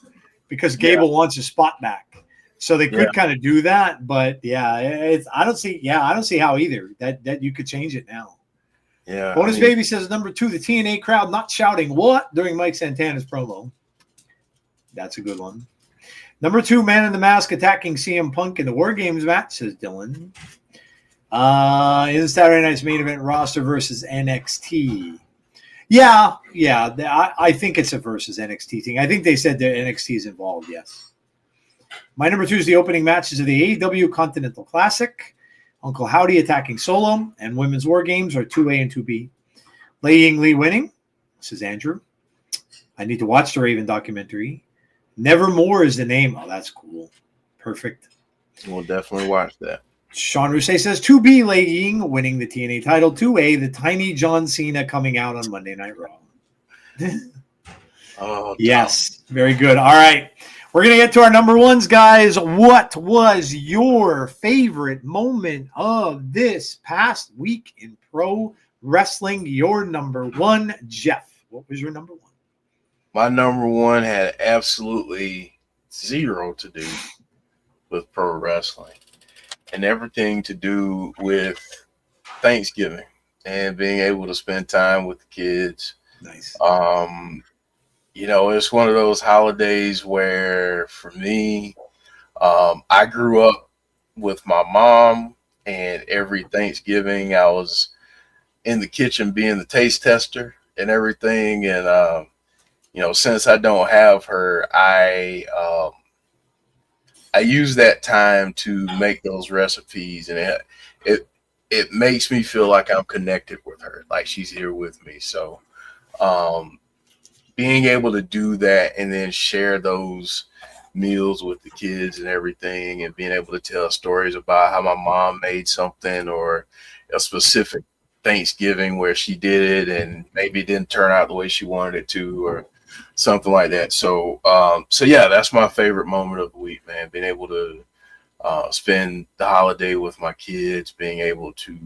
because Gable wants his spot back. So they could kind of do that, but I don't see how either that you could change it now. yeah. Bonus Baby says number 2, the TNA crowd not shouting what during Mike Santana's promo. That's a good one. Number 2, Man in the Mask attacking CM Punk in the War Games match, says Dylan. In Saturday night's main event roster versus NXT. Yeah. I think it's a versus NXT thing. I think they said that NXT is involved, yes. My number 2 is the opening matches of the AEW Continental Classic. Uncle Howdy attacking Solo, and Women's War Games are 2A and 2B. Lei Yingli winning. This is Andrew. I need to watch the Raven documentary. Nevermore is the name. Oh, that's cool. Perfect. We'll definitely watch that. Sean Rousset says 2B, Lei Ying winning the TNA title. 2A, the tiny John Cena coming out on Monday Night Raw. Oh, Yes. Very good. All right. We're going to get to our number 1s, guys. What was your favorite moment of this past week in pro wrestling? Your number 1, Jeff. What was your number 1? My number 1 had absolutely zero to do with pro wrestling and everything to do with Thanksgiving and being able to spend time with the kids. Nice. It's one of those holidays where for me, I grew up with my mom, and every Thanksgiving I was in the kitchen being the taste tester and everything. And, since I don't have her, I use that time to make those recipes, and it makes me feel like I'm connected with her, like she's here with me. So um, being able to do that and then share those meals with the kids and everything, and being able to tell stories about how my mom made something, or a specific Thanksgiving where she did it and maybe it didn't turn out the way she wanted it to, or something like that. So yeah, that's my favorite moment of the week, man. Being able to spend the holiday with my kids, being able to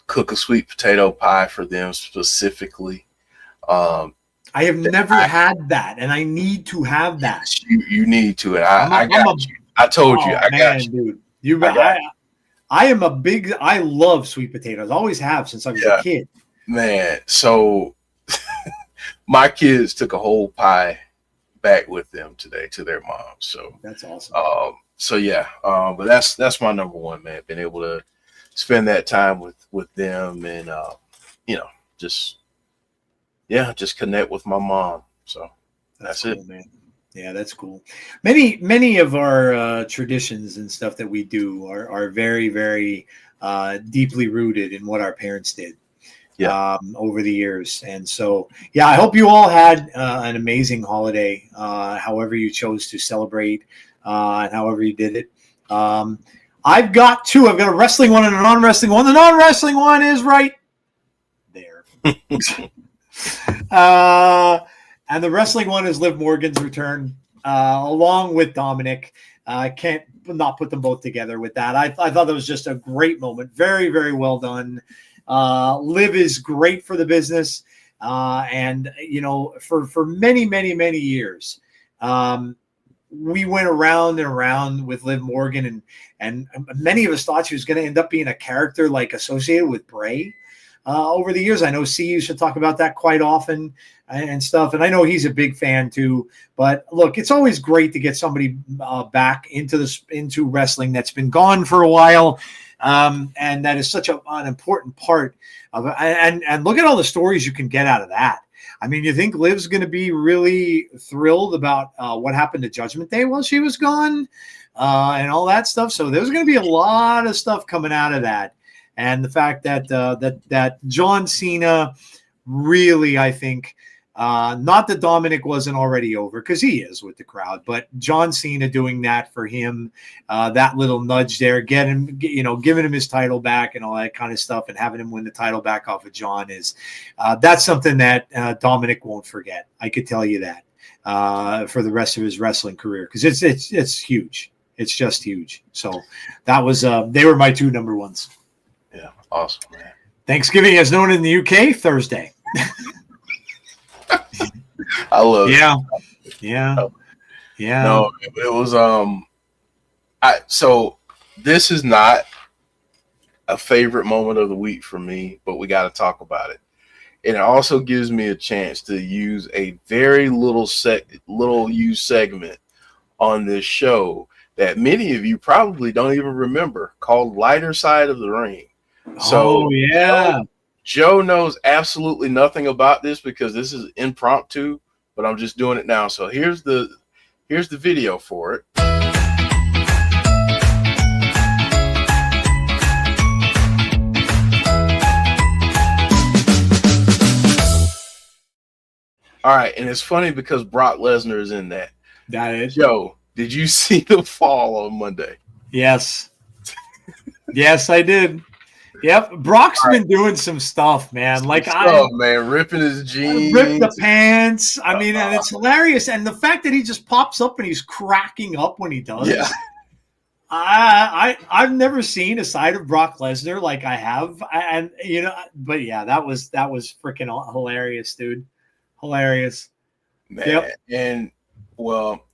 cook a sweet potato pie for them specifically. I have never had that, and I need to have that. You need to, and I'm I got you. I told you, I got you. Dude. I am a big. I love sweet potatoes. Always have since I was a kid. Man, so my kids took a whole pie back with them today to their mom. So that's awesome. So yeah, but that's my number one, man. Being able to spend that time with them, and just connect with my mom. So that's cool, it, man. Yeah, that's cool. Many of our traditions and stuff that we do are very, very deeply rooted in what our parents did over the years. And so, yeah, I hope you all had an amazing holiday, however you chose to celebrate and however you did it. I've got two. I've got a wrestling one and a non-wrestling one. The non-wrestling one is right there. And the wrestling one is Liv Morgan's return, along with Dominic. I can't not put them both together with that. I thought that was just a great moment. Very, very well done. Liv is great for the business. And, for many, many, many years, we went around and around with Liv Morgan, and many of us thought she was going to end up being a character like associated with Bray. Over the years, I know C used to talk about that quite often and stuff, and I know he's a big fan too. But look, it's always great to get somebody back into wrestling that's been gone for a while, and that is such an important part of it. And look at all the stories you can get out of that. I mean, you think Liv's going to be really thrilled about what happened to Judgment Day while she was gone, and all that stuff. So there's going to be a lot of stuff coming out of that. And the fact that that John Cena really, I think, not that Dominic wasn't already over, because he is with the crowd, but John Cena doing that for him, that little nudge there, giving him his title back and all that kind of stuff, and having him win the title back off of John that's something that Dominic won't forget. I could tell you that for the rest of his wrestling career, because it's huge. It's just huge. So that was they were my two number ones. Yeah, awesome, man. Thanksgiving, as known in the UK, Thursday. I love it. Yeah. No, it was so this is not a favorite moment of the week for me, but we got to talk about it. And it also gives me a chance to use a very little used segment on this show that many of you probably don't even remember, called Lighter Side of the Ring. So Joe knows absolutely nothing about this because this is impromptu, but I'm just doing it now. So here's the video for it. All right, and it's funny because Brock Lesnar is in that. That is. Joe, did you see the fall on Monday? Yes. Yes, I did. Yep, Brock's been doing some stuff, man. Man, ripping his jeans, rip the pants. I mean, and it's hilarious. And the fact that he just pops up and he's cracking up when he does. Yeah. I've never seen a side of Brock Lesnar like I have, but yeah, that was freaking hilarious, dude. Hilarious, man. Yep. And well,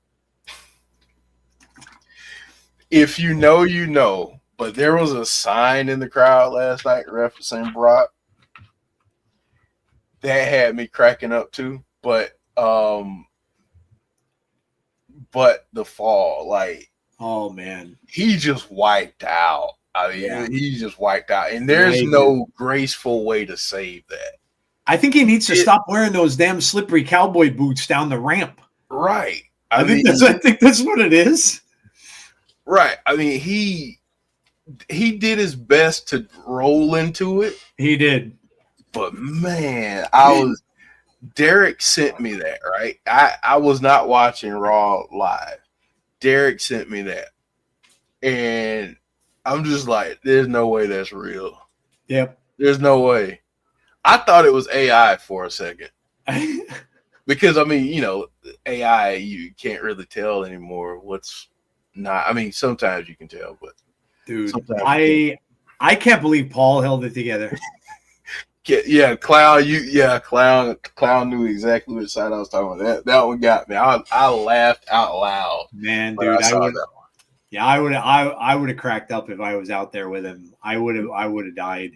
if you know, you know. But there was a sign in the crowd last night referencing Brock that had me cracking up too. But the fall, like, oh man, he just wiped out. I mean, he just wiped out, and there's no graceful way to save that. I think he needs to stop wearing those damn slippery cowboy boots down the ramp. Right. I think that's what it is. Right. I mean, he did his best to roll into it. He did. But man, Derek sent me that, right? I was not watching Raw live. Derek sent me that. And I'm just like, there's no way that's real. Yep. There's no way. I thought it was AI for a second. Because, I mean, you know, AI, you can't really tell anymore what's not. I mean, sometimes you can tell, but. Dude, I can't believe Paul held it together. Yeah, Clown knew exactly which side I was talking about. That one got me. I laughed out loud. Man, dude, I would. Yeah, I would have cracked up if I was out there with him. I would have died.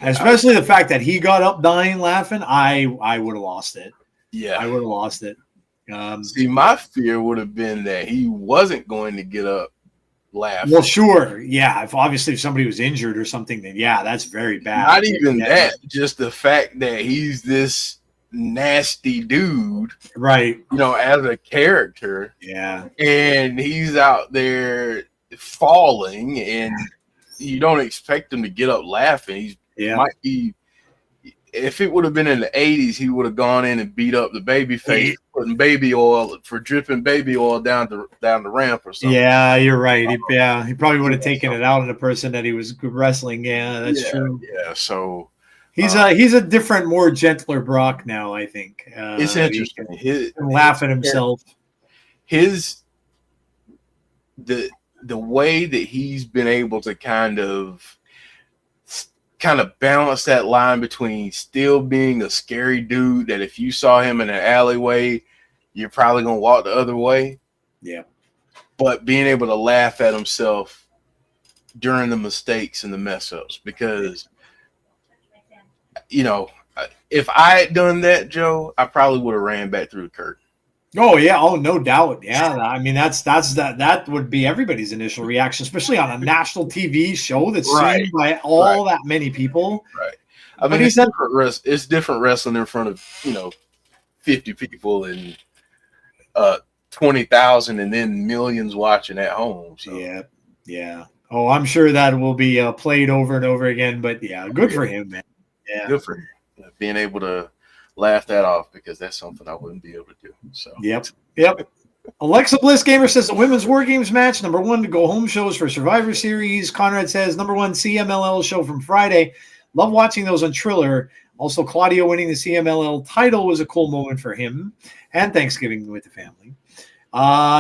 Especially the fact that he got up dying laughing. I would have lost it. Yeah, I would have lost it. See, my fear would have been that he wasn't going to get up laughing. Well, sure, yeah. If somebody was injured or something, then yeah, that's very bad. Not even that, just the fact that he's this nasty dude, right? You know, as a character, yeah, and he's out there falling, and you don't expect him to get up laughing. Might be. If it would have been in the 80s, he would have gone in and beat up the baby face, putting dripping baby oil down the ramp or something. Yeah, you're right. He probably would have taken it out on the person that he was wrestling. Yeah, that's true. Yeah, so he's a different, more gentler Brock now. I think it's interesting. He can laugh at himself. The way that he's been able to kind of balance that line between still being a scary dude that if you saw him in an alleyway, you're probably going to walk the other way. Yeah. But being able to laugh at himself during the mistakes and the mess ups, because, you know, if I had done that, Joe, I probably would have ran back through the curtain. Oh yeah, no doubt. Yeah, I mean that would be everybody's initial reaction, especially on a national TV show that's seen by that many people. Right. I mean, it's different wrestling in front of 50 people and 20,000 and then millions watching at home. So. Yeah. Oh, I'm sure that will be played over and over again. But yeah, good for him, man. Yeah, good for him being able to laugh that off, because that's something I wouldn't be able to do. So Yep. Alexa Bliss Gamer says the women's War Games match, number 1 to go home shows for Survivor Series. Conrad says number 1 CMLL show from Friday. Love watching those on Triller. Also, Claudio winning the CMLL title was a cool moment for him, and Thanksgiving with the family.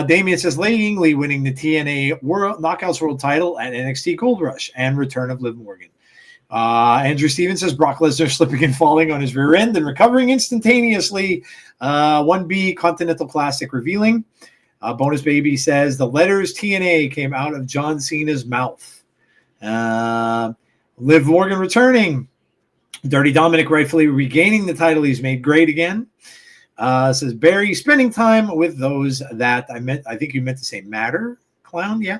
Damien says Lady Ingley winning the TNA Knockouts World title at NXT Gold Rush and return of Liv Morgan. Andrew Stevens says Brock Lesnar slipping and falling on his rear end and recovering instantaneously. 1B Continental Classic revealing. Bonus Baby says the letters TNA came out of John Cena's mouth. Liv Morgan returning. Dirty Dominic rightfully regaining the title he's made great again. Says Barry spending time with those that I think you meant to say matter, clown. Yeah.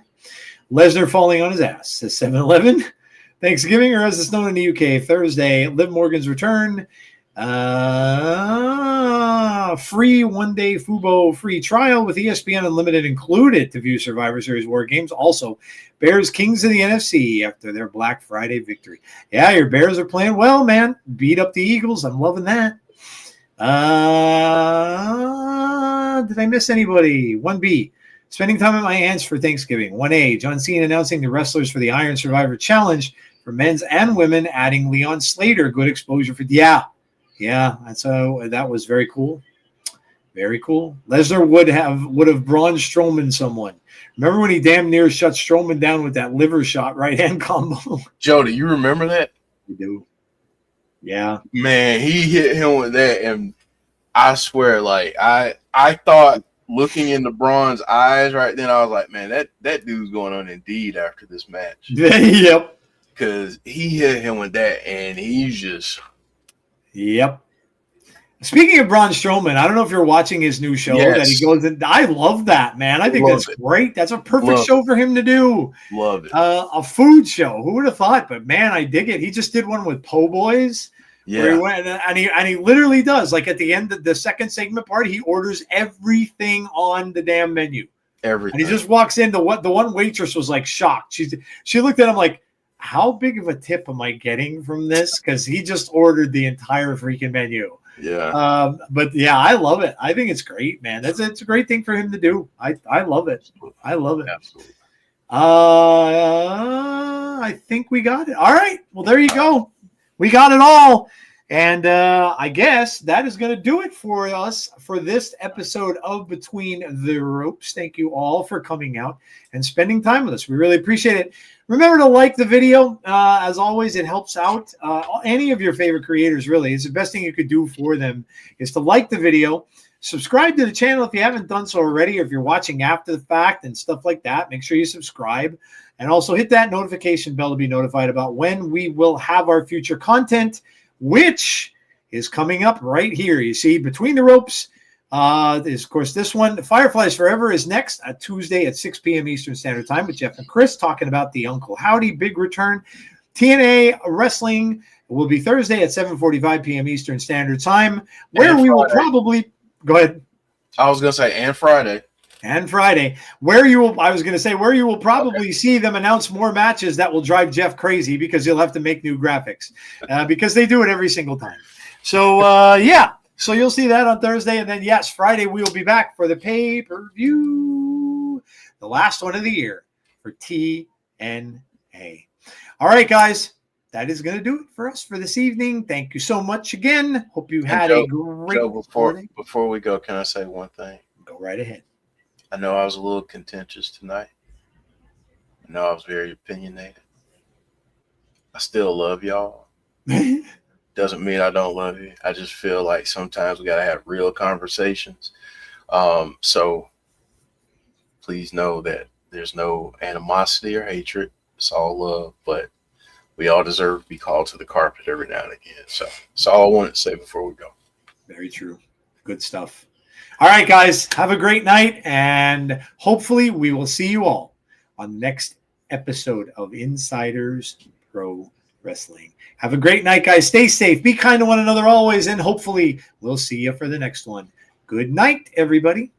Lesnar falling on his ass, says 7-Eleven. Thanksgiving, or as it's known in the UK, Thursday, Liv Morgan's return. Free one-day Fubo free trial with ESPN Unlimited included to view Survivor Series War Games. Also, Bears Kings of the NFC after their Black Friday victory. Yeah, your Bears are playing well, man. Beat up the Eagles. I'm loving that. Did I miss anybody? 1B. Spending time at my aunt's for Thanksgiving. 1A. John Cena announcing the wrestlers for the Iron Survivor Challenge for men's and women, adding Leon Slater. Good exposure for that was very cool. Very cool. Lesnar would have Braun Strowman someone. Remember when he damn near shut Strowman down with that liver shot right hand combo? Joe, do you remember that? You do. Yeah. Man, he hit him with that, and I swear, like I thought, looking into Braun's eyes right then, I was like, man, that dude's going on Indeed after this match. Yep. Because he hit him with that, and he's just... Yep. Speaking of Braun Strowman, I don't know if you're watching his new show that he goes in. I love that, man. I think that's great. That's a perfect show for him to do. Love it. A food show. Who would have thought? But, man, I dig it. He just did one with Po' Boys Where he Yeah, went and he literally does, like at the end of the second segment part, he orders everything on the damn menu. And everything. he just walks in. The one waitress was like shocked. She looked at him like, how big of a tip am I getting from this? Because he just ordered the entire freaking menu. Yeah, But yeah, I love it. I think it's great, man. It's a great thing for him to do. I love it. I love it. absolutely. I think we got it. All right. Well, there you go. We got it all. And I guess that is going to do it for us for this episode of Between the Ropes. Thank you all for coming out and spending time with us. We really appreciate it. Remember to like the video. As always, it helps out any of your favorite creators, really. It's the best thing you could do for them is to like the video. Subscribe to the channel if you haven't done so already, or if you're watching after the fact and stuff like that. Make sure you subscribe. And also hit that notification bell to be notified about when we will have our future content, which is coming up right here. You see, Between the Ropes is, of course, this one. Fireflies Forever is next Tuesday at 6 p.m. Eastern Standard Time with Jeff and Chris talking about the Uncle Howdy big return. TNA Wrestling will be Thursday at 7:45 p.m. Eastern Standard Time, where we will probably go ahead. I was gonna say, and Friday. And Friday, where you will probably see them announce more matches that will drive Jeff crazy because he'll have to make new graphics because they do it every single time. So, yeah. So you'll see that on Thursday. And then, yes, Friday we will be back for the pay-per-view, the last one of the year for TNA. All right, guys. That is going to do it for us for this evening. Thank you so much again. Hope you had a great Joe, before we go, can I say one thing? Go right ahead. I know I was a little contentious tonight. I know I was very opinionated. I still love y'all. Doesn't mean I don't love you. I just feel like sometimes we got to have real conversations. So please know that there's no animosity or hatred. It's all love, but we all deserve to be called to the carpet every now and again. So that's all I wanted to say before we go. Very true. Good stuff. All right, guys, have a great night, and hopefully we will see you all on the next episode of Insiders Pro Wrestling. Have a great night, guys. Stay safe. Be kind to one another always, and hopefully we'll see you for the next one. Good night, everybody.